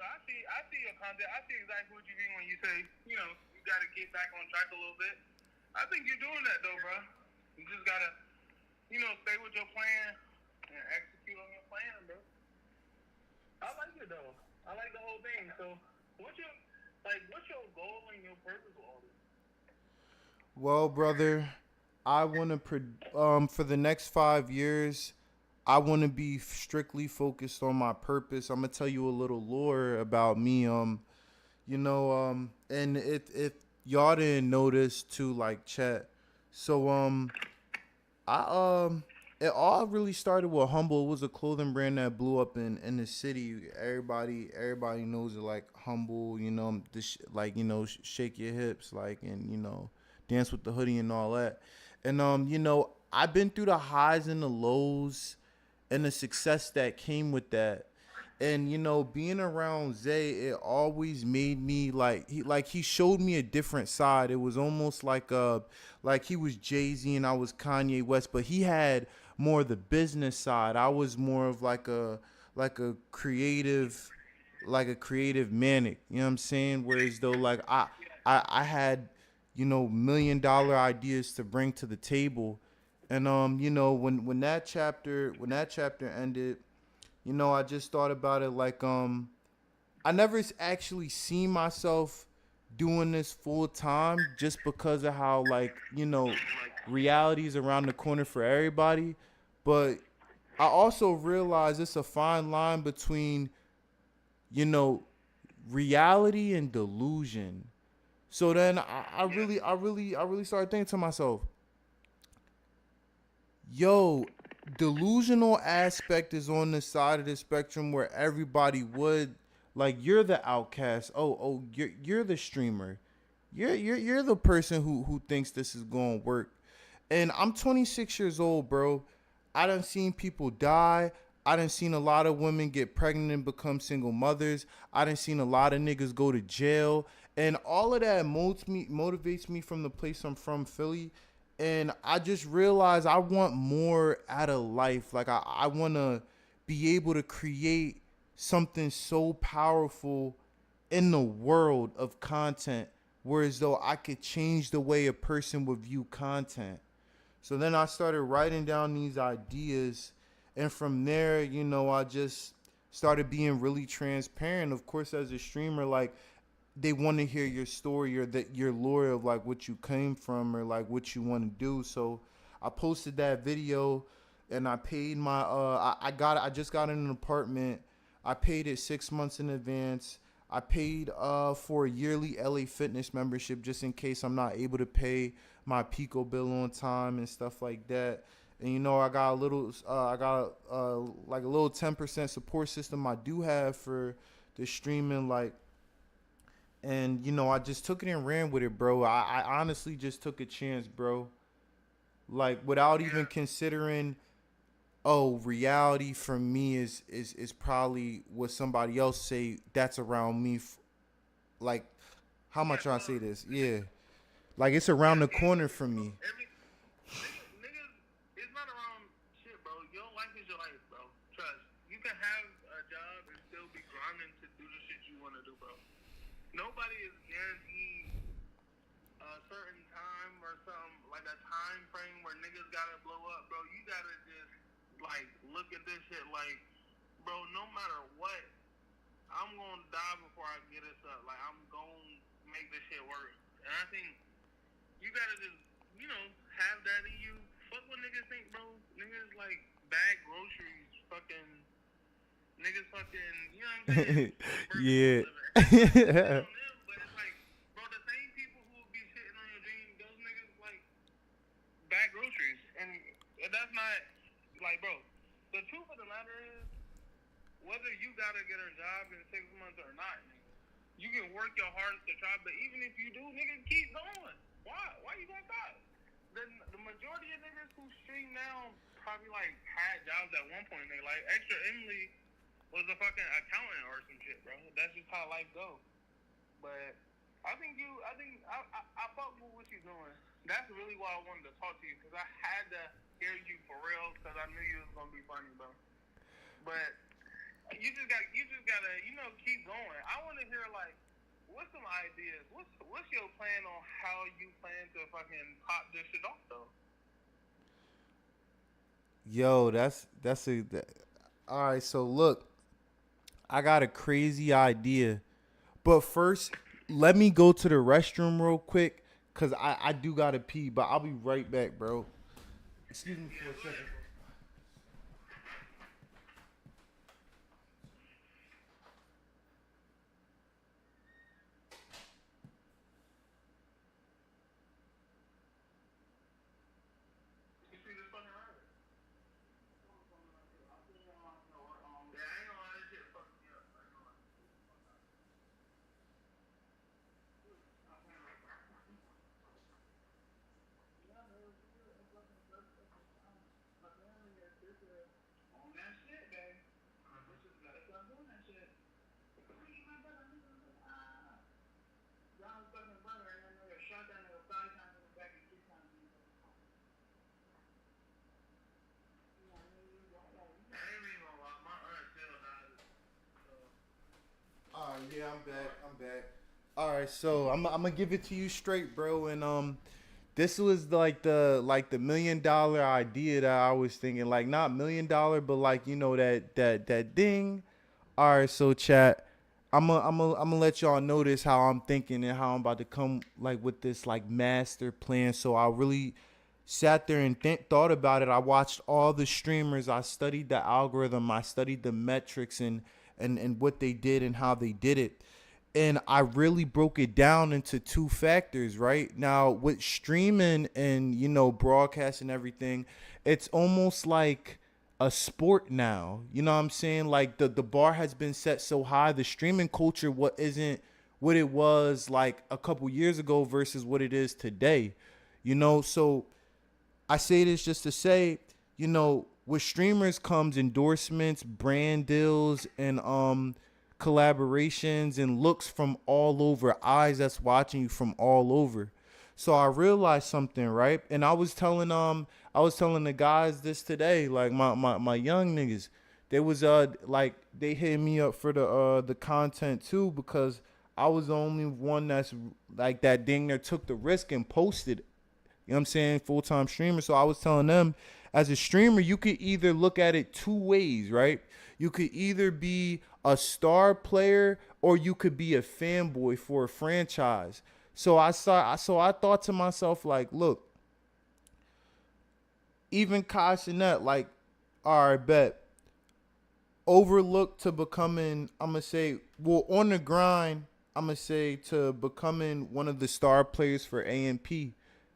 so I see your content. I see exactly what you mean when you say, you know, you gotta get back on track a little bit. I think you're doing that though, bro. You just gotta, you know, stay with your plan and execute on your plan, bro. I like it though. I like the whole thing. So, what's your goal and your purpose with all this? Well, brother, I want to for the next 5 years, I want to be strictly focused on my purpose. I'm gonna tell you a little lore about me. You know, and if y'all didn't notice too, like, chat. So it all really started with Humble. It was a clothing brand that blew up in the city. Everybody knows it, like Humble, you know, like, you know, shake your hips, like, and, you know, dance with the hoodie and all that. And, you know, I've been through the highs and the lows and the success that came with that. And, you know, being around Zay, it always made me he showed me a different side. It was almost like he was Jay-Z and I was Kanye West, but he had more of the business side. I was more of like a creative manic, you know what I'm saying? Whereas though, like, I had, you know, $1 million ideas to bring to the table. And you know, when that chapter ended, you know, I just thought about it like, I never actually seen myself doing this full time, just because of how, like, you know, reality is around the corner for everybody. But I also realize it's a fine line between, you know, reality and delusion. So then I really started thinking to myself, yo, delusional aspect is on the side of the spectrum where everybody would, like, you're the outcast. Oh, you're the streamer. You're the person who thinks this is going to work. And I'm 26 years old, bro. I done seen people die. I done seen a lot of women get pregnant and become single mothers. I done seen a lot of niggas go to jail. And all of that motivates me from the place I'm from, Philly. And I just realized I want more out of life. Like, I want to be able to create something so powerful in the world of content, whereas though I could change the way a person would view content. So then I started writing down these ideas, and from there, you know, I just started being really transparent. Of course, as a streamer, like, they want to hear your story or that your lore of like what you came from or like what you want to do. So I posted that video, and I paid my I just got in an apartment. I paid it 6 months in advance. I paid for a yearly LA Fitness membership just in case I'm not able to pay my Pico bill on time and stuff like that. And you know, I got a little like a little 10% support system I do have for the streaming, like. And, you know, I just took it and ran with it, bro. I honestly just took a chance, bro. Like, without even considering, oh, reality for me is probably what somebody else say that's around me. Like, how am I trying to say this? Yeah. Like, it's around the corner for me. Niggas, it's not around shit, bro. Your life is your life, bro. Trust. You can have a job and still be grinding to do the shit you want to do, bro. Nobody is guaranteed a certain time or something, like a time frame where niggas gotta blow up, bro. You gotta just, like, look at this shit like, bro, no matter what, I'm gonna die before I get this up. Like, I'm gonna make this shit work. And I think you gotta just, you know, have that in you. Fuck what niggas think, bro. Niggas, like, bag groceries, fucking, niggas fucking, you know what I'm saying? Yeah. But it's like, bro, the same people who will be shitting on your dream, those niggas, like, bag groceries. And that's not, like, bro, the truth of the matter is, whether you gotta get a job in 6 months or not, nigga, you can work your hardest to try, but even if you do, nigga, keep going. Why you gonna stop? The majority of niggas who stream now probably, like, had jobs at one point. They, like, Extra Emily was a fucking accountant or some shit, bro. That's just how life goes. But I fuck with what you're doing. That's really why I wanted to talk to you, because I had to hear you for real, because I knew you was gonna be funny, bro. But you just gotta, you know, keep going. I want to hear, like, what's some ideas? What's your plan on how you plan to fucking pop this shit off, though? Yo, all right. So look, I got a crazy idea, but first, let me go to the restroom real quick, cause I do gotta pee, but I'll be right back, bro. Excuse me for a second. Yeah, I'm back. All right, so I'm gonna give it to you straight, bro. And this was like the $1 million idea that I was thinking, like, not $1 million, but like, you know, that ding. All right, so chat, I'm gonna let y'all notice how I'm thinking and how I'm about to come, like, with this, like, master plan. So I really sat there and thought about it. I watched all the streamers. I studied the algorithm. I studied the metrics and what they did and how they did it. And I really broke it down into two factors, right? Now, with streaming and, you know, broadcast and everything, it's almost like a sport now. You know what I'm saying? Like the bar has been set so high. The streaming culture isn't what it was like a couple years ago versus what it is today. You know, so I say this just to say, you know, with streamers comes endorsements, brand deals, and collaborations and looks from all over, eyes that's watching you from all over. So I realized something, right? And I was telling the guys this today, like my young niggas, they was like they hit me up for the content too, because I was the only one that's like that dang near took the risk and posted, you know what I'm saying, full-time streamer. So I was telling them, as a streamer, you could either look at it two ways, right? You could either be a star player or you could be a fanboy for a franchise. So I thought to myself, like, look, even Kai Cenat, like, all right, bet, overlooked to becoming, I'm going to say, well, on the grind, I'm going to say, to becoming one of the star players for AMP.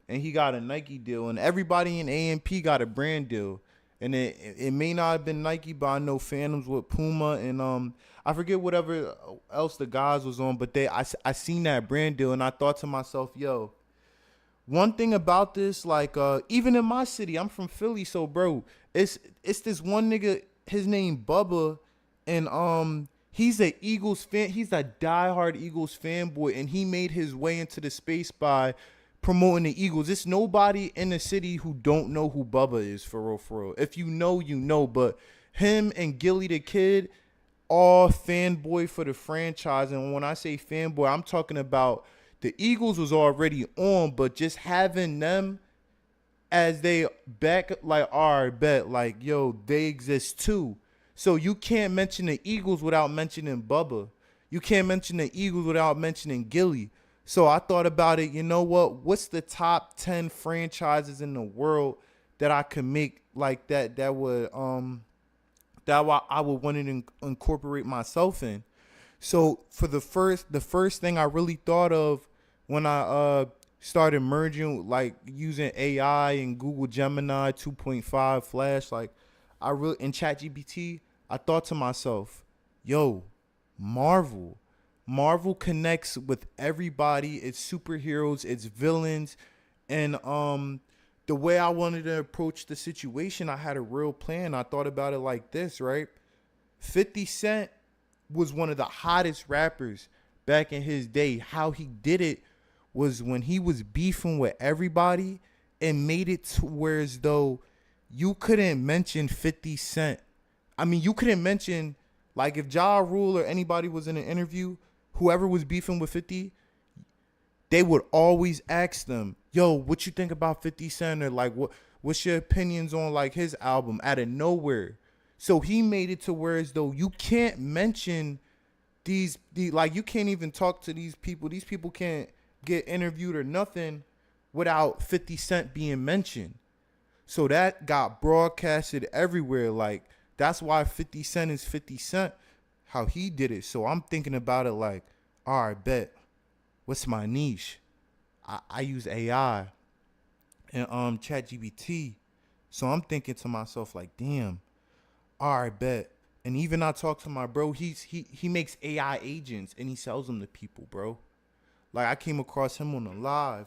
And he got a Nike deal, and everybody in AMP got a brand deal. And it may not have been Nike, but I know Phantoms with Puma, and I forget whatever else the guys was on, but I seen that brand deal, and I thought to myself, yo, one thing about this, like even in my city, I'm from Philly, so bro, it's this one nigga, his name Bubba, and he's a Eagles fan, he's a diehard Eagles fanboy, and he made his way into the space by promoting the Eagles. It's nobody in the city who don't know who Bubba is, for real, for real. If you know, you know. But him and Gilly the Kid, all fanboy for the franchise. And when I say fanboy, I'm talking about the Eagles was already on, but just having them as they back, like, all right, bet, like, yo, they exist too. So you can't mention the Eagles without mentioning Bubba. You can't mention the Eagles without mentioning Gilly. So I thought about it, you know what? What's the top 10 franchises in the world that I could make like that I would want to incorporate myself in? So for the first thing I really thought of when I started merging, like using AI and Google Gemini 2.5 Flash, like in ChatGPT, I thought to myself, yo, Marvel connects with everybody. It's superheroes, it's villains, and the way I wanted to approach the situation, I had a real plan. I thought about it like this, right? 50 Cent was one of the hottest rappers back in his day. How he did it was when he was beefing with everybody and made it to where as though you couldn't mention 50 Cent. I mean, you couldn't mention, like, if Ja Rule or anybody was in an interview, whoever was beefing with 50, they would always ask them, yo, what you think about 50 Cent? Or like, what's your opinions on like his album, out of nowhere? So he made it to where as though you can't mention like you can't even talk to these people. These people can't get interviewed or nothing without 50 Cent being mentioned. So that got broadcasted everywhere. Like, that's why 50 Cent is 50 Cent, how he did it. So I'm thinking about it like, all right, bet, what's my niche? I use AI and ChatGPT. So I'm thinking to myself like, damn, all right, bet. And even I talk to my bro, he makes AI agents and he sells them to people, bro. Like, I came across him on a live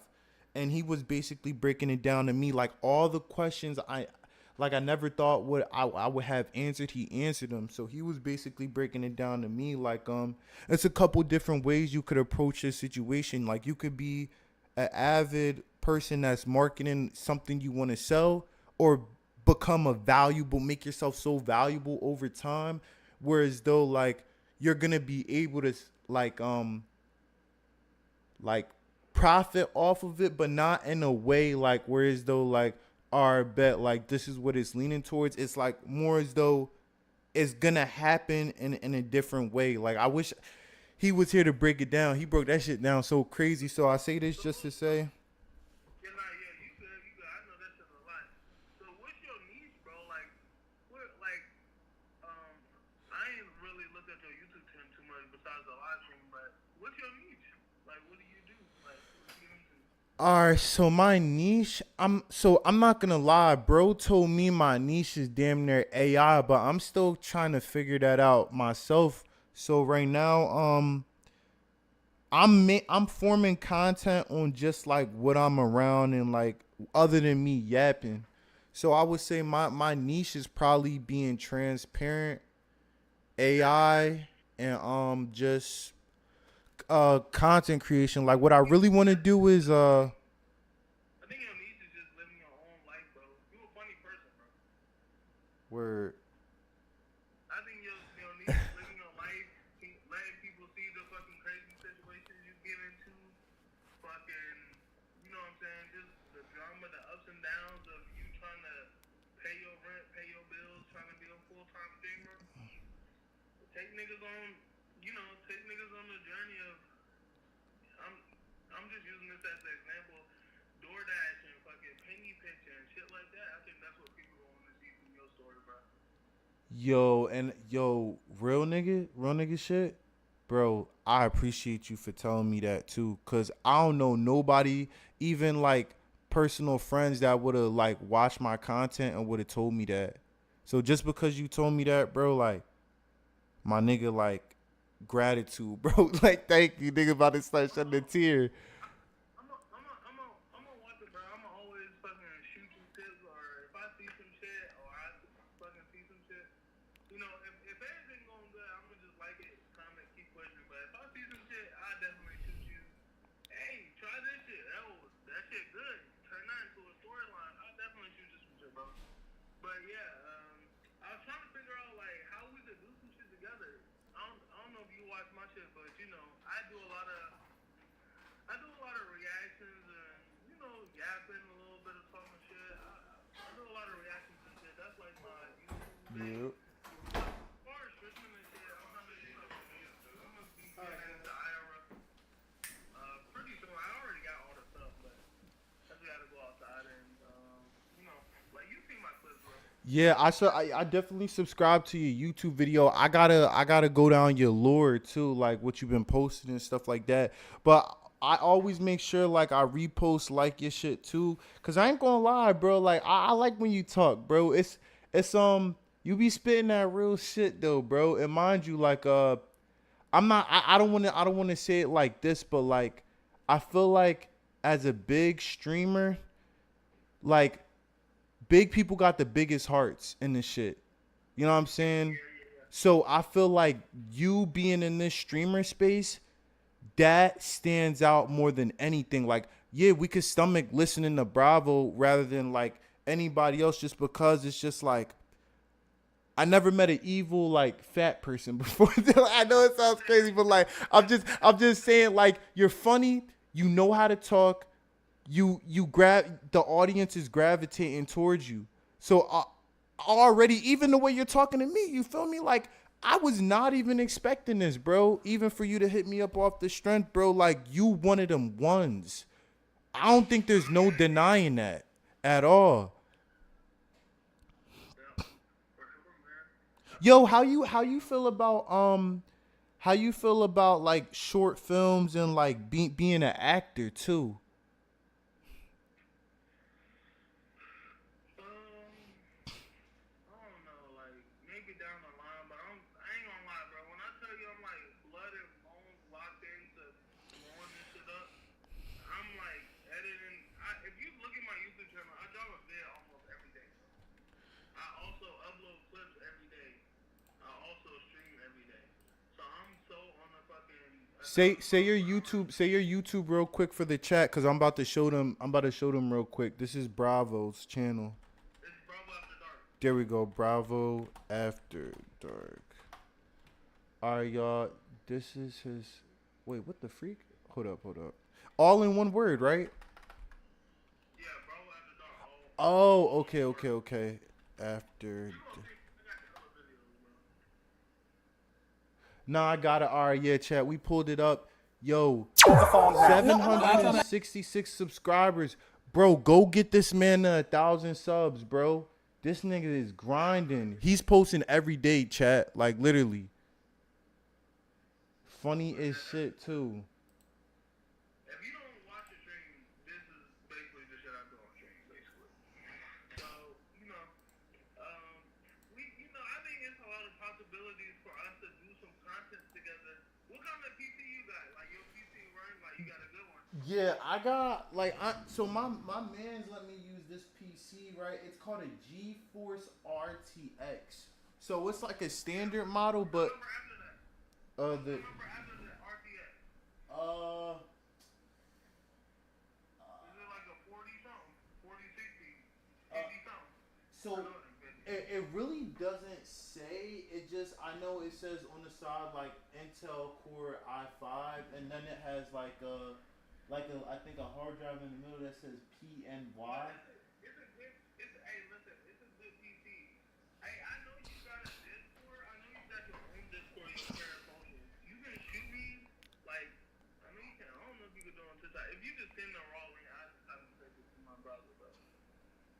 and he was basically breaking it down to me, like all the questions I never thought I would have answered, he answered them. So he was basically breaking it down to me like, it's a couple different ways you could approach this situation. Like, you could be an avid person that's marketing something you want to sell, or become make yourself so valuable over time, whereas though like you're gonna be able to like profit off of it, but not in a way like whereas though like, all right, bet, like this is what it's leaning towards. It's like more as though it's gonna happen in a different way. Like, I wish he was here to break it down. He broke that shit down so crazy. So I say this just to say, I ain't really looked at your YouTube channel too much besides the live stream, but what's All right, so my niche, I'm not gonna lie, bro told me my niche is damn near AI, but I'm still trying to figure that out myself. So right now, I'm forming content on just like what I'm around and like other than me yapping. So I would say my niche is probably being transparent, AI, and just content creation. Like what I really want to do is I think your niche is just living your own life, bro. You a funny person, bro. where I think your niche is living your life, letting people see the fucking crazy situations you get into, fucking, you know what I'm saying? Just the drama, the ups and downs of you trying to pay your rent, pay your bills, trying to be a full-time streamer. Take niggas on, take niggas on the journey of, I'm just using this as an example, DoorDash and fucking penny pitching and shit like that. I think that's what people want to see from your story, bro. real nigga shit, bro. I appreciate you for telling me that too, cause I don't know nobody, even like personal friends that would have like watched my content and would have told me that. So just because you told me that, bro, like my nigga, like gratitude, bro. Like thank you, nigga. About to start shedding a tear. I'm gonna watch it, bro. I'm gonna always fucking shoot some tips, or if I see some shit, or I fucking see some shit, if everything going good, I'm gonna just like it, comment, keep pushing. But if I see some shit, I definitely shoot you. Hey, try this shit. That shit good. Turn that into a storyline. I definitely shoot you some shit, bro. But yeah, I was trying to figure out like how we could do some shit together. I don't know if you watch my shit, but I do a lot of reactions and yapping a little bit of talking shit. I do a lot of reactions and shit. That's like my YouTube thing. As far as streaming and shit, I'm gonna be getting into IRL. Pretty soon. I already got all the stuff, but I just gotta go outside and like you see my clips, bro. Yeah, I definitely subscribe to your YouTube video. I gotta go down your lore too, like what you've been posting and stuff like that. But I always make sure like I repost like your shit too, cause I ain't gonna lie, bro. Like I like when you talk, bro. It's you be spitting that real shit though, bro. And mind you, like I'm not. I don't want to say it like this, but like I feel like as a big streamer, like big people got the biggest hearts in this shit. You know what I'm saying? So I feel like you being in this streamer space, that stands out more than anything. Like, yeah, we could stomach listening to Bravo rather than like anybody else, just because it's just like I never met an evil like fat person before. I know it sounds crazy, but like I'm just saying, like, you're funny, you know how to talk. You grab, the audience is gravitating towards you. So already, even the way you're talking to me, you feel me? Like I was not even expecting this, bro. Even for you to hit me up off the strength, bro. Like you one of them ones. I don't think there's no denying that at all. Yo, how you feel about like short films and like being an actor too? Say your YouTube real quick for the chat, cause I'm about to show them real quick. This is Bravo's channel. There we go, Bravo After Dark. Alright, y'all. This is his. Wait, what the freak? Hold up. All in one word, right? Yeah, Bravo After Dark. Oh, okay. After. Nah, I got it. All right, yeah, chat. We pulled it up. Yo, 766 subscribers. Bro, go get this man 1,000 subs, bro. This nigga is grinding. He's posting every day, chat. Like, literally. Funny as shit, too. If you don't watch the stream, this is Yeah, I got so my man's let me use this PC, right? It's called a GeForce RTX. So it's like a standard model, but the so it really doesn't say. It just I know it says on the side like Intel Core i5, and then it has like a I think a hard drive in the middle that says PNY. If you just send a raw link, I just have to send it to my browser, bro.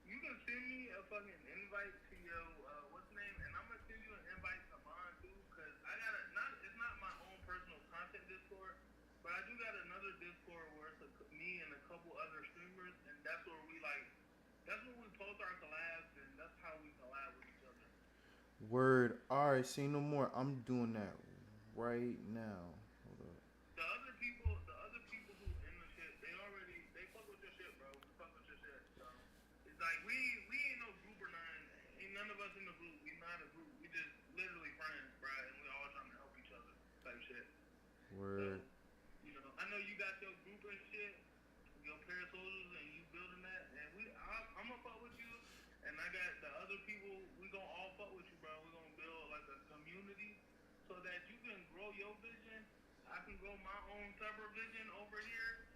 You can send me a fucking invite to your what's the name, and I'm gonna send you an invite to mine too, cause I got it's not my own personal content Discord, but I do got another Discord where it's me and a couple other streamers, and that's where we post our collabs, and that's how we collab with each other. Word. All right, say no more. I'm doing that right now. Hold up. The other people who in the shit, they fuck with your shit, bro. We fuck with your shit. So it's like we ain't no group or nothing. Ain't none of us in the group. We not a group. We just literally friends, bro, and we all trying to help each other type shit. Word. So, I know you got your group and shit, your Parasoldiers, and you building that, and I'm gonna fuck with you, and I got the other people. We gonna all fuck with you, bro. We gonna build like a community so that you can grow your vision. I can grow my own separate vision over here,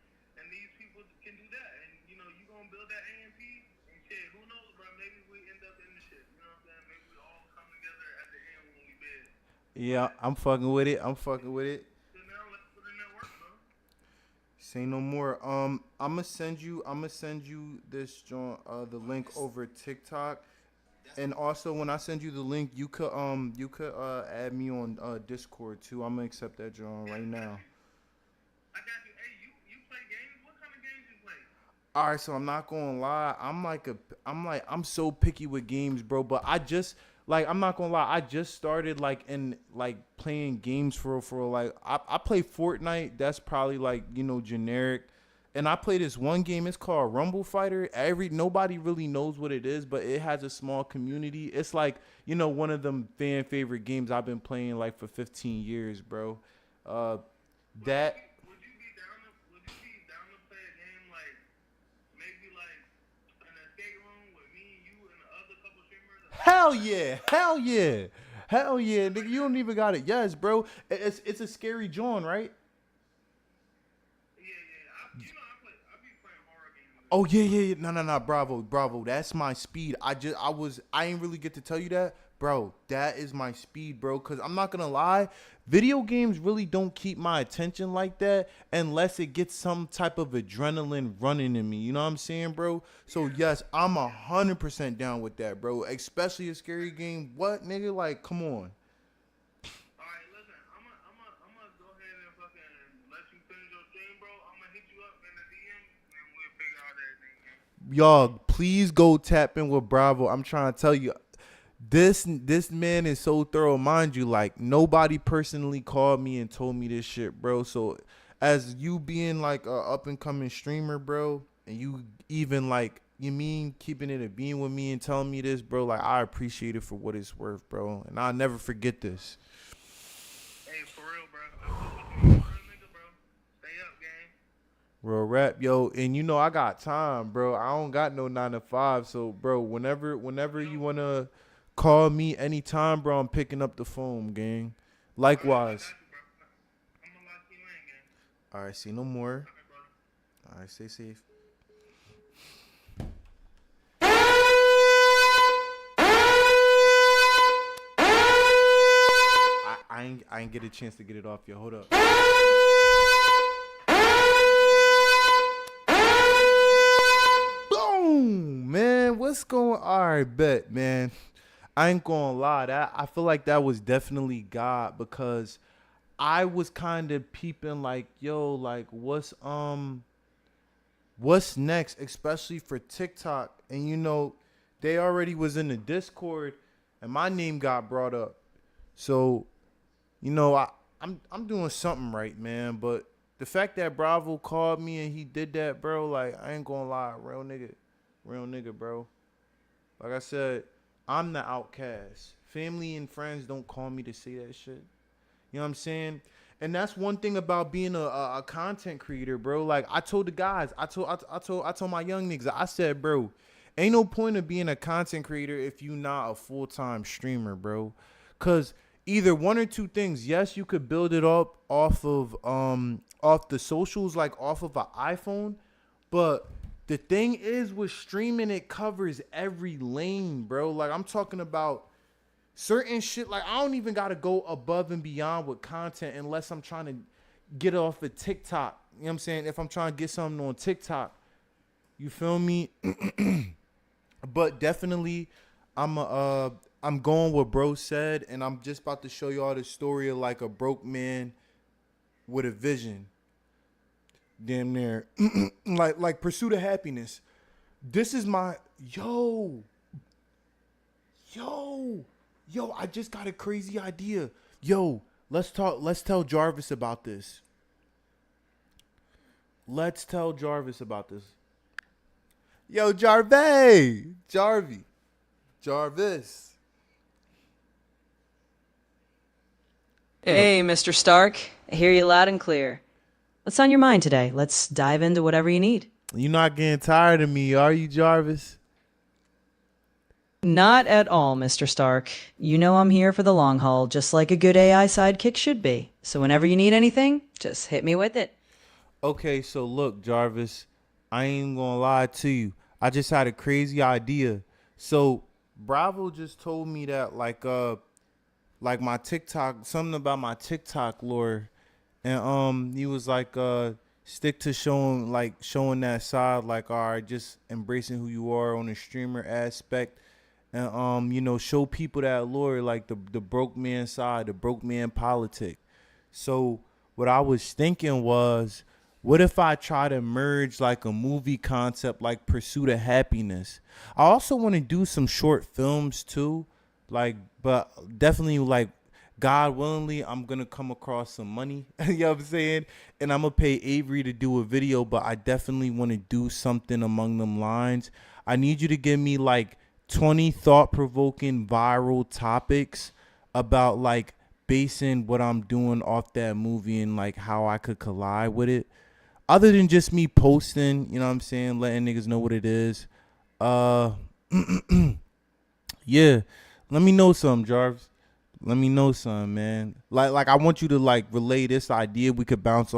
and these people can do that. And you gonna build that AMP and shit. Who knows, bro? Maybe we end up in the shit. You know what I'm saying? Maybe we all come together at the end when we bid. Yeah, I'm fucking with it. So now let's put in that work, bro. Say no more. I'ma send you this joint, the link over TikTok. And also when I send you the link, you could add me on Discord too. I'm gonna accept that joint right now. I got you. Hey, you play games? What kind of games you play? All right, so I'm not gonna lie. I'm so picky with games, bro. But I'm not gonna lie. I just started playing games for I play Fortnite. That's probably generic. And I play this one game. It's called Rumble Fighter. Nobody really knows what it is, but it has a small community. It's one of them fan favorite games I've been playing for 15 years, bro. Would you be down to play a game maybe an escape room with me and you and the other couple streamers? Hell yeah, nigga. You don't even got it. Yes, bro. It's a scary John, right? Oh yeah. No. Bravo. That's my speed. I ain't really get to tell you that, bro. That is my speed, bro. Cause I'm not gonna lie, video games really don't keep my attention like that unless it gets some type of adrenaline running in me. You know what I'm saying, bro? So yes, I'm 100% down with that, bro. Especially a scary game. What, nigga? Come on. Y'all, please go tap in with Bravo. I'm trying to tell you, this man is so thorough. Mind you, nobody personally called me and told me this shit, bro. So as you being a up and coming streamer, bro, and you even keeping it a being with me and telling me this, bro, I appreciate it for what it's worth, bro. And I'll never forget this. Hey, for real, bro. Real rap, yo, and I got time, bro. I don't got no 9 to 5, so bro, whenever you wanna call me anytime, bro, I'm picking up the phone, gang. Likewise. All right, see no more. All right, stay safe. I ain't get a chance to get it off, yo. Hold up. Man, what's going? All right, bet, man. I ain't gonna lie. I feel like that was definitely God, because I was kind of peeping what's next, especially for TikTok. And they already was in the Discord, and my name got brought up. So, I'm doing something right, man. But The fact that Bravo called me and he did that, bro, like, I ain't gonna lie, real nigga, bro. Like I said, I'm the outcast. Family and friends don't call me to say that shit. You know what I'm saying? And that's one thing about being a content creator, bro. Like, I told the guys, I told my young niggas, I said, bro, ain't no point of being a content creator if you not a full-time streamer, bro. Cause either one or two things. Yes, you could build it up off the socials, like off of an iPhone, but the thing is with streaming, it covers every lane, bro. Like, I'm talking about certain shit. Like, I don't even gotta go above and beyond with content unless I'm trying to get it off of TikTok. You know what I'm saying? If I'm trying to get something on TikTok, you feel me? But definitely, I'm going what bro said, and I'm just about to show y'all the story of like a broke man with a vision. Damn near like Pursuit of Happiness. This is my yo, I just got a crazy idea. Yo, let's tell Jarvis about this. Yo, Jarvis. Hey, Mr. Stark. I hear you loud and clear. What's on your mind today? Let's dive into whatever you need. You're not getting tired of me, are you, Jarvis? Not at all, Mr. Stark. You know I'm here for the long haul, just like a good AI sidekick should be. So whenever you need anything, just hit me with it. Okay, so look, Jarvis, I ain't gonna lie to you. I just had a crazy idea. So Bravo just told me that like my TikTok, something about my TikTok lore. And he was like, stick to showing that side, like, all right, just embracing who you are on the streamer aspect. And show people that lore, like the broke man side, the broke man politic. So what I was thinking was, what if I try to merge like a movie concept like Pursuit of Happiness? I also want to do some short films too, like, but definitely like, God willingly, I'm going to come across some money, you know what I'm saying? And I'm going to pay Avery to do a video, but I definitely want to do something among them lines. I need you to give me like 20 thought-provoking viral topics about like basing what I'm doing off that movie and like how I could collide with it. Other than just me posting, you know what I'm saying, letting niggas know what it is. Yeah, let me know something, Jarvis. Let me know something, man. Like I want you to like relay this idea. We could bounce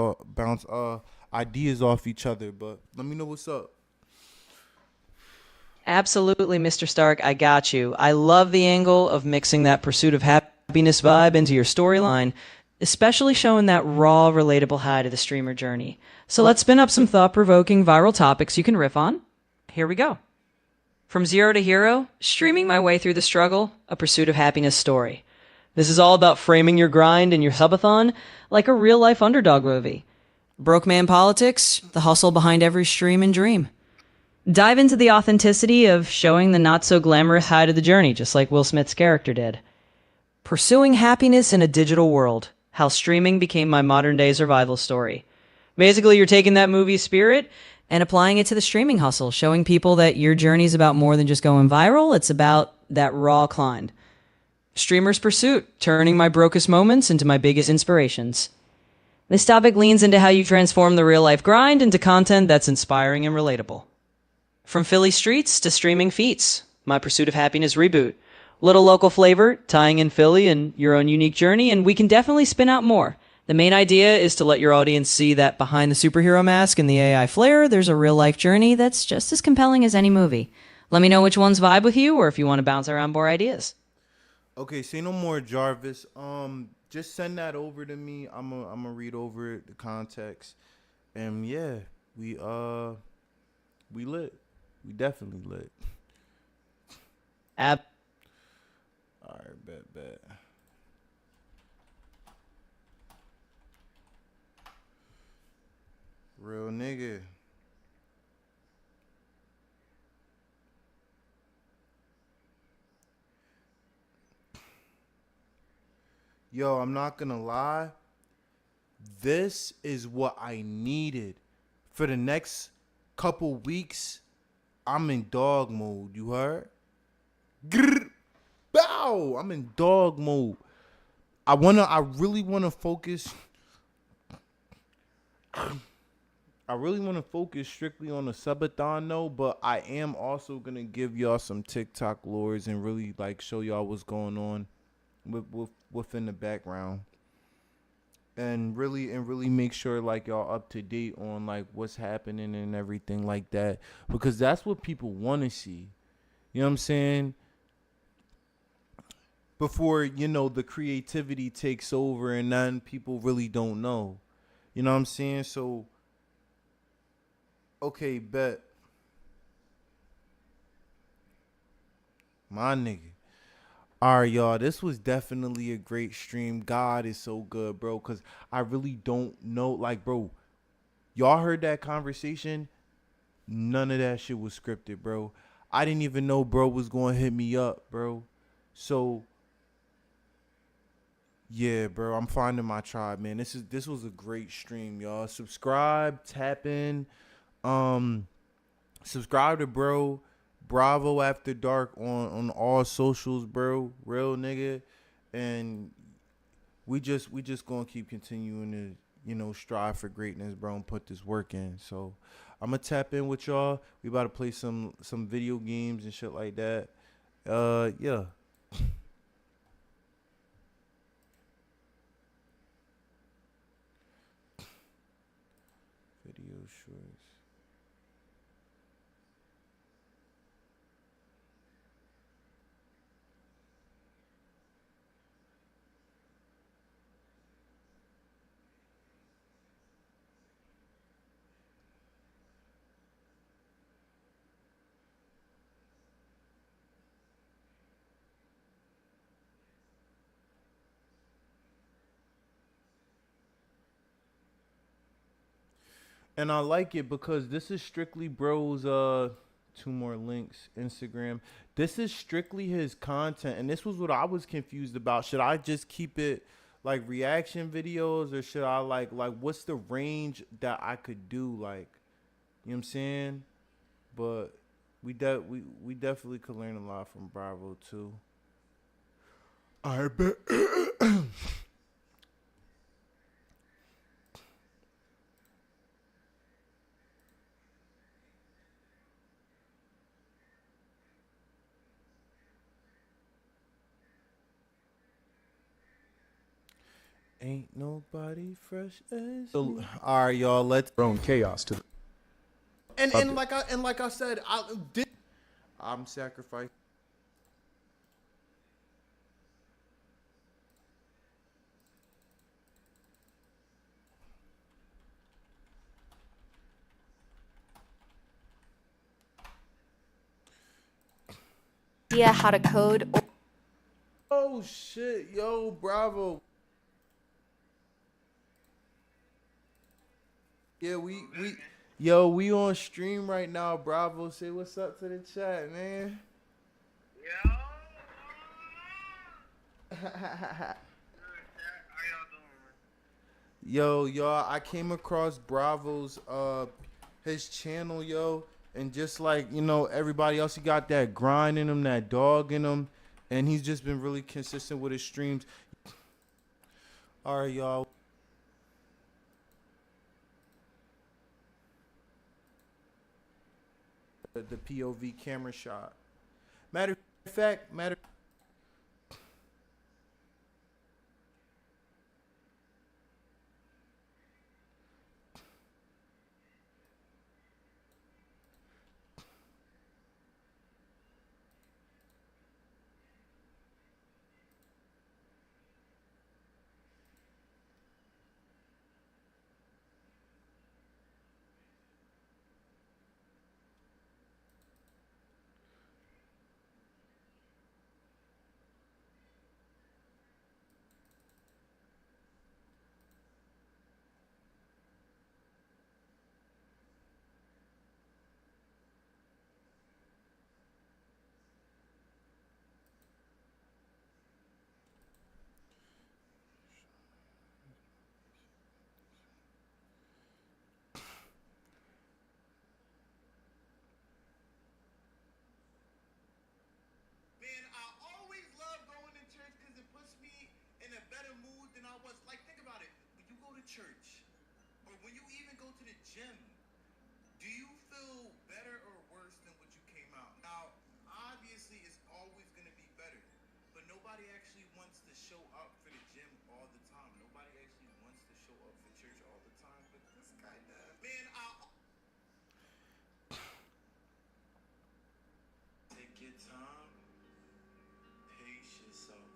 ideas off each other, but let me know what's up. Absolutely, Mr. Stark, I got you. I love the angle of mixing that Pursuit of Happiness vibe into your storyline, especially showing that raw, relatable high to the streamer journey. So let's spin up some thought-provoking viral topics you can riff on. Here we go. From zero to hero, streaming my way through the struggle, a Pursuit of Happiness story. This is all about framing your grind and your subathon like a real-life underdog movie. Broke man politics, the hustle behind every stream and dream. Dive into the authenticity of showing the not-so-glamorous side of the journey, just like Will Smith's character did. Pursuing happiness in a digital world, how streaming became my modern-day survival story. Basically, you're taking that movie spirit and applying it to the streaming hustle, showing people that your journey is about more than just going viral, it's about that raw climb. Streamer's Pursuit, turning my brokest moments into my biggest inspirations. This topic leans into how you transform the real-life grind into content that's inspiring and relatable. From Philly streets to streaming feats, my Pursuit of Happiness reboot. Little local flavor, tying in Philly and your own unique journey, and we can definitely spin out more. The main idea is to let your audience see that behind the superhero mask and the AI flair, there's a real-life journey that's just as compelling as any movie. Let me know which ones vibe with you, or if you want to bounce around more ideas. Okay, say no more, Jarvis. Just send that over to me. I'm gonna read over it, the context, and yeah, we lit. We definitely lit. All right, bet. Real nigga. Yo, I'm not gonna lie. this is what I needed. For the next couple weeks, I'm in dog mode. You heard? Grrr, bow. I'm in dog mode. I really wanna focus. I really want to focus strictly on the subathon though, but I am also gonna give y'all some TikTok lures and really like show y'all what's going on within the background, and really make sure like y'all up to date on like what's happening and everything like that, because that's what people want to see. You know what I'm saying? Before, you know, the creativity takes over and then people really don't know. You know what I'm saying? So okay, bet. My nigga. All right, y'all. This was definitely a great stream. God is so good, bro, because I really don't know. Like, bro, y'all heard that conversation? None of that shit was scripted, bro. I didn't even know bro was going to hit me up, bro. So, yeah, bro, I'm finding my tribe, man. This was a great stream, y'all. Subscribe, tap in. Subscribe to Bravo After Dark on all socials, bro. Real nigga. And we just gonna keep continuing to, you know, strive for greatness, bro, and put this work in. So I'm gonna tap in with y'all. We about to play some video games and shit like that. Yeah. Video shorts. And I like it because this is strictly bro's 2 more links, Instagram. This is strictly his content, and this was what I was confused about. Should I just keep it like reaction videos, or should I like what's the range that I could do, like, you know what I'm saying? But we definitely could learn a lot from Bravo too. I bet. Ain't nobody fresh as so, all right, y'all. Let's thrown chaos to the and like I said, I'm sacrificing. Idea how to code. Oh shit, yo, Bravo. Yeah, we on stream right now, Bravo. Say what's up to the chat, man. Yo, y'all, I came across Bravo's his channel, yo, and just like, you know, everybody else, he got that grind in him, that dog in him, and he's just been really consistent with his streams. All right, y'all. The POV camera shot. Matter of fact, than I was. Like, think about it. When you go to church, or when you even go to the gym, do you feel better or worse than what you came out? Now, obviously, it's always going to be better. But nobody actually wants to show up for the gym all the time. Nobody actually wants to show up for church all the time. But this guy does. Man, take your time. Pace yourself.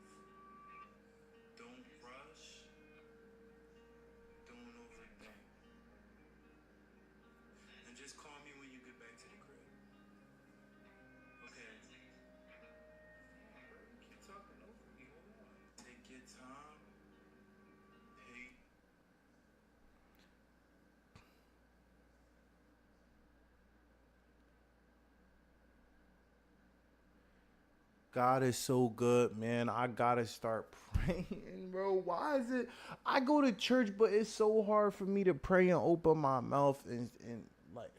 Don't rush. Don't overthink. And just call me when you get back to the crib. Okay. Keep talking over me. Hold on. Take your time. Hey. God is so good, man. I gotta start praying, bro. Why is it? I go to church, but it's so hard for me to pray and open my mouth and like.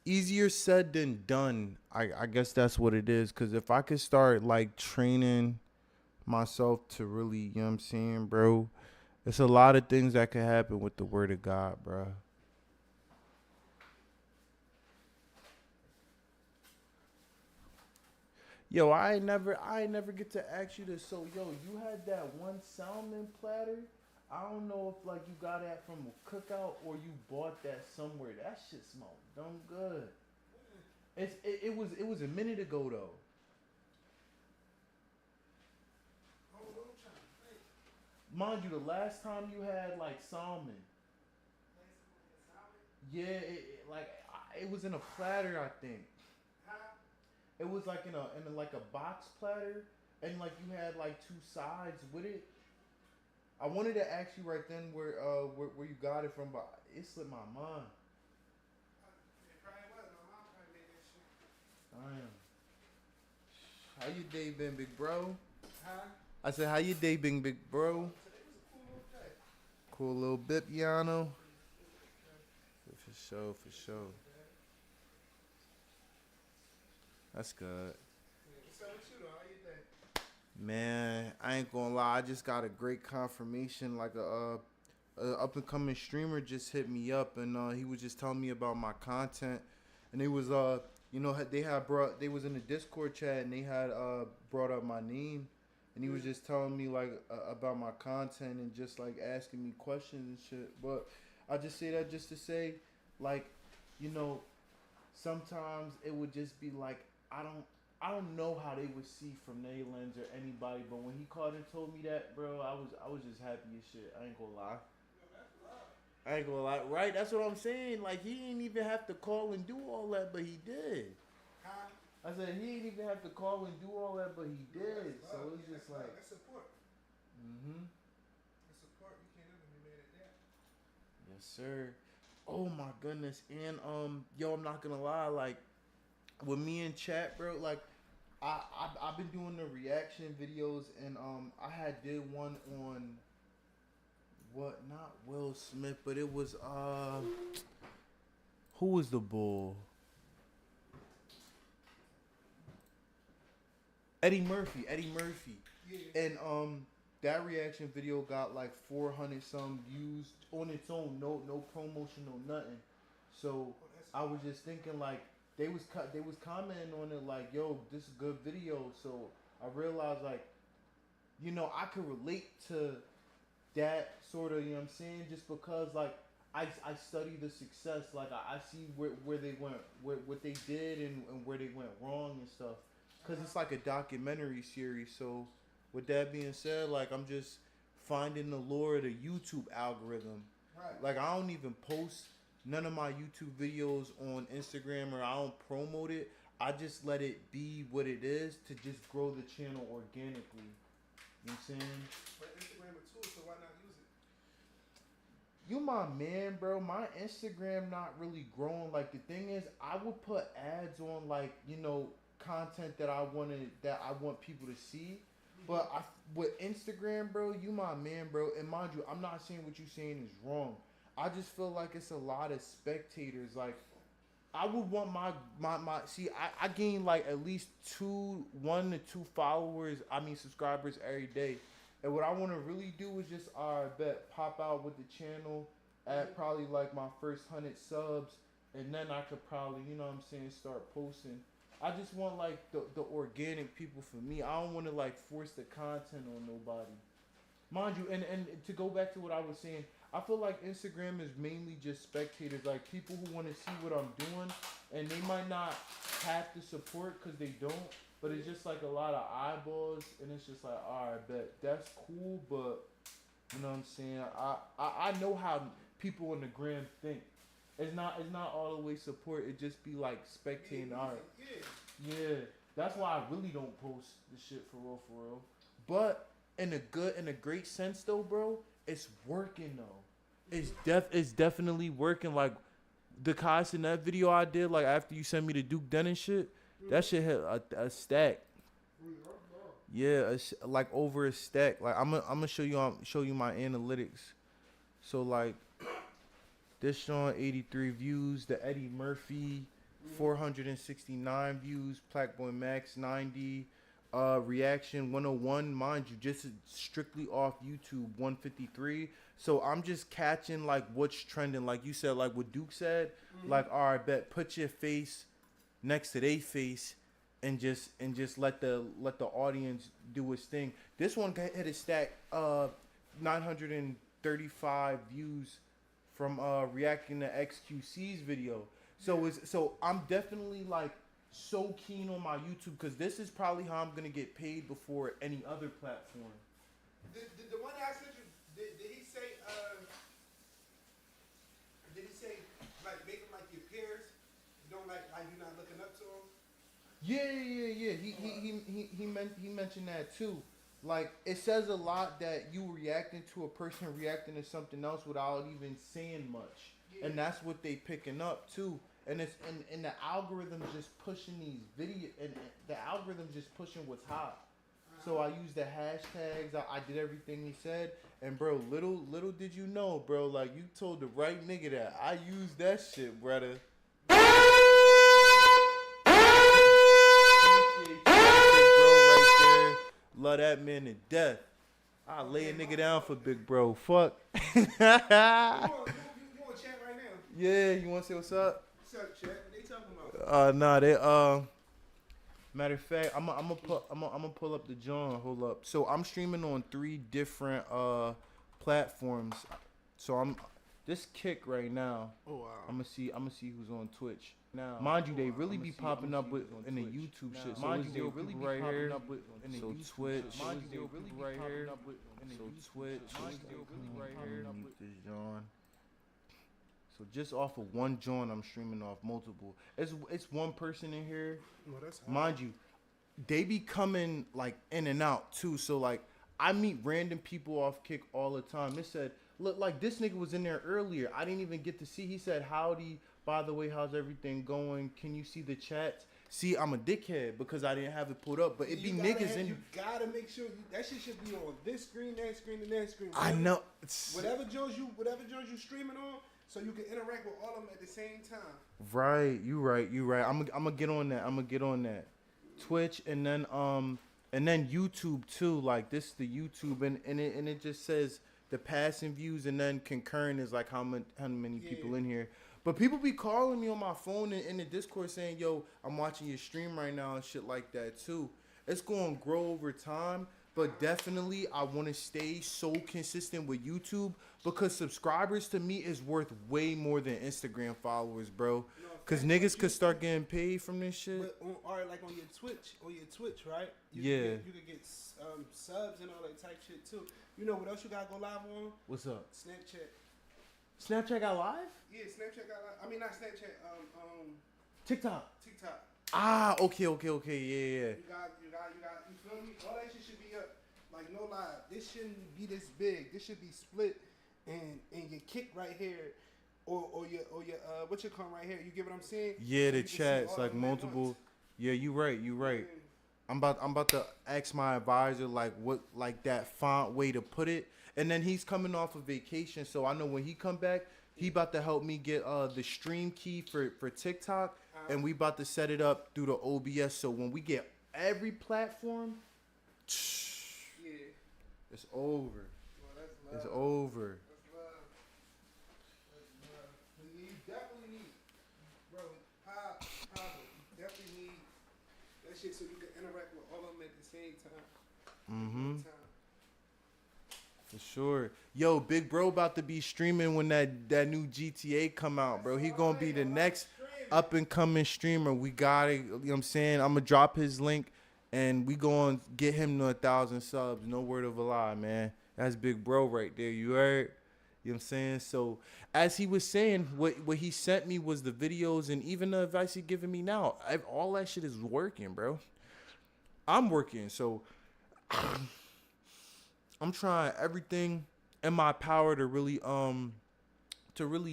Easier said than done. I guess that's what it is. Cause if I could start like training myself to really, you know what I'm saying, bro. It's a lot of things that could happen with the word of God, bro. Yo, I ain't never get to ask you this. So, yo, you had that one salmon platter. I don't know if like you got that from a cookout or you bought that somewhere. That shit smelled dumb good. It was a minute ago though. Mind you, the last time you had like salmon. Yeah, it was in a platter, I think. It was like in a like a box platter, and like you had like two sides with it. I wanted to ask you right then where you got it from, but it slipped my mind. Damn. How your day been, big bro? Huh? I said, how your day been, big bro? Cool little bit, Yano. For sure, for sure. That's good. What's up with you though? How you think? Man, I ain't gonna lie. I just got a great confirmation. Like a up and coming streamer just hit me up, and he was just telling me about my content, and it was you know, they was in the Discord chat, and they had brought up my name, and he was just telling me like about my content and just like asking me questions and shit. But I just say that just to say, like, you know, sometimes it would just be like I don't know how they would see from their lens or anybody, but when he called and told me that, bro, I was just happy as shit. I ain't gonna lie. I ain't gonna lie, right? That's what I'm saying. Like, he didn't even have to call and do all that, but he did. I said he didn't even have to call and do all that, but he did. So it's just like that's support. Mm-hmm. That's support. You can't ever be mad at that. Yes, sir. Oh my goodness. And yo, I'm not gonna lie, like with me in chat, bro, like I've been doing the reaction videos, and I had did one on not Will Smith, but it was who was the bull? Eddie Murphy. Yeah. And that reaction video got like 400 some views on its own, no promotion, no nothing. So I was just thinking like they was commenting on it like, yo, this is a good video. So I realized like, you know, I could relate to that sort of, you know what I'm saying, just because like I study the success, like I see where they went, what they did and where they went wrong and stuff, because it's like a documentary series. So with that being said, like I'm just finding the lore of the YouTube algorithm. Right. Like I don't even post none of my YouTube videos on Instagram, or I don't promote it. I just let it be what it is to just grow the channel organically. You know what I'm saying? But Instagram a tool, so why not use it? You my man, bro. My Instagram not really growing. Like the thing is, I would put ads on, like, you know, content that I want people to see. But with Instagram, bro, you my man, bro. And mind you, I'm not saying what you saying is wrong. I just feel like it's a lot of spectators. Like, I would want my see, I gain like at least 1 to 2 subscribers every day. And what I want to really do is just, pop out with the channel at probably like my first 100 subs. And then I could probably, you know what I'm saying, start posting. I just want like the organic people for me. I don't want to like force the content on nobody. Mind you, and to go back to what I was saying, I feel like Instagram is mainly just spectators, like people who want to see what I'm doing, and they might not have the support because they don't, but it's just like a lot of eyeballs, and it's just like, alright, bet that's cool, but you know what I'm saying? I know how people on the gram think. It's not all the way support. It just be like spectating art. Yeah, that's why I really don't post the shit for real. But in a great sense though, bro, it's working though. It's definitely working. Like the Kai in that video I did, like after you sent me the Duke Dennis shit, that shit hit a stack. Yeah, like over a stack. Like I'm gonna show you my analytics. So like this showing 83 views. The Eddie Murphy 469 views. Blackboy Max 90. Reaction 101, mind you, just strictly off YouTube 153. So I'm just catching like what's trending, like you said, like what Duke said. Like, all right, bet, put your face next to their face and just let the audience do its thing. This one hit a stack 935 views from reacting to XQC's video. So I'm definitely like so keen on my YouTube because this is probably how I'm gonna get paid before any other platform. The one I sent you, did he say like make them like your peers? Don't like you're not looking up to them? Yeah. He mentioned that too. Like it says a lot that you reacting to a person reacting to something else without even saying much, and that's what they picking up too. And it's and the algorithm just pushing these videos, and the algorithm just pushing what's hot. So I used the hashtags. I did everything he said, and bro, little did you know, bro. Like you told the right nigga that I used that shit, brother. Love that man to death. I lay a nigga down for big bro. Fuck. You want chat right now? Yeah, you want to say what's up? What's up, chat? What they talking about? Nah, they matter of fact, I'm gonna pull up the John. Hold up. So I'm streaming on 3 different platforms. So this Kick right now. Oh wow. I'm gonna see who's on Twitch. Now, mind you, they really be popping up with in the YouTube shit. Mind you, they really be popping up with in the YouTube Twitch. Mind you, they really be popping up with in the Twitch. Mind you, they really right here. This John. So just off of one joint, I'm streaming off multiple. It's one person in here. Well, that's mind you, they be coming like in and out too. So like I meet random people off Kick all the time. It said, look, like this nigga was in there earlier. I didn't even get to see. He said, howdy. By the way, how's everything going? Can you see the chats? See, I'm a dickhead because I didn't have it put up, but it be niggas in. You gotta make sure that shit should be on this screen, that screen, and that screen. I know. Whatever joints you streaming on, so you can interact with all of them at the same time. Right, you right. I'm gonna get on that. Twitch and then YouTube too. Like this is the YouTube and it just says the passing views and then concurrent is like how many people in here. But people be calling me on my phone in the Discord saying, yo, I'm watching your stream right now and shit like that too. It's going to grow over time, but definitely I want to stay so consistent with YouTube because subscribers to me is worth way more than Instagram followers, bro. Because niggas could start getting paid from this shit. But like on your Twitch, right? You could get subs and all that type shit too. You know what else you got to go live on? What's up? Snapchat. Snapchat got live? Yeah, Snapchat got live. I mean, not Snapchat. TikTok. TikTok. Ah, okay, yeah. You feel me? All that shit should be up. Like no lie, this shouldn't be this big. This should be split, and your Kick right here, or your what you call right here. You get what I'm saying? Yeah, the chats like multiple. Yeah, you right. I'm about to ask my advisor like what like that font way to put it. And then he's coming off of vacation, so I know when he come back, He about to help me get the stream key for TikTok, and we about to set it up through the OBS. So when we get every platform, Yeah. it's over. Well, that's love. It's over. That's love. That's love. You definitely need, bro, Pop, you definitely need that shit so you can interact with all of them at the same time. Mm-hmm. For sure. Yo, Big Bro about to be streaming when that new GTA come out, bro. He gonna be the next up and coming streamer. We got it. You know what I'm saying? I'm gonna drop his link and we gonna get him to 1,000 subs. No word of a lie, man. That's Big Bro right there. You heard? You know what I'm saying? So as he was saying, what he sent me was the videos and even the advice he giving me now. All that shit is working, bro. I'm working, so I'm trying everything in my power to really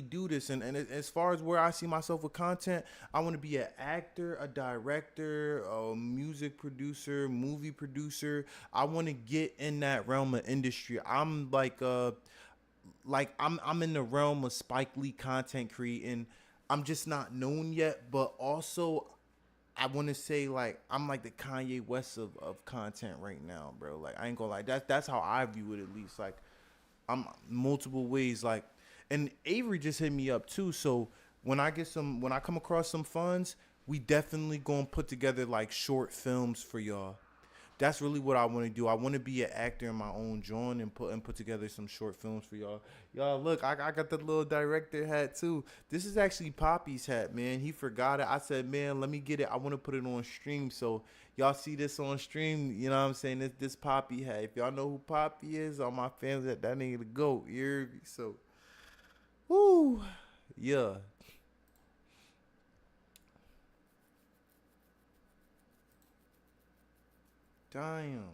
do this. And as far as where I see myself with content, I want to be an actor, a director, a music producer, movie producer. I want to get in that realm of industry. I'm I'm in the realm of Spike Lee content creating. I'm just not known yet, but also I want to say I'm like the Kanye West of content right now, bro. Like I ain't gonna lie, that's how I view it at least. Like I'm multiple ways. Like, and Avery just hit me up too. So when I come across some funds, we definitely gonna put together like short films for y'all. That's really what I want to do. I want to be an actor in my own joint and put together some short films for y'all. Y'all look, I got the little director hat too. This is actually Poppy's hat, man. He forgot it. I said, man, let me get it. I want to put it on stream. So y'all see this on stream. You know what I'm saying? This Poppy hat. If y'all know who Poppy is, all my fans, that nigga the GOAT. You hear me? So, woo, yeah. Damn.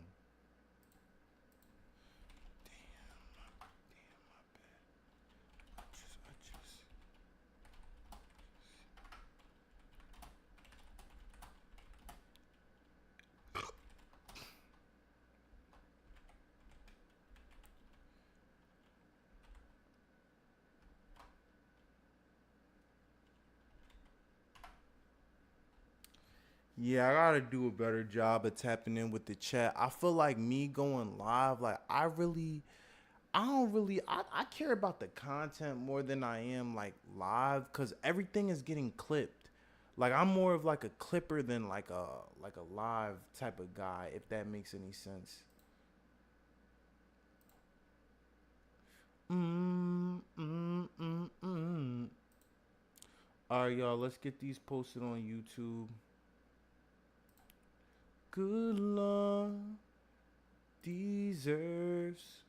Yeah, I gotta do a better job of tapping in with the chat. I feel like me going live, like I care about the content more than I am like live, cause everything is getting clipped. Like I'm more of like a clipper than like a live type of guy, if that makes any sense. All right, y'all, let's get these posted on YouTube. Good love deserves.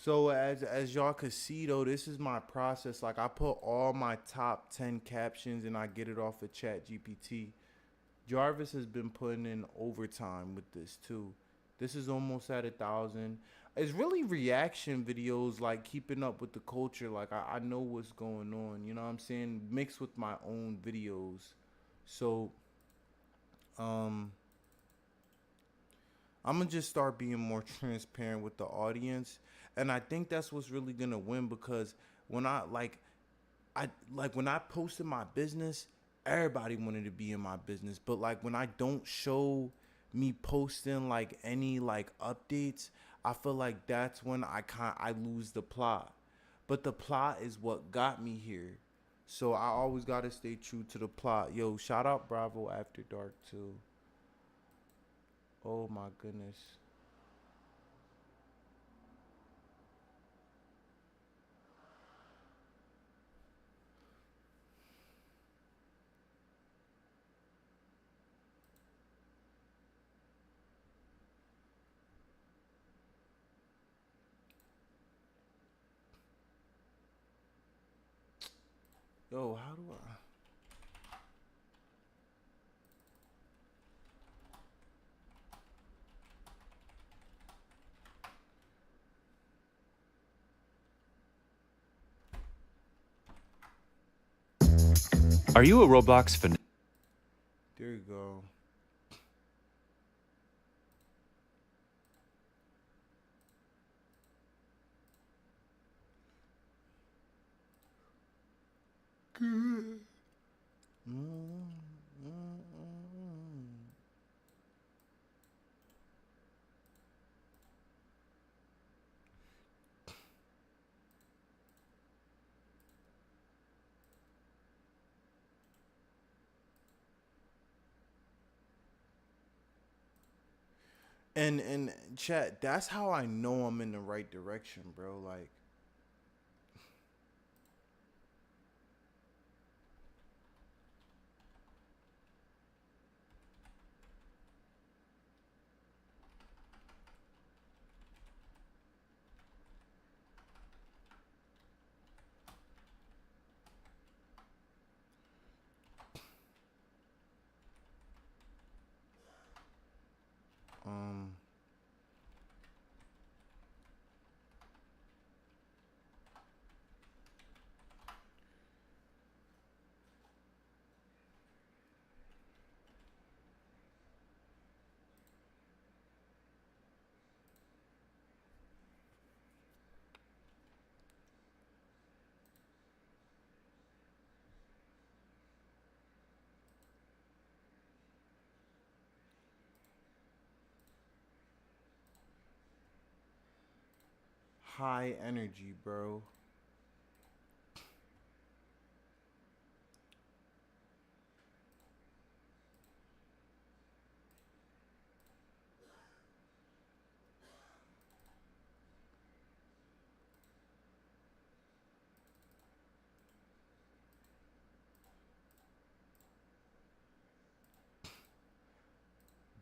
So as y'all could see though, this is my process. Like I put all my top 10 captions and I get it off of ChatGPT. Jarvis has been putting in overtime with this too. This is almost at 1,000. It's really reaction videos, like keeping up with the culture. Like I know what's going on, you know what I'm saying? Mixed with my own videos. So I'm gonna just start being more transparent with the audience. And I think that's what's really gonna win, because when I when I posted my business, everybody wanted to be in my business. But like when I don't show me posting like any like updates, I feel like that's when I lose the plot. But the plot is what got me here. So I always gotta stay true to the plot. Yo, shout out Bravo After Dark too. Oh my goodness. Yo, how do I? Are you a Roblox fan? There you go. And chat, that's how I know I'm in the right direction, bro. Like, um, high energy, bro.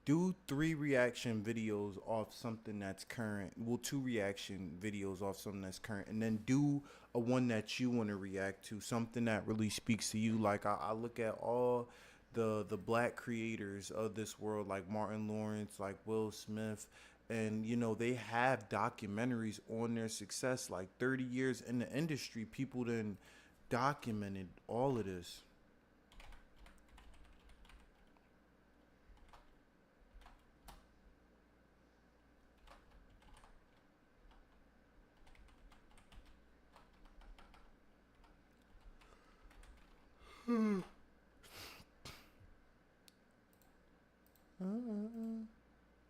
Do 3 reaction videos off something that's current. Well, 2 reaction videos off something that's current, and then do a one that you want to react to, something that really speaks to you. Like I look at all the black creators of this world, like Martin Lawrence, like Will Smith, and you know they have documentaries on their success. Like 30 years in the industry, people then documented all of this.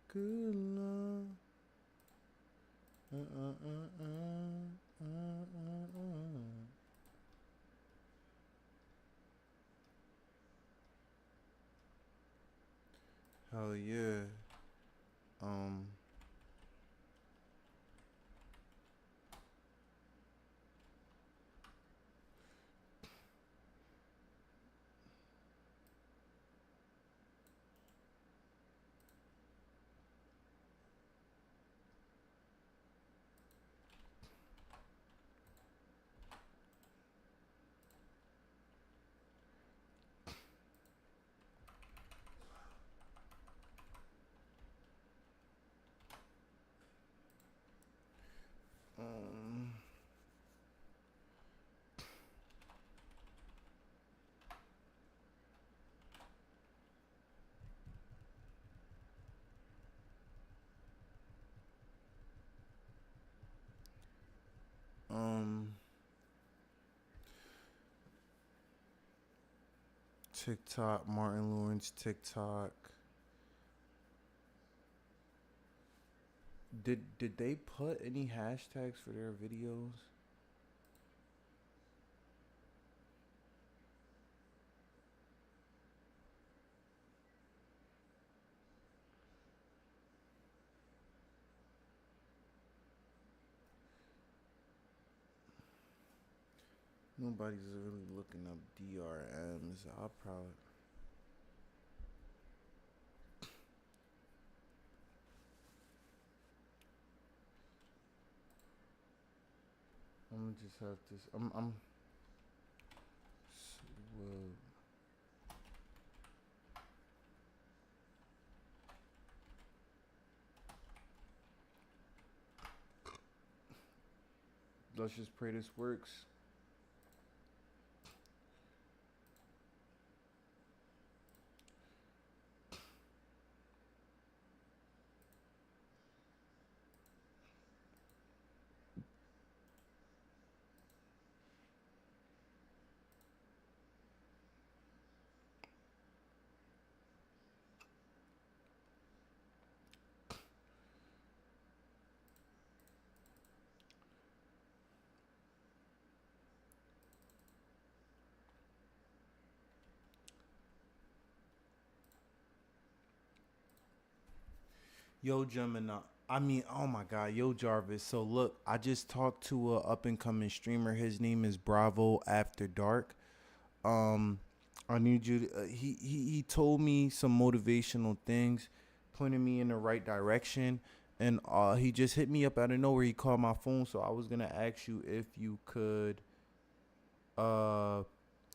Good love. Hell yeah. Um. TikTok, Martin Lawrence TikTok. Did they put any hashtags for their videos? Nobody's really looking up DRMs. I'll probably. I'm gonna just have this. I'm. Well, let's just pray this works. Yo, Gemini. I mean, oh my God, yo, Jarvis. So look, I just talked to a up and coming streamer. His name is Bravo After Dark. Um, I need you. To, he told me some motivational things, pointed me in the right direction, and he just hit me up out of nowhere. He called my phone, so I was gonna ask you if you could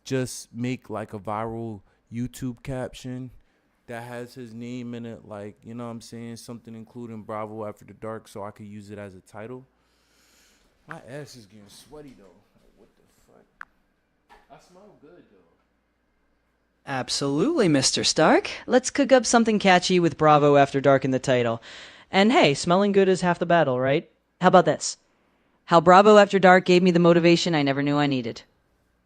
just make like a viral YouTube caption that has his name in it, like, you know what I'm saying, something including Bravo After the Dark, so I could use it as a title. My ass is getting sweaty though. Like, what the fuck? I smell good though. Absolutely, Mr. Stark. Let's cook up something catchy with Bravo After Dark in the title. And hey, smelling good is half the battle, right? How about this? How Bravo After Dark gave me the motivation I never knew I needed.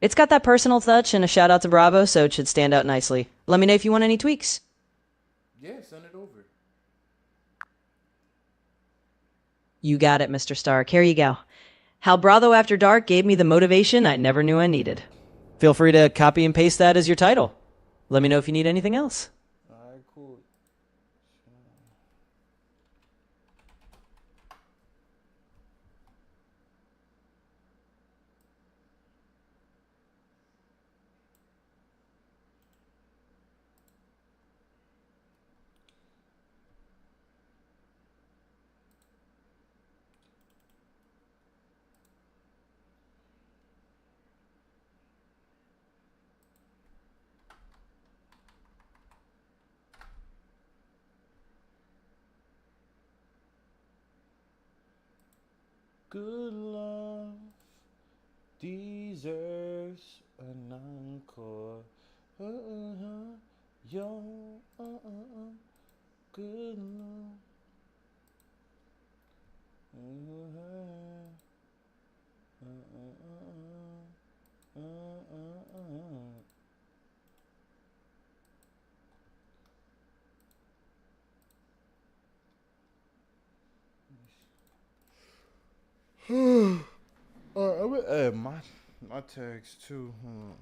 It's got that personal touch and a shout out to Bravo, so it should stand out nicely. Let me know if you want any tweaks. Yeah, send it over. You got it, Mr. Stark. Here you go. How Bravo After Dark gave me the motivation I never knew I needed. Feel free to copy and paste that as your title. Let me know if you need anything else. Alright, cool. Good love deserves an encore. Yo, good love. Alright, I'm gonna add my tags too. Hold on.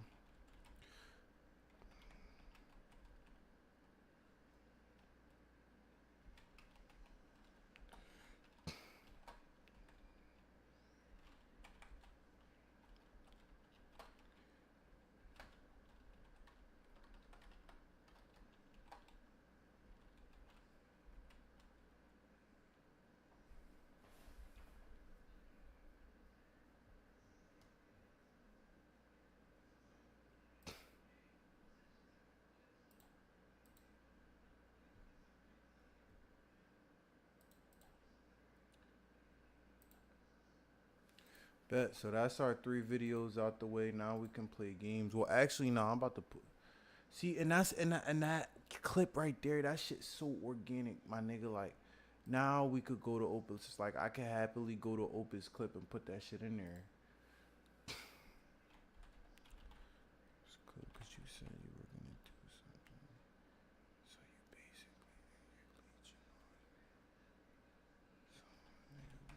Bet. So that's our 3 videos out the way. Now we can play games. Well, actually, no. I'm about to put. See, and that clip right there. That shit's so organic, my nigga. Like, now we could go to Opus. It's like I could happily go to Opus clip and put that shit in there. It's cool because you said you were gonna do something. So you basically leeching on. So nigga, whenever.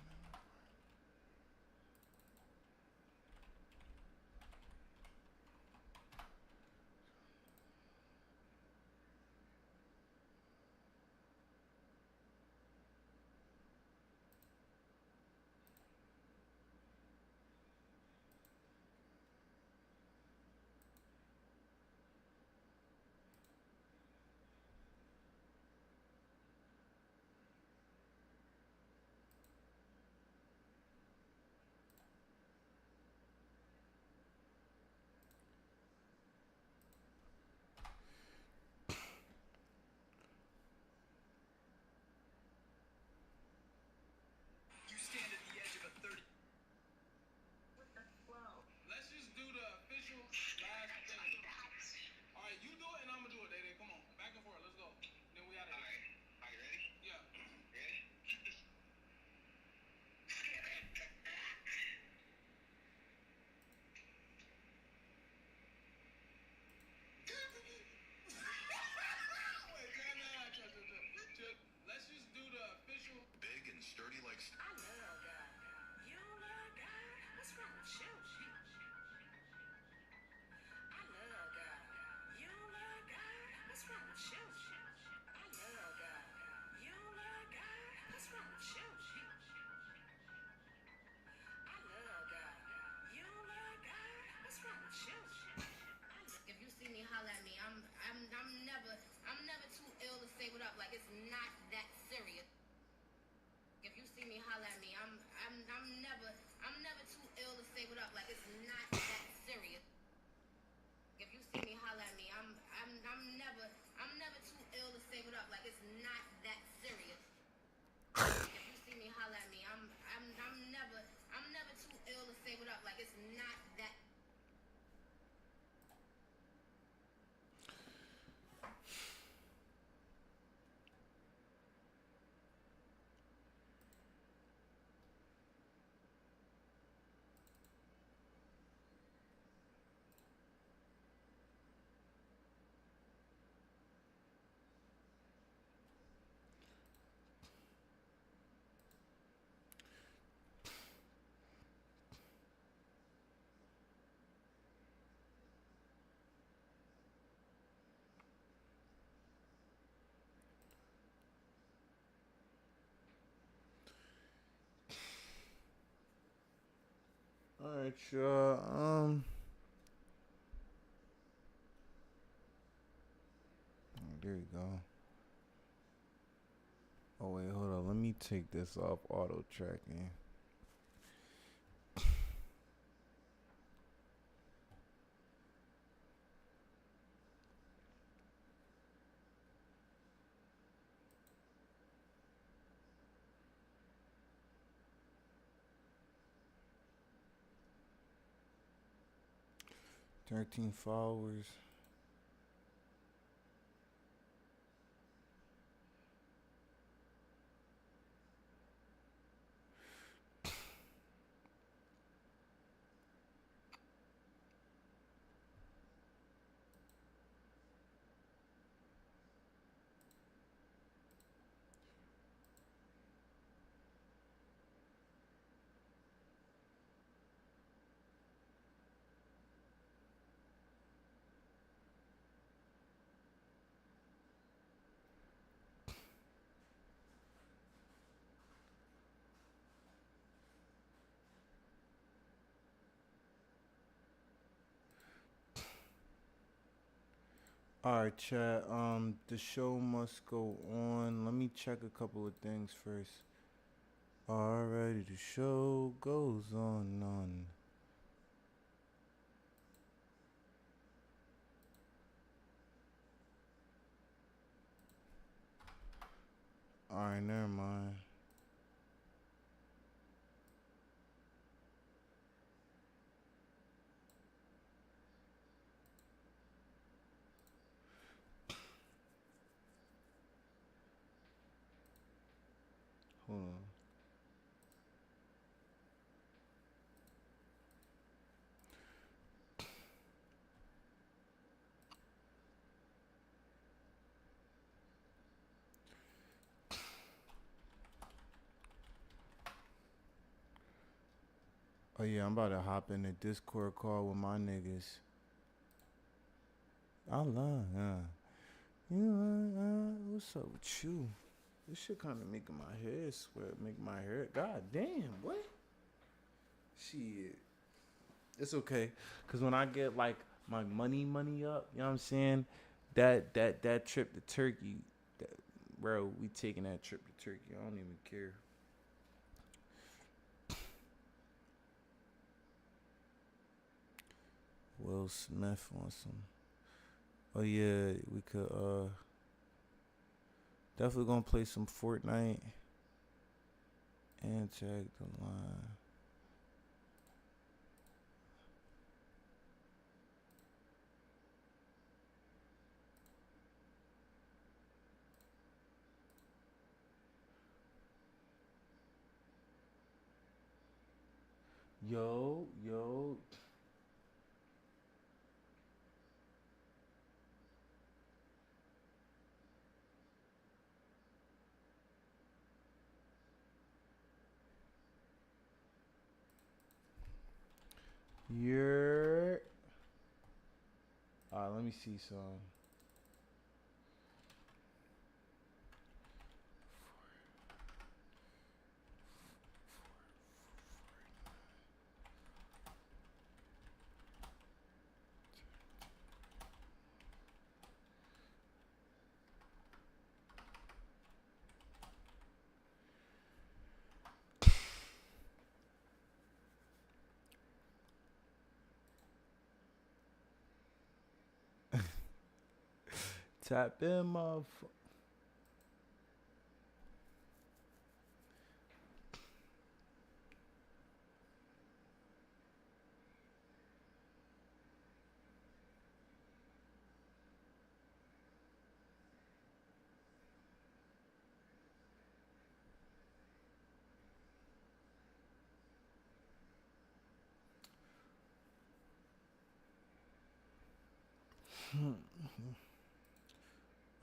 like it's not that serious. If you see me, holler at me. I'm never too ill to say what up. Like it's not that serious. If you see me, holler at me. I'm never too ill to say what up. Like it's not that serious. If you see me, holler at me. I'm never too ill to say what up. Like it's not that. All right, y'all. There you go. Oh wait, hold on. Let me take this off auto tracking. $13 followers. Alright, chat. The show must go on. Let me check a couple of things first. Alrighty, the show goes on. Alright, never mind. Hold on. Oh yeah, I'm about to hop in the Discord call with my niggas. Allah, you know, what's up with you? This shit kind of making my head sweat, make my hair. God damn, what? Shit. It's okay, cause when I get like my money up, you know what I'm saying? That trip to Turkey, bro, we taking that trip to Turkey. I don't even care. Will Smith on some. Oh yeah, we could definitely gonna play some Fortnite and check the line. Yo. Alright, let me see some. Tap in, motherfucker.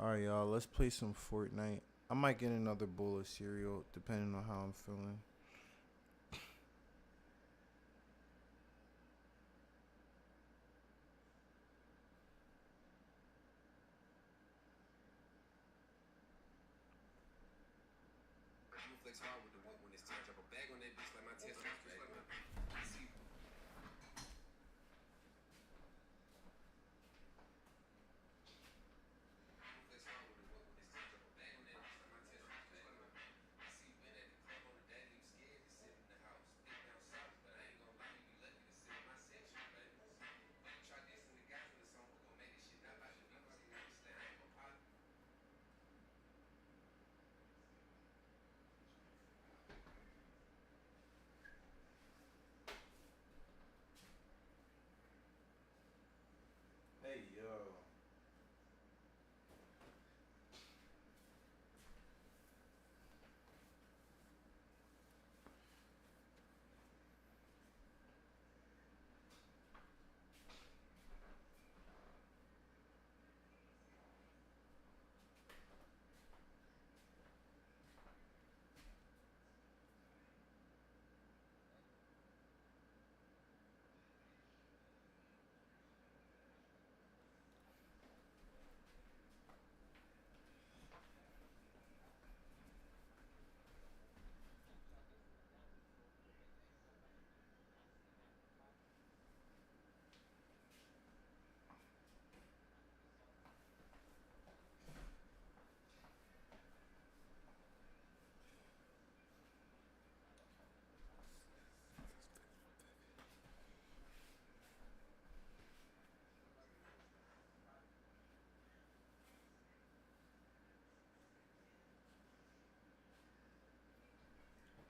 Alright, y'all, let's play some Fortnite. I might get another bowl of cereal, depending on how I'm feeling. Flex hard with the whip when it's time. Drop a bag on that bitch like my test. Hey, yo.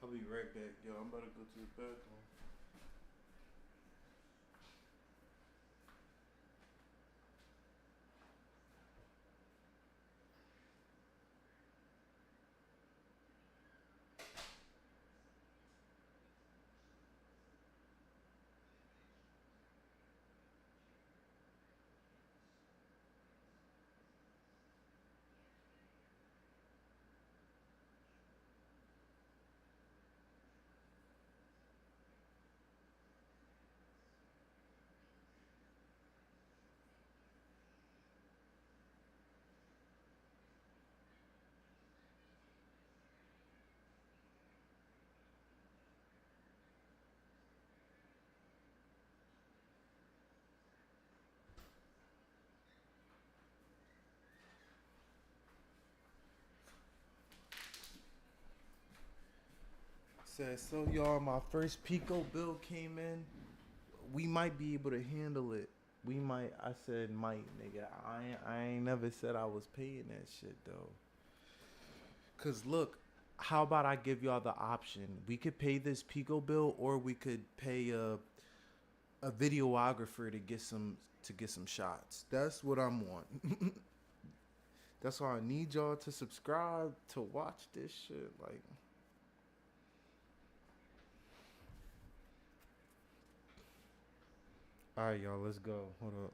I'll be right back, yo. I'm about to go to the bathroom. Said, so y'all, my first Pico bill came in. We might be able to handle it. We might. I said might, nigga. I ain't never said I was paying that shit though. Cause look, how about I give y'all the option? We could pay this Pico bill, or we could pay a videographer to get some shots. That's what I'm wanting. That's why I need y'all to subscribe to watch this shit. Like. Alright, y'all, let's go. Hold up.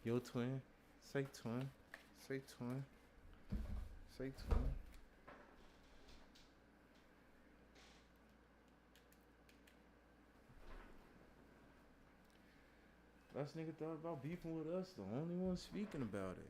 Yo, twin. Say twin. Say twin. Say twin. Last nigga thought about beefing with us, the only one speaking about it.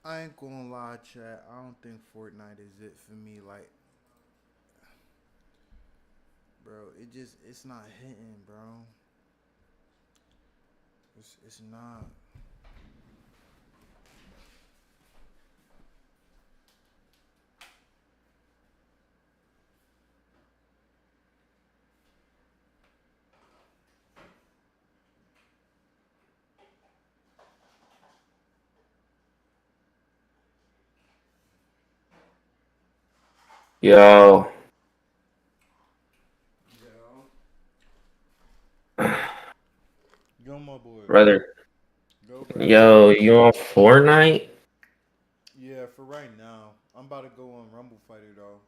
I ain't gonna lie, chat. I don't think Fortnite is it for me. Like, bro, it's not hitting, bro. It's not. Yo. Yo, my boy. Brother. Go, brother. Yo, you on Fortnite? Yeah, for right now. I'm about to go on Rumble Fighter though.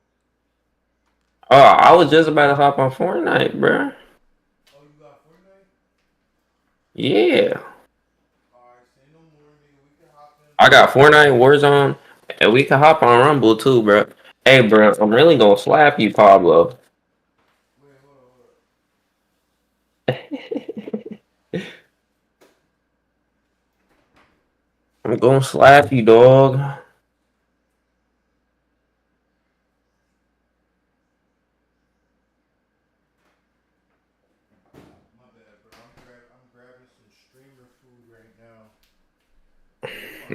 Oh, I was just about to hop on Fortnite, bruh. Oh, you got Fortnite? Yeah. I got Fortnite, Warzone, and we can hop on Rumble too, bro. Hey, bro, I'm really gonna slap you, Pablo. I'm gonna slap you, dog.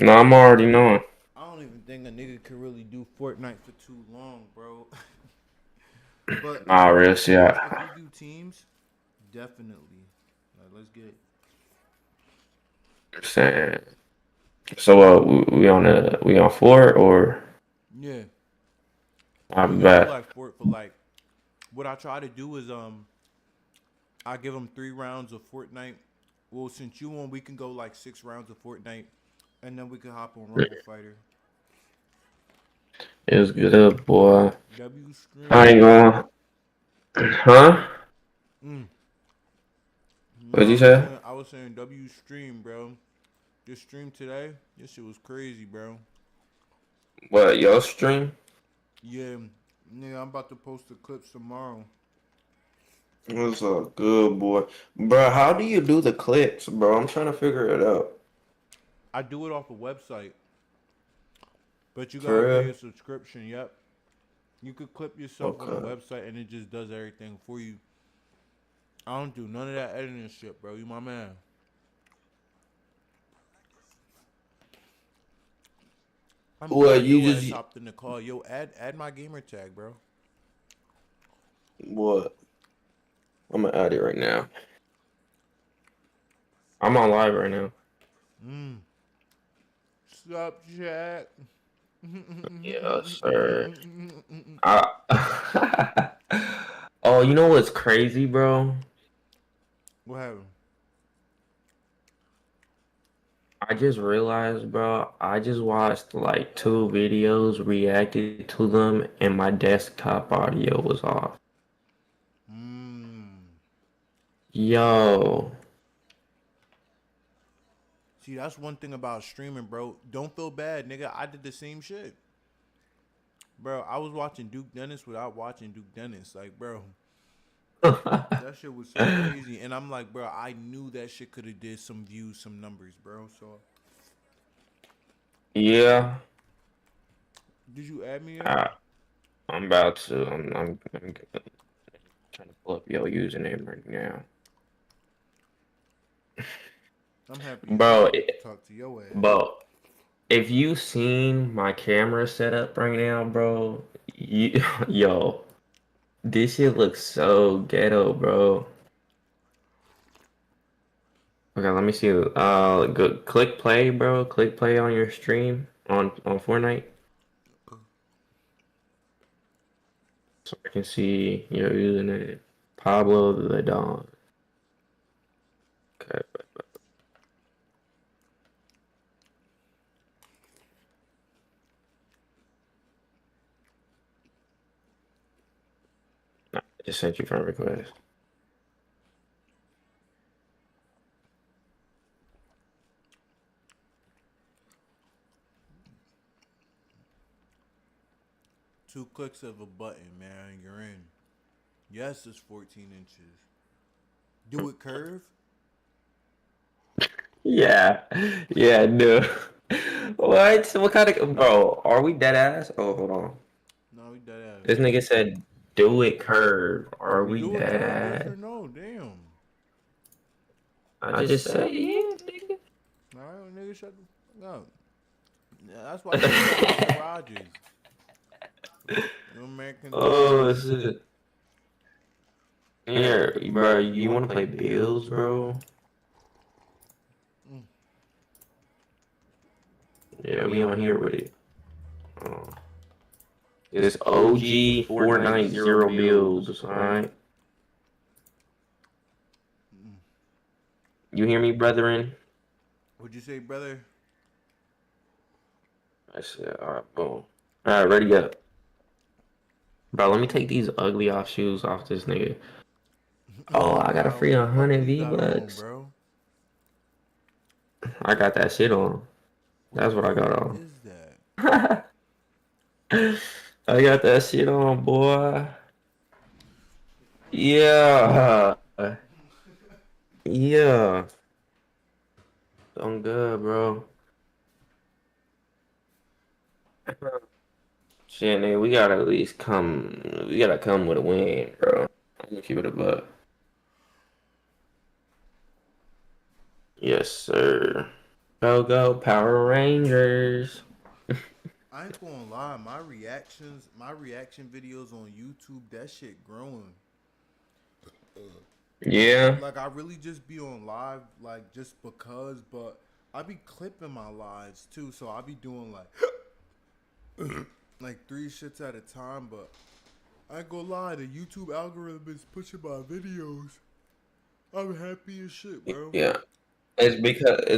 No, I'm already knowing. I don't even think a nigga could really do Fortnite for too long, bro. But Nah, real if shit. we do teams, definitely. Like, let's get it. Saying. So, we on Fort or? Yeah. I We bet. like for like, what I try to do is I give them 3 rounds of Fortnite. Well, since you won, we can go like 6 rounds of Fortnite, and then we can hop on Rumble Fighter. It was good, boy. W stream. I ain't gonna. Huh? What'd you say? I was saying W stream, bro. This stream today, this shit was crazy, bro. What, your stream? Yeah, nigga, I'm about to post the clips tomorrow. What's up, good boy, bro? How do you do the clips, bro? I'm trying to figure it out. I do it off a website, but you For gotta pay real? a subscription. Yep, you could clip yourself on the Okay. website, and it just does everything for you. I don't do none of that editing shit, bro. You my man. I'm Well, glad you your ass just hopped in the call. Yo, add my gamer tag, bro. what? I'm gonna add it right now. I'm on live right now. Sup, Jack? Yes, sir. Oh, you know what's crazy, bro? What happened? I just realized, bro, I just watched like 2 videos, reacted to them, and my desktop audio was off. Yo. See, that's one thing about streaming, bro. Don't feel bad, nigga. I did the same shit. Bro, I was watching Duke Dennis without watching Duke Dennis. Like, bro, that shit was so crazy. And I'm like, bro, I knew that shit could have did some views, some numbers, bro. So, Yeah. did you add me yet? I'm about to. I'm trying to pull up your username right now. I'm happy. Bro, to talk to your ass. bro, if you seen my camera setup right now, bro, yo, this shit looks so ghetto, bro. Okay, let me see. Go, click play, bro. Click play on your stream on Fortnite, so I can see your username, Pablo the Don. Okay. I just sent you friend request. Two clicks of a button, man. You're in. Yes, it's 14 inches. Do it curve? Yeah, yeah, no. What? What kind of bro? Are we dead ass? Oh, hold on. No, we dead ass. This nigga said, "Do it, curve." Are we Do it, dead yes ass? or no? Damn. I just said, yeah, nigga. All right, nigga, shut the fuck up. Yeah, that's why you Rogers. You American. Oh shit. Here, bro. You want to play Bills, bro? Yeah, we on here with it. It's OG 490 Bills, alright? You hear me, brethren? What'd you say, brother? I said, alright, boom. Alright, ready up. Bro, let me take these ugly off shoes off this nigga. Oh, I got a free 100 V-Bucks. Bro. I got that shit on. That's what I got on. What is that? I got that shit on, boy. Yeah. Yeah. I'm good, bro. Shit, nigga, we gotta at least come. We gotta come with a win, bro. I'm gonna keep it a buck. Yes, sir. Go, Power Rangers. I ain't gonna lie, my reaction videos on YouTube, that shit growing. Yeah. Like I really just be on live, like just because, but I be clipping my lives too, so I be doing like 3 shits at a time. But I ain't gonna lie, the YouTube algorithm is pushing my videos. I'm happy as shit, bro. Yeah. It's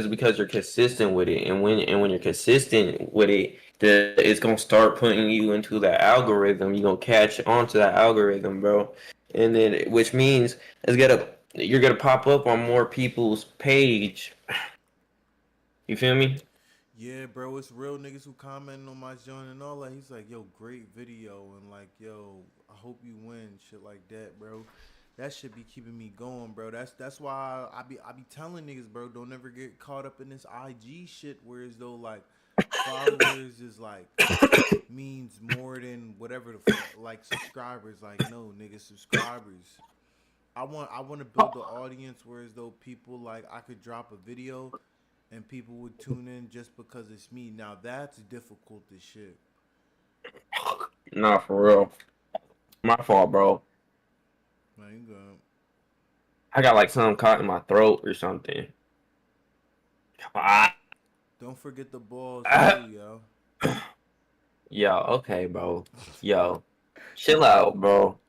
because you're consistent with it, and when you're consistent with it, it's gonna start putting you into that algorithm. You're gonna catch on to that algorithm, bro, and then which means you're gonna pop up on more people's page. You feel me? Yeah, bro, it's real niggas who commenting on my joint and all that. He's like, yo, great video, and like, yo, I hope you win, shit like that, bro. That shit be keeping me going, bro. That's why I be telling niggas, bro, don't ever get caught up in this IG shit where as though like followers is like means more than whatever the fuck, like subscribers. Like no, nigga, subscribers. I want to build the audience where as though people like I could drop a video and people would tune in just because it's me. Now that's difficult as shit. Nah, for real. My fault, bro. Man, you good. I got like something caught in my throat or something. Don't forget the balls too, yo. Yo, okay, bro. Yo, chill out, bro.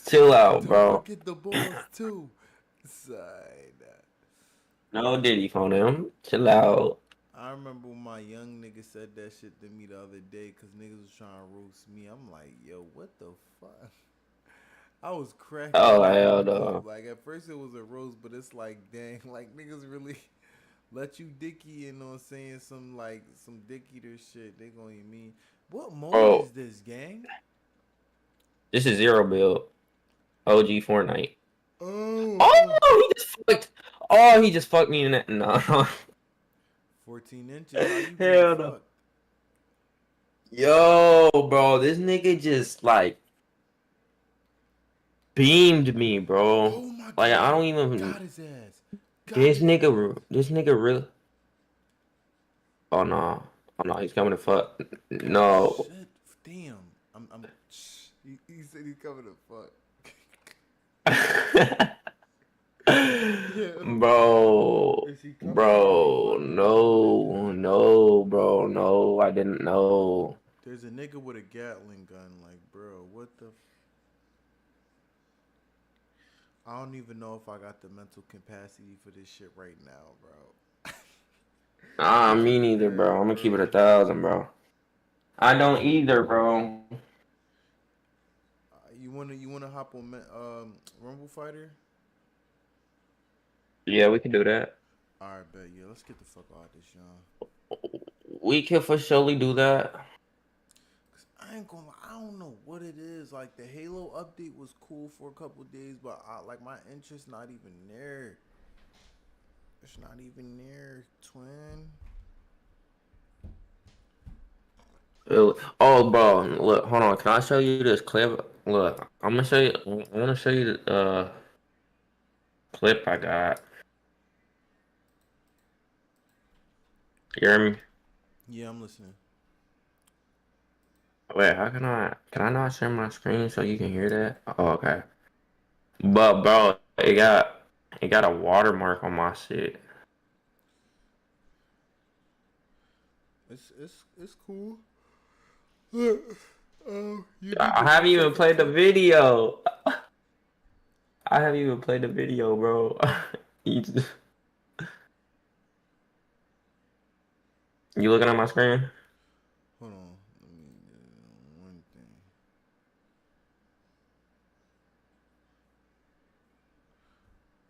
Chill out, bro. Don't forget the balls too. Side. No Diddy phone him. Chill out. I remember when my young nigga said that shit to me the other day because niggas was trying to roast me. I'm like, yo, what the fuck? I was cracking. Oh, hell no. Like, at first it was a roast, but it's like, dang, like, niggas really let you dicky, you know what I'm saying? Some dick eater shit. They gonna eat me. What mode is this, gang? This is Zero Build. OG Fortnite. Oh, he just fucked me in that. No. 14 inches. Hell no. Yo, bro, this nigga just like beamed me, bro. Oh my like God. I don't even. Got his ass. This nigga really. Oh no, he's coming to fuck. No. Shit. Damn. He said he's coming to fuck. Bro, no, I didn't know. There's a nigga with a Gatling gun, like, bro, what the? I don't even know if I got the mental capacity for this shit right now, bro. Nah, me neither, bro. I'm gonna keep it 1,000, bro. I don't either, bro. You wanna hop on Rumble Fighter? Yeah, we can do that. Alright, bet. Yeah, let's get the fuck out of this, y'all. We can for surely do that. I ain't gonna lie, I don't know what it is. Like, the Halo update was cool for a couple days, but my interest not even there. It's not even there, twin. Oh, bro, look, hold on. Can I show you this clip? Look, I'm gonna show you. I want to show you the clip I got. You hear me? Yeah, I'm listening. Wait, how can I not share my screen so you can hear that? Oh, okay. But bro, it got a watermark on my shit. It's cool. I haven't even played the video. I haven't even played the video, bro. You looking at my screen? Hold on. Let me one thing.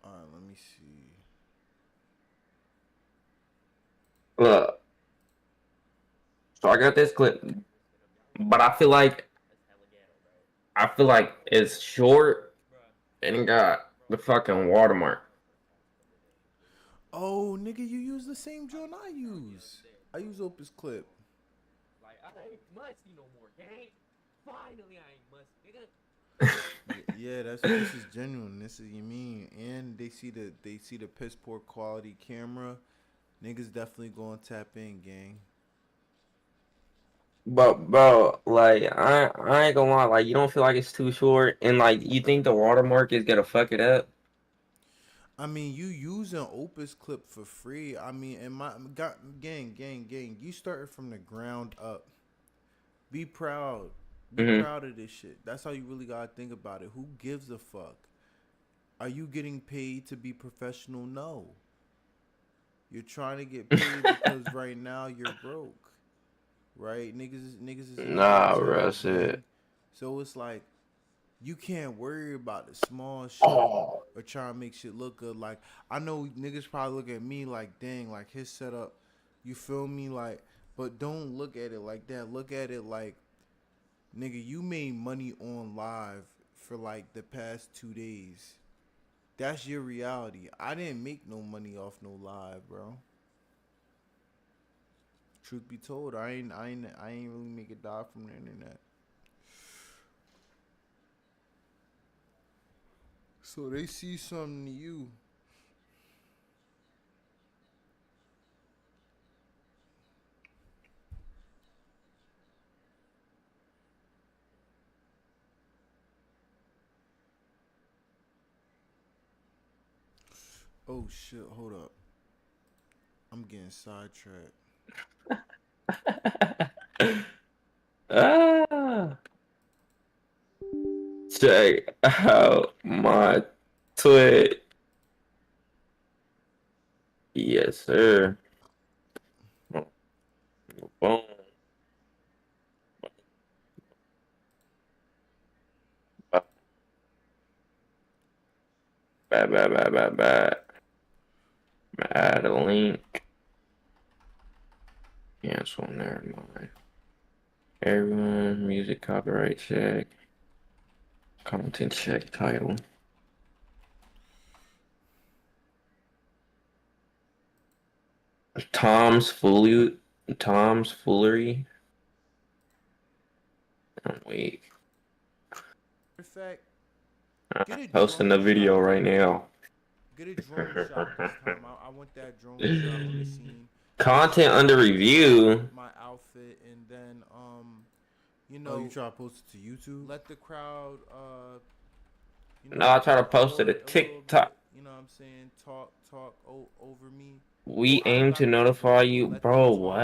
Alright, let me see. Look. So I got this clip, but I feel like it's short and it got the fucking watermark. Oh, nigga, you use the same joint I use. I use Opus Clip. Like, I ain't musty no more, gang. Finally, I ain't musty, nigga. Yeah, this is genuine. This is you mean, and they see the piss poor quality camera. Niggas definitely gonna tap in, gang. But bro, like I ain't gonna lie, like you don't feel like it's too short, and like you think the watermark is gonna fuck it up. I mean, you using Opus Clip for free. I mean, and gang, you started from the ground up. Be proud. Be proud of this shit. That's how you really gotta think about it. Who gives a fuck? Are you getting paid to be professional? No. You're trying to get paid because right now you're broke. Right? Niggas is Nah, bro, that's it. So it's like you can't worry about the small shit or try to make shit look good. Like, I know niggas probably look at me like, dang, like his setup, you feel me? Like, but don't look at it like that. Look at it like, nigga, you made money on live for like the past 2 days. That's your reality. I didn't make no money off no live, bro. Truth be told, I ain't really make a dime from the internet. So they see something to you. Oh shit, hold up. I'm getting sidetracked. Check out my tweet. Yes, sir. Boom. Bad. Add a link. Cancel, never mind. Everyone, music copyright check. Content check title. Tom's Foolery. I'm weak. I'm posting the video right now. Get a drone shot this time. I want that drone shot on the scene. Content under review. My outfit, and then you know, you try to post it to YouTube. Let the crowd No, I try to post it to TikTok. You know what I'm saying? Talk over me. We aim to notify you, bro. What?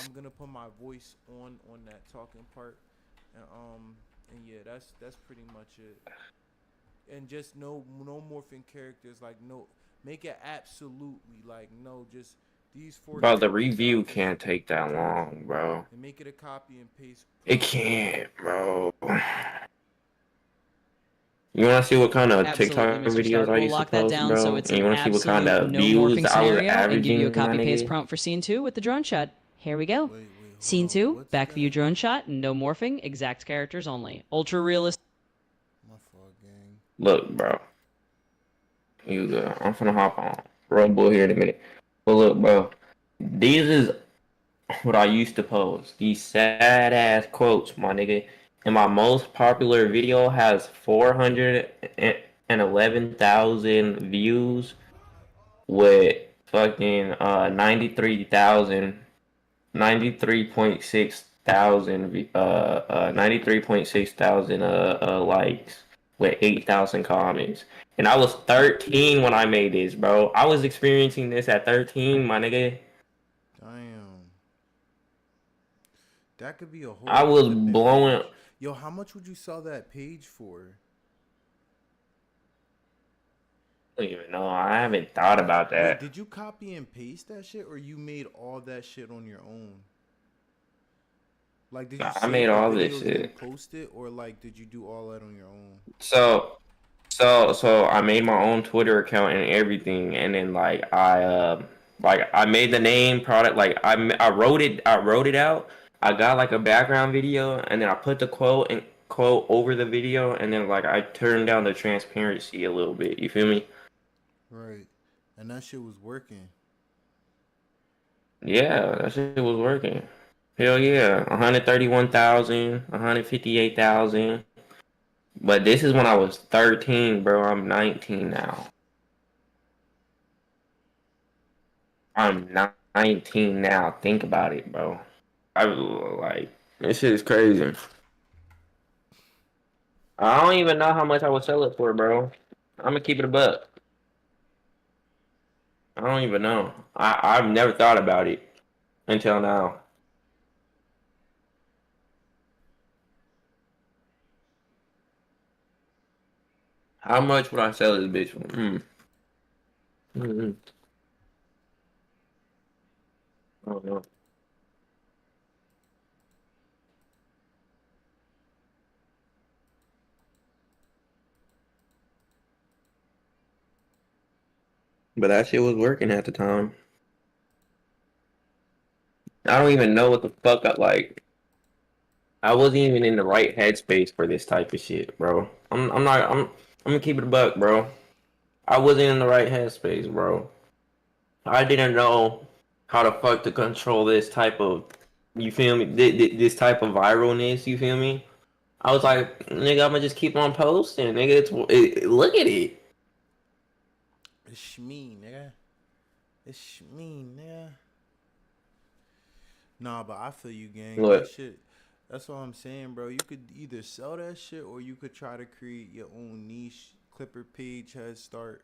I'm gonna put my voice on that talking part, and yeah, that's pretty much it. And just no morphing characters, like no, make it absolutely like no, just these 4. Bro, the review can't take that long, bro. And make it a copy and paste. It can't, bro. You wanna see what kind of TikTok videos I used to post, bro? So it's and you wanna see what kind of no views morphing I was scenario, and give you a averaging? copy my paste nigga? prompt for scene 2 with the drone shot. Here we go. Scene 2, back view drone shot, no morphing, exact characters only. Ultra realistic. Look, bro. You go. I'm finna hop on Red Bull here in a minute. But look, bro. These is what I used to post. These sad ass quotes, my nigga. And my most popular video has 411,000 views with fucking 93.6 thousand 93.6 thousand likes with 8,000 comments. And I was 13 when I made this, bro. I was experiencing this at 13, my nigga. Damn. That could be a whole. I was flipping blowing. page. Yo, how much would you sell that page for? I don't even know. I haven't thought about Wait, that. did you copy and paste that shit, or you made all that shit on your own? Like, did you Nah, I save made the all this videos shit. and post it, or like, did you do all that on your own? So I made my own Twitter account and everything, and then like I made the name product, like I wrote it out. I got like a background video, and then I put the quote over the video, and then like I turned down the transparency a little bit. You feel me? Right, and that shit was working. Yeah, that shit was working. Hell yeah, 131,000, 158,000. But this is when I was 13, bro. I'm 19 now. I'm 19 now. Think about it, bro. I was like, this shit is crazy. I don't even know how much I would sell it for, bro. I'm gonna keep it a buck. I don't even know. I've never thought about it until now. How much would I sell this bitch for? Mm-hmm. I don't know. But that shit was working at the time. I don't even know what the fuck I wasn't even in the right headspace for this type of shit, bro. I'm gonna keep it a buck, bro. I wasn't in the right headspace, bro. I didn't know how the fuck to control this type of, you feel me? This type of viralness, you feel me? I was like, nigga, I'm gonna just keep on posting, nigga. Look at it. It's me, nigga. It's me, nigga. Nah, but I feel you, gang. Look. That shit. That's all I'm saying, bro. You could either sell that shit or you could try to create your own niche. Clipper page, head start.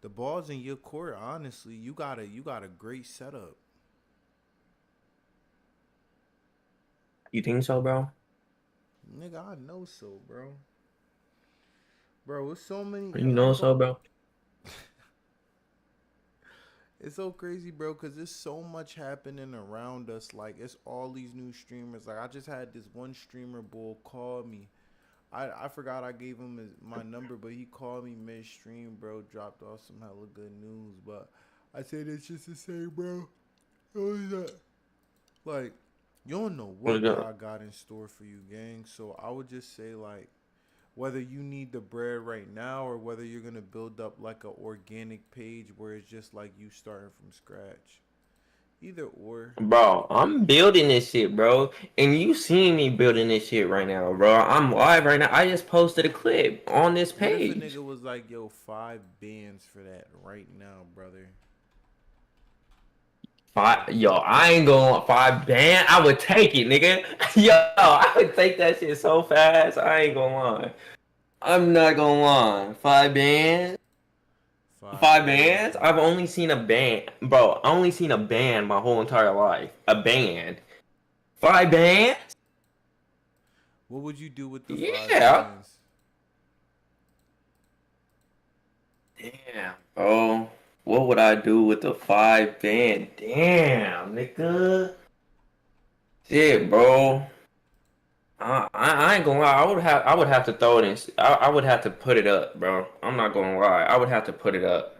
The ball's in your court, honestly. You got a great setup. You think so, bro? Nigga, I know so, bro. Bro, it's so many. You know so, bro? It's so crazy, bro, because there's so much happening around us. Like, it's all these new streamers. Like, I just had this one streamer bull call me. I forgot I gave him my number, but he called me mid-stream, bro. Dropped off some hella good news. But I said it's just the same, bro. What is that? Like, you don't know what God got in store for you, gang. So I would just say, like, whether you need the bread right now or whether you're going to build up like an organic page where it's just like you starting from scratch. Either or. Bro, I'm building this shit, bro. And you seeing me building this shit right now, bro. I'm live right now. I just posted a clip on this page. What if a nigga was like, yo, 5 bands for that right now, brother? Yo, I ain't going 5 band. I would take it, nigga. Yo, I would take that shit so fast. I ain't gonna lie. I'm not gonna lie. 5 bands? 5 bands? I've only seen a band. Bro, I only seen a band my whole entire life. A band. 5 bands? What would you do with the 5 Yeah. bands? Damn, bro. What would I do with the 5 band? Damn, nigga. Shit, bro. I ain't gonna lie. I would have to throw it in. I would have to put it up, bro. I'm not gonna lie. I would have to put it up,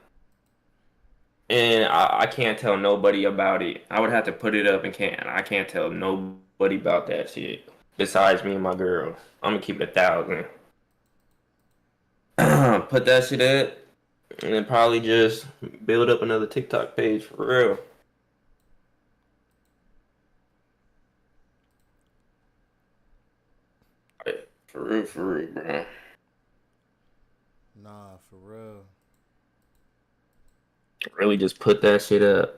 and I can't tell nobody about it. I would have to put it up and I can't tell nobody about that shit besides me and my girl. I'm gonna keep it 1,000. Put that shit up, and then probably just build up another TikTok page for real. for real, bro. Nah, for real. Really just put that shit up.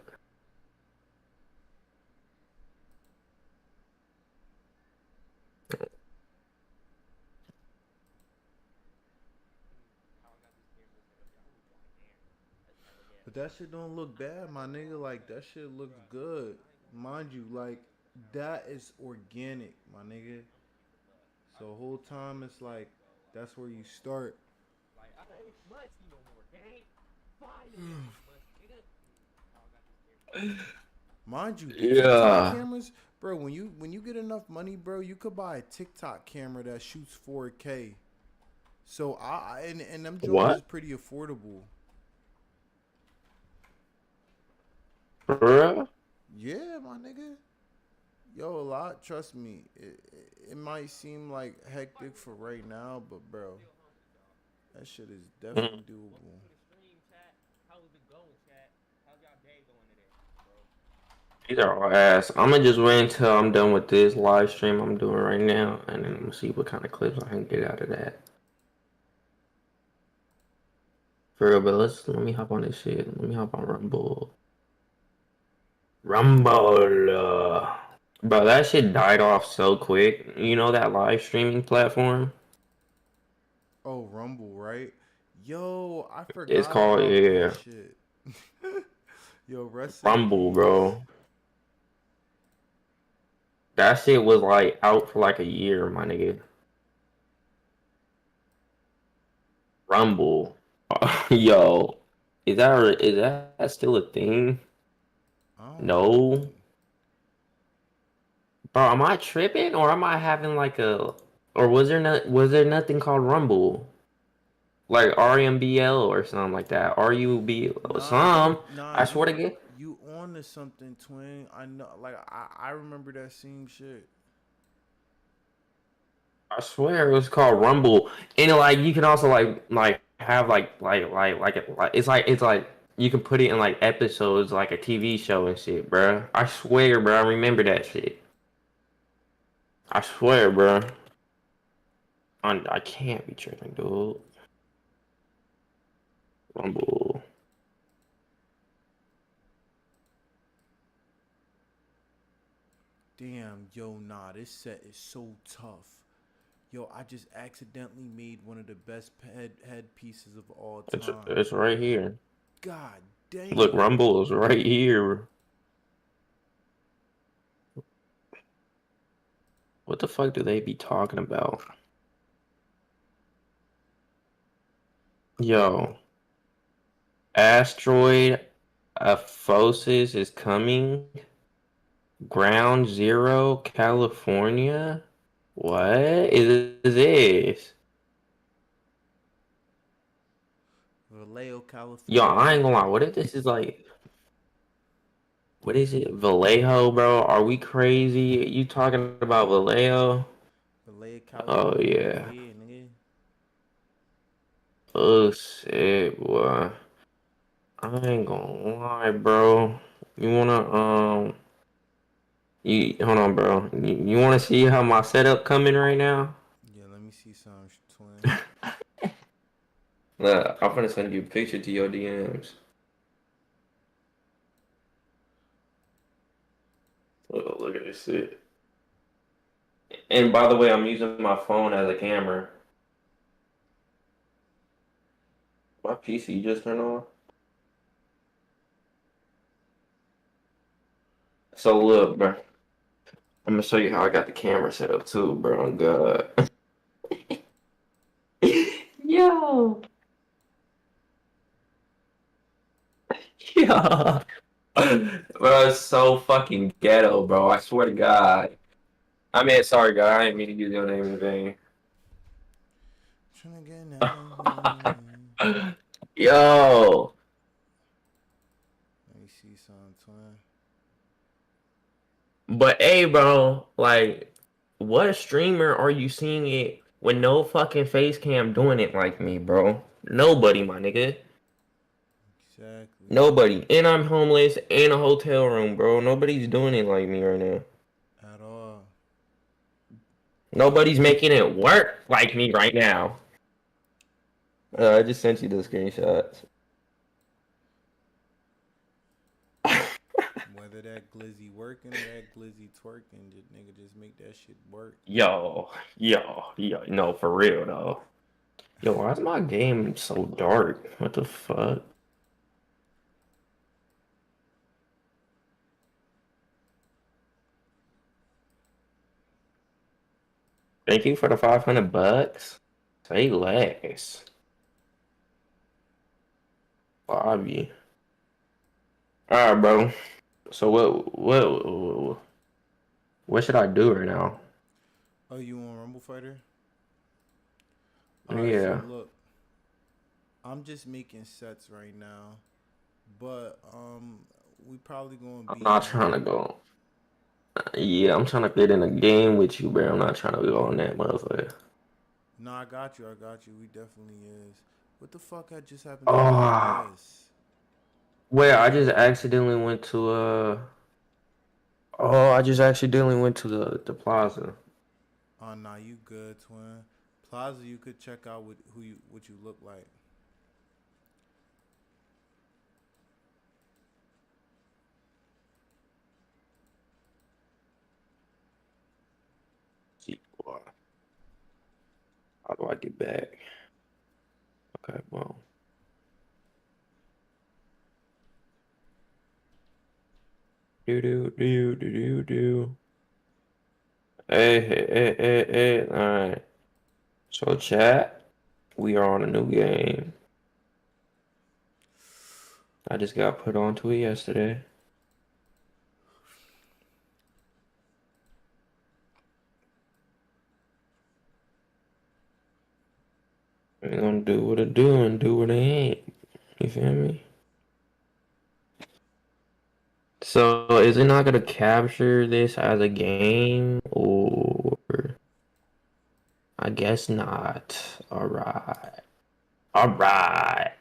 But that shit don't look bad, my nigga. Like, that shit looks good. Mind you, like, that is organic, my nigga. So the whole time it's like, that's where you start. Like, I ain't musty no more, gang. Finally, musty, nigga. Mind you, Yeah. TikTok cameras, bro. When you get enough money, bro, you could buy a TikTok camera that shoots 4K. So and them What? joints is pretty affordable. For real? Yeah, my nigga. Yo, a lot. Trust me. It might seem like hectic for right now, but bro, that shit is definitely doable. These are all ass. I'm gonna just wait until I'm done with this live stream I'm doing right now, and then I'm gonna see what kind of clips I can get out of that. For real, but let me hop on this shit. Let me hop on Rumble. Bro, that shit died off so quick. You know that live streaming platform? Oh, Rumble, right? Yo, I forgot. It's called, about yeah. that shit. Yo, rest in Rumble, peace. bro. That shit was like out for like a year, my nigga. Rumble. Yo, is that still a thing? No. Bro, am I tripping or am I having like or was there nothing called Rumble? Like RMBL or something like that. RUB I swear to God. You on to something, twin. I know, like, I remember that same shit. I swear it was called Rumble. And like you can also like have it's like you can put it in like episodes like a TV show and shit, bruh. I swear, bro, I remember that shit. I swear, bro. I can't be tripping, dude. Rumble. Damn, yo, nah, this set is so tough. Yo, I just accidentally made one of the best head pieces of all time. It's right here. God damn. Look, Rumble is right here. What the fuck do they be talking about? Yo. Asteroid Aphosis is coming. Ground Zero, California? What is this? Vallejo, California. Yo, I ain't gonna lie. What if this is like... What is it? Vallejo, bro? Are we crazy? You talking about Vallejo? Vallejo, California. Oh, yeah. Yeah, nigga. Oh, shit, boy. I ain't gonna lie, bro. You wanna, hold on, bro. You wanna see how my setup coming right now? Yeah, let me see some, twin. Look, I'm gonna send you a picture to your DMs. Look at this shit. And by the way, I'm using my phone as a camera. My PC just turned on. So look, bro. I'm gonna show you how I got the camera set up too, bro. God. Yo. Yo. Bro, it's so fucking ghetto, bro. I swear to God. I mean, sorry, God. I didn't mean to use your name in vain. Yo. Let me see some, twin. But hey, bro, like, what streamer are you seeing it with no fucking face cam doing it like me, bro? Nobody, my nigga. Exactly. Nobody. And I'm homeless in a hotel room, bro. Nobody's doing it like me right now. At all. Nobody's making it work like me right now. I just sent you the screenshots. Whether that glizzy working or that glizzy twerking, the nigga just make that shit work. Yo, no, for real though. Yo, why is my game so dark? What the fuck? Thank you for the $500. Say less. Bobby. Alright, bro. So what should I do right now? Oh, you want Rumble Fighter? Yeah. So look, I'm just making sets right now, but we probably gonna be. I'm not trying to go. Yeah, I'm trying to get in a game with you, bro. I'm not trying to go on that motherfucker. No, I got you. We definitely is. What the fuck had just happened? Oh. Wait, I just accidentally went to the plaza. Oh, nah, you good, twin. Plaza, you could check out what you look like. How do I get back? Okay, well. Do. Hey. Alright. So chat, we are on a new game. I just got put onto it yesterday. We're gonna do what it do and do what it ain't. You feel me? So is it not gonna capture this as a game, or I guess not. Alright. Alright.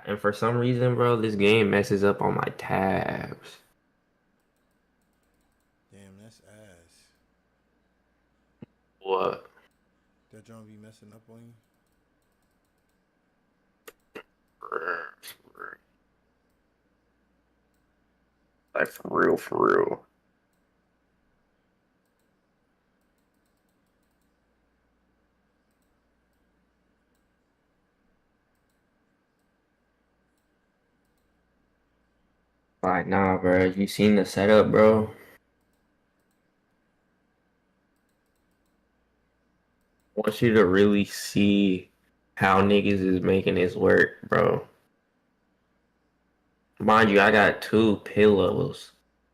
And for some reason, bro, this game messes up on my tabs. Damn, that's ass. What? That John be messing up on you? Like, for real. Like, nah, bro. You seen the setup, bro? I want you to really see how niggas is making this work, bro. Mind you, I got two pillows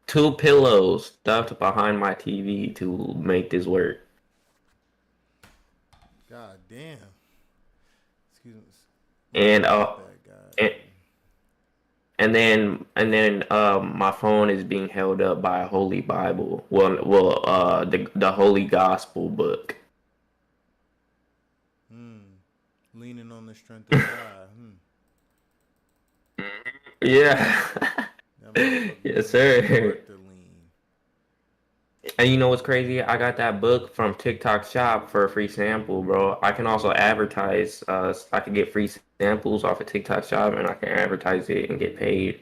stuffed behind my TV to make this work. God damn. Excuse me. And then my phone is being held up by a holy Bible. The Holy Gospel book. Leaning on the strength of God. Yeah. Yes, sir. And you know what's crazy? I got that book from TikTok Shop for a free sample, bro. I can also advertise. I can get free samples off of TikTok Shop, and I can advertise it and get paid.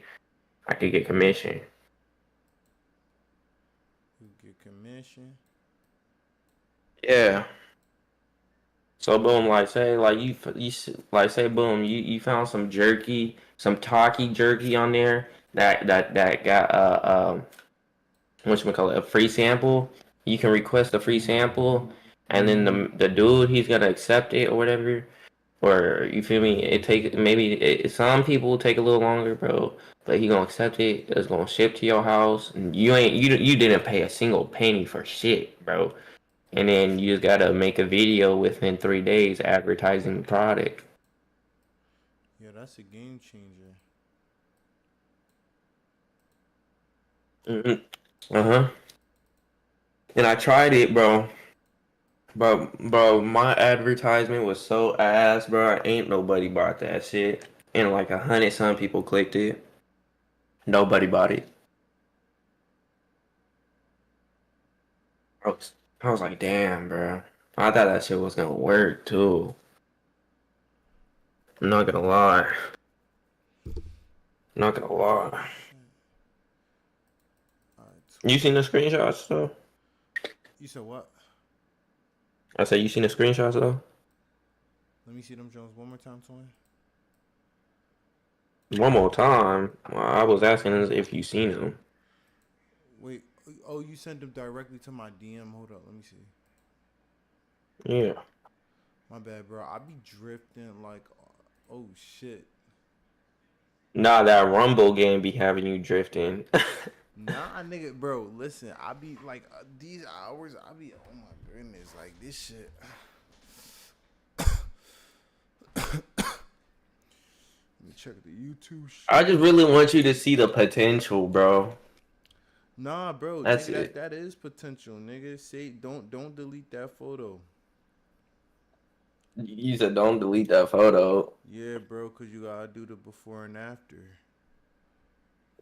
I could get commission. You get commission? Yeah. So boom, like say boom, you found some jerky, some Taki jerky on there that got whatchamacallit, a free sample. You can request a free sample, and then the dude, he's gonna accept it or whatever. Or you feel me? Some people take a little longer, bro, but he gonna accept it. It's gonna ship to your house, and you didn't pay a single penny for shit, bro. And then you just gotta make a video within 3 days advertising the product. Yeah, that's a game changer. And I tried it, bro. Bro, my advertisement was so ass, bro. Ain't nobody bought that shit. And like 100 some people clicked it. Nobody bought it. I was like, damn, bro. I thought that shit was gonna work too. I'm not gonna lie. Not gonna lie. You seen the screenshots though? You said what? I said you seen the screenshots though? Let me see them Jones one more time, Tony. One more time. Well, I was asking if you seen them. Wait. Oh, you sent them directly to my DM. Hold up. Let me see. Yeah. My bad, bro. I be drifting like, oh shit. Nah, that Rumble game be having you drifting. Nah, nigga, bro. Listen, I be like these hours. I be, oh my goodness, like this shit. Let me check the YouTube. I just really want you to see the potential, bro. Nah, bro. That's nigga, it. that is potential, nigga. Say don't delete that photo. You said don't delete that photo. Yeah, bro, cause you gotta do the before and after.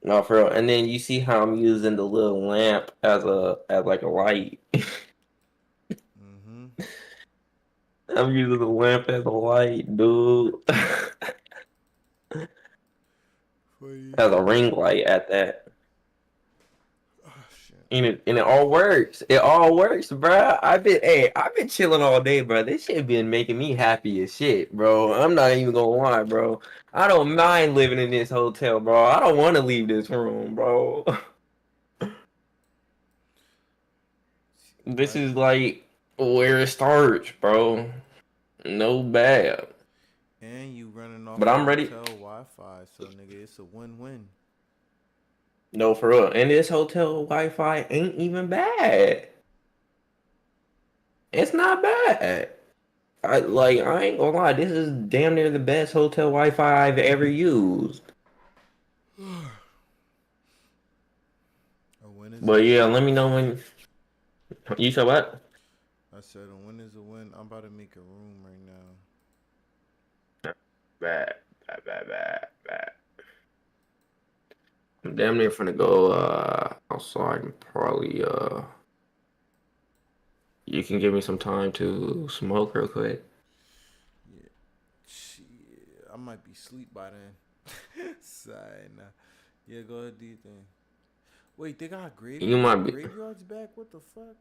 No, for real. And then you see how I'm using the little lamp as like a light. Mm-hmm. I'm using the lamp as a light, dude. As a ring light at that. And it all works. It all works, bro. I've been chilling all day, bro. This shit been making me happy as shit, bro. I'm not even gonna lie, bro. I don't mind living in this hotel, bro. I don't want to leave this room, bro. This is like where it starts, bro. No bad. And you running off But I'm ready. hotel Wi-Fi, so nigga, it's a win-win. No, for real. And this hotel Wi-Fi ain't even bad. It's not bad. I ain't gonna lie. This is damn near the best hotel Wi-Fi I've ever used. But yeah, let me know when. You said what? I said a win is a win. I'm about to make a room right now. Bad. I'm damn near finna go outside and probably you can give me some time to smoke real quick. Yeah. Shit. I might be asleep by then. Sorry, nah. Yeah, go ahead, do your thing. Wait, they got graveyards back? What the fuck?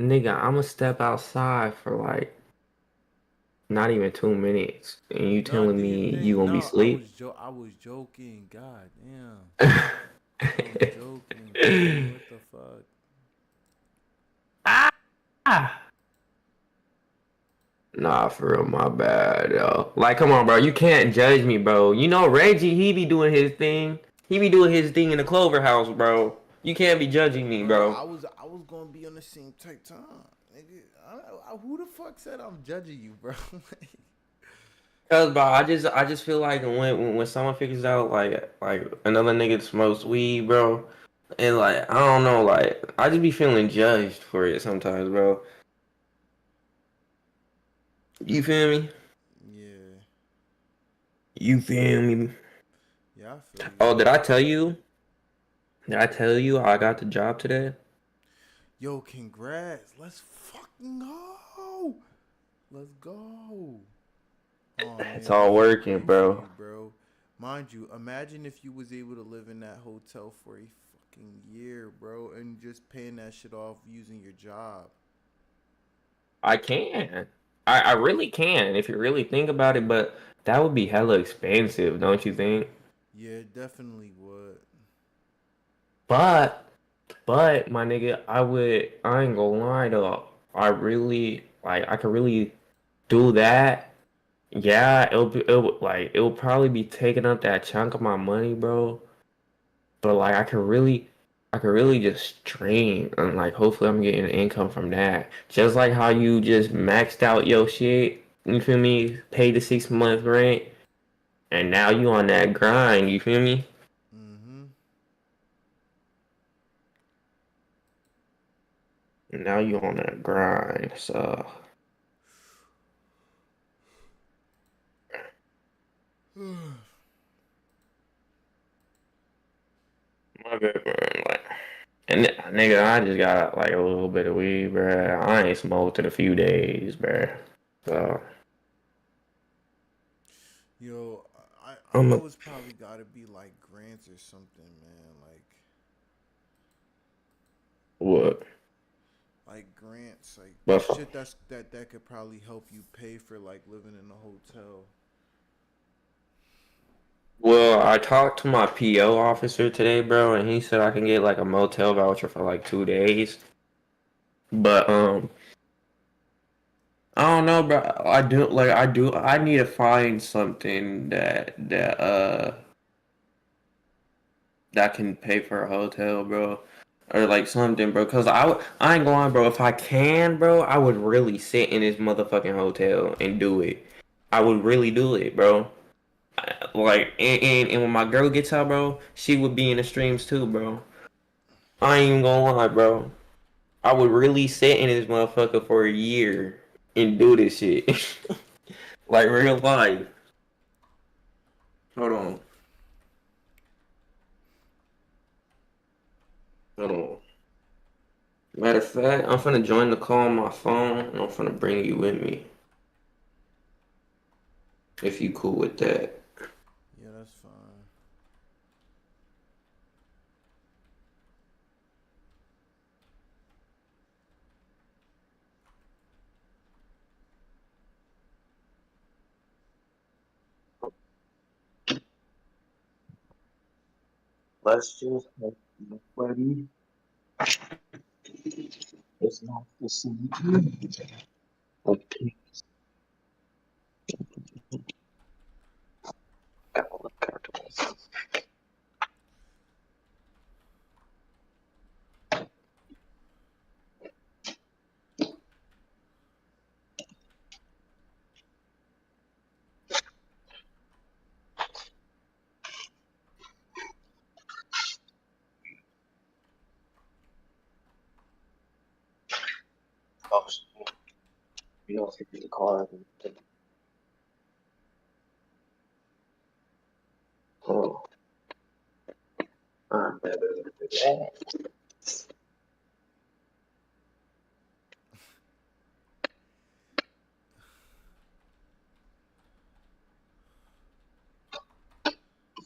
Nigga, I'ma step outside for like not even 2 minutes, and you telling me you gonna be asleep? I was joking. God damn. I was joking. What the fuck? Nah, for real, my bad, yo. Like, come on, bro. You can't judge me, bro. You know Reggie, he be doing his thing. He be doing his thing in the Clover House, bro. You can't be judging me, bro. I was gonna be on the same type time. Nigga, who the fuck said I'm judging you, bro? Cause, bro, I just feel like when someone figures out like another nigga smokes weed, bro, and like I don't know, like I just be feeling judged for it sometimes, bro. You feel me? Yeah. You feel me? Yeah, I feel you. Oh, did I tell you? Did I tell you I got the job today? Yo, congrats. Let's fucking go. Let's go. Oh, It's man, all I'm so working, happy bro. for you, bro. Mind you, imagine if you was able to live in that hotel for a fucking year, bro, and just paying that shit off using your job. I can. I really can if you really think about it, but that would be hella expensive, don't you think? Yeah, it definitely would. But my nigga, I ain't gonna lie though. I really I could really do that. Yeah, it'll probably be taking up that chunk of my money, bro. But like I could really just stream and like hopefully I'm getting income from that. Just like how you just maxed out your shit, you feel me? Paid the 6 month rent, and now you on that grind, you feel me? Mm-hmm. Now you on that grind, so my bad, man. Like, And nigga, I just got like a little bit of weed, bruh. I ain't smoked in a few days, bruh. So Yo, I I'm a, know it's probably gotta be like grants or something, man. what? Like grants, like But shit that could probably help you pay for like living in a hotel. well, I talked to my PO officer today, bro, and he said I can get like a motel voucher for like 2 days. But I don't know, bro. I need to find something that can pay for a hotel, bro. Or like something, bro. Cause I ain't going, bro. If I can, bro, I would really sit in this motherfucking hotel and do it. I would really do it, bro. Like, and when my girl gets out, bro, she would be in the streams too, bro. I ain't even gonna lie, bro. I would really sit in this motherfucker for a year and do this shit. Like real life. Hold on. Hold on. Matter of fact, I'm finna join the call on my phone and I'm finna bring you with me. If you cool with that. Yeah, that's fine. Let's just hope nobody is not the same. Okay. Gotta look comfortable. Oh, you know, if you get the car, oh, I'm better than that.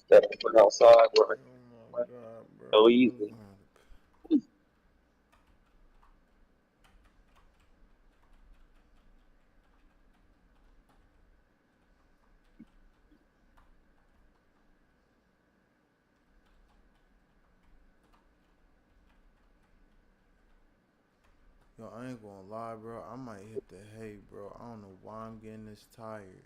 Stepping outside, working. Oh my god, bro. So easy. Yo, I ain't gonna lie, bro. I might hit the hay, bro. I don't know why I'm getting this tired.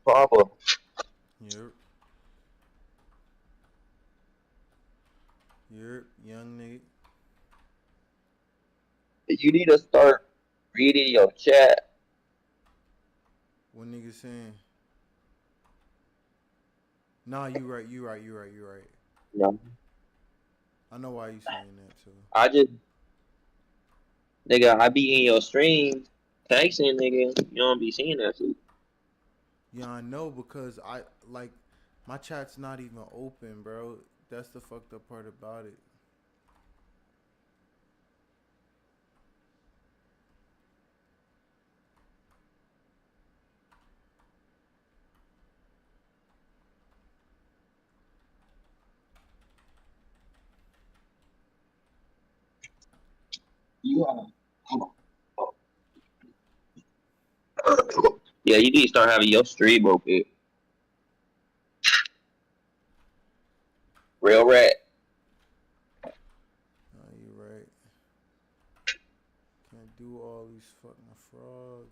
Problem. Yep. Yep, young nigga. You need to start reading your chat. What nigga saying? Nah, you right. No. I know why you saying that too. I just, nigga, I be in your stream texting, nigga. You don't be seeing that shit. Yeah, I know because I like my chat's not even open, bro. That's the fucked up part about it. You are. Yeah, you need to start having your stream open. Real rat. Oh, you right. Can't do all these fucking frogs.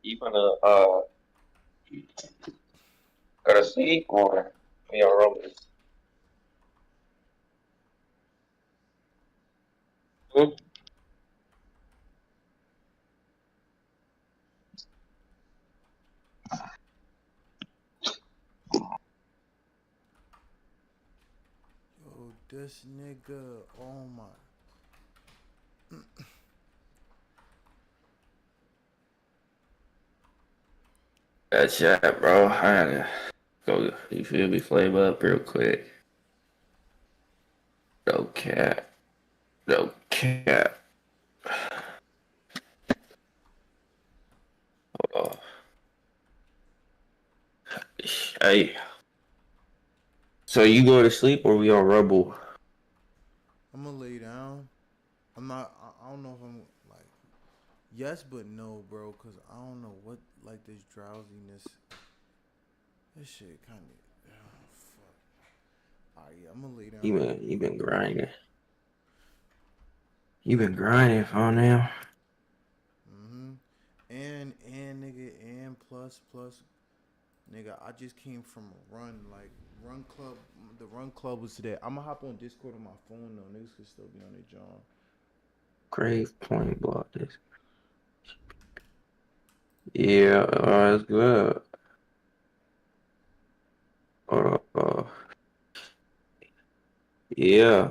You gonna go to sleep or be on roll? Hmm? Yo, this nigga, oh my. That chat, bro. I gotta go. You feel me? Flame up real quick. No cap. No cap. Hold on. Hey. So you go to sleep or we on Rumble? I'm gonna lay down. I'm not. I don't know if I'm like. Yes, but no, bro. Cause I don't know what like this drowsiness. This shit kind of. Oh, fuck. Alright, yeah, I'm gonna lay down. You been grinding. You been grinding for now. And nigga, and plus, nigga, I just came from a run. Like run club. The run club was today. I'm gonna hop on Discord on my phone though. Niggas could still be on their job. Crave point block this. Yeah, that's good. Yeah.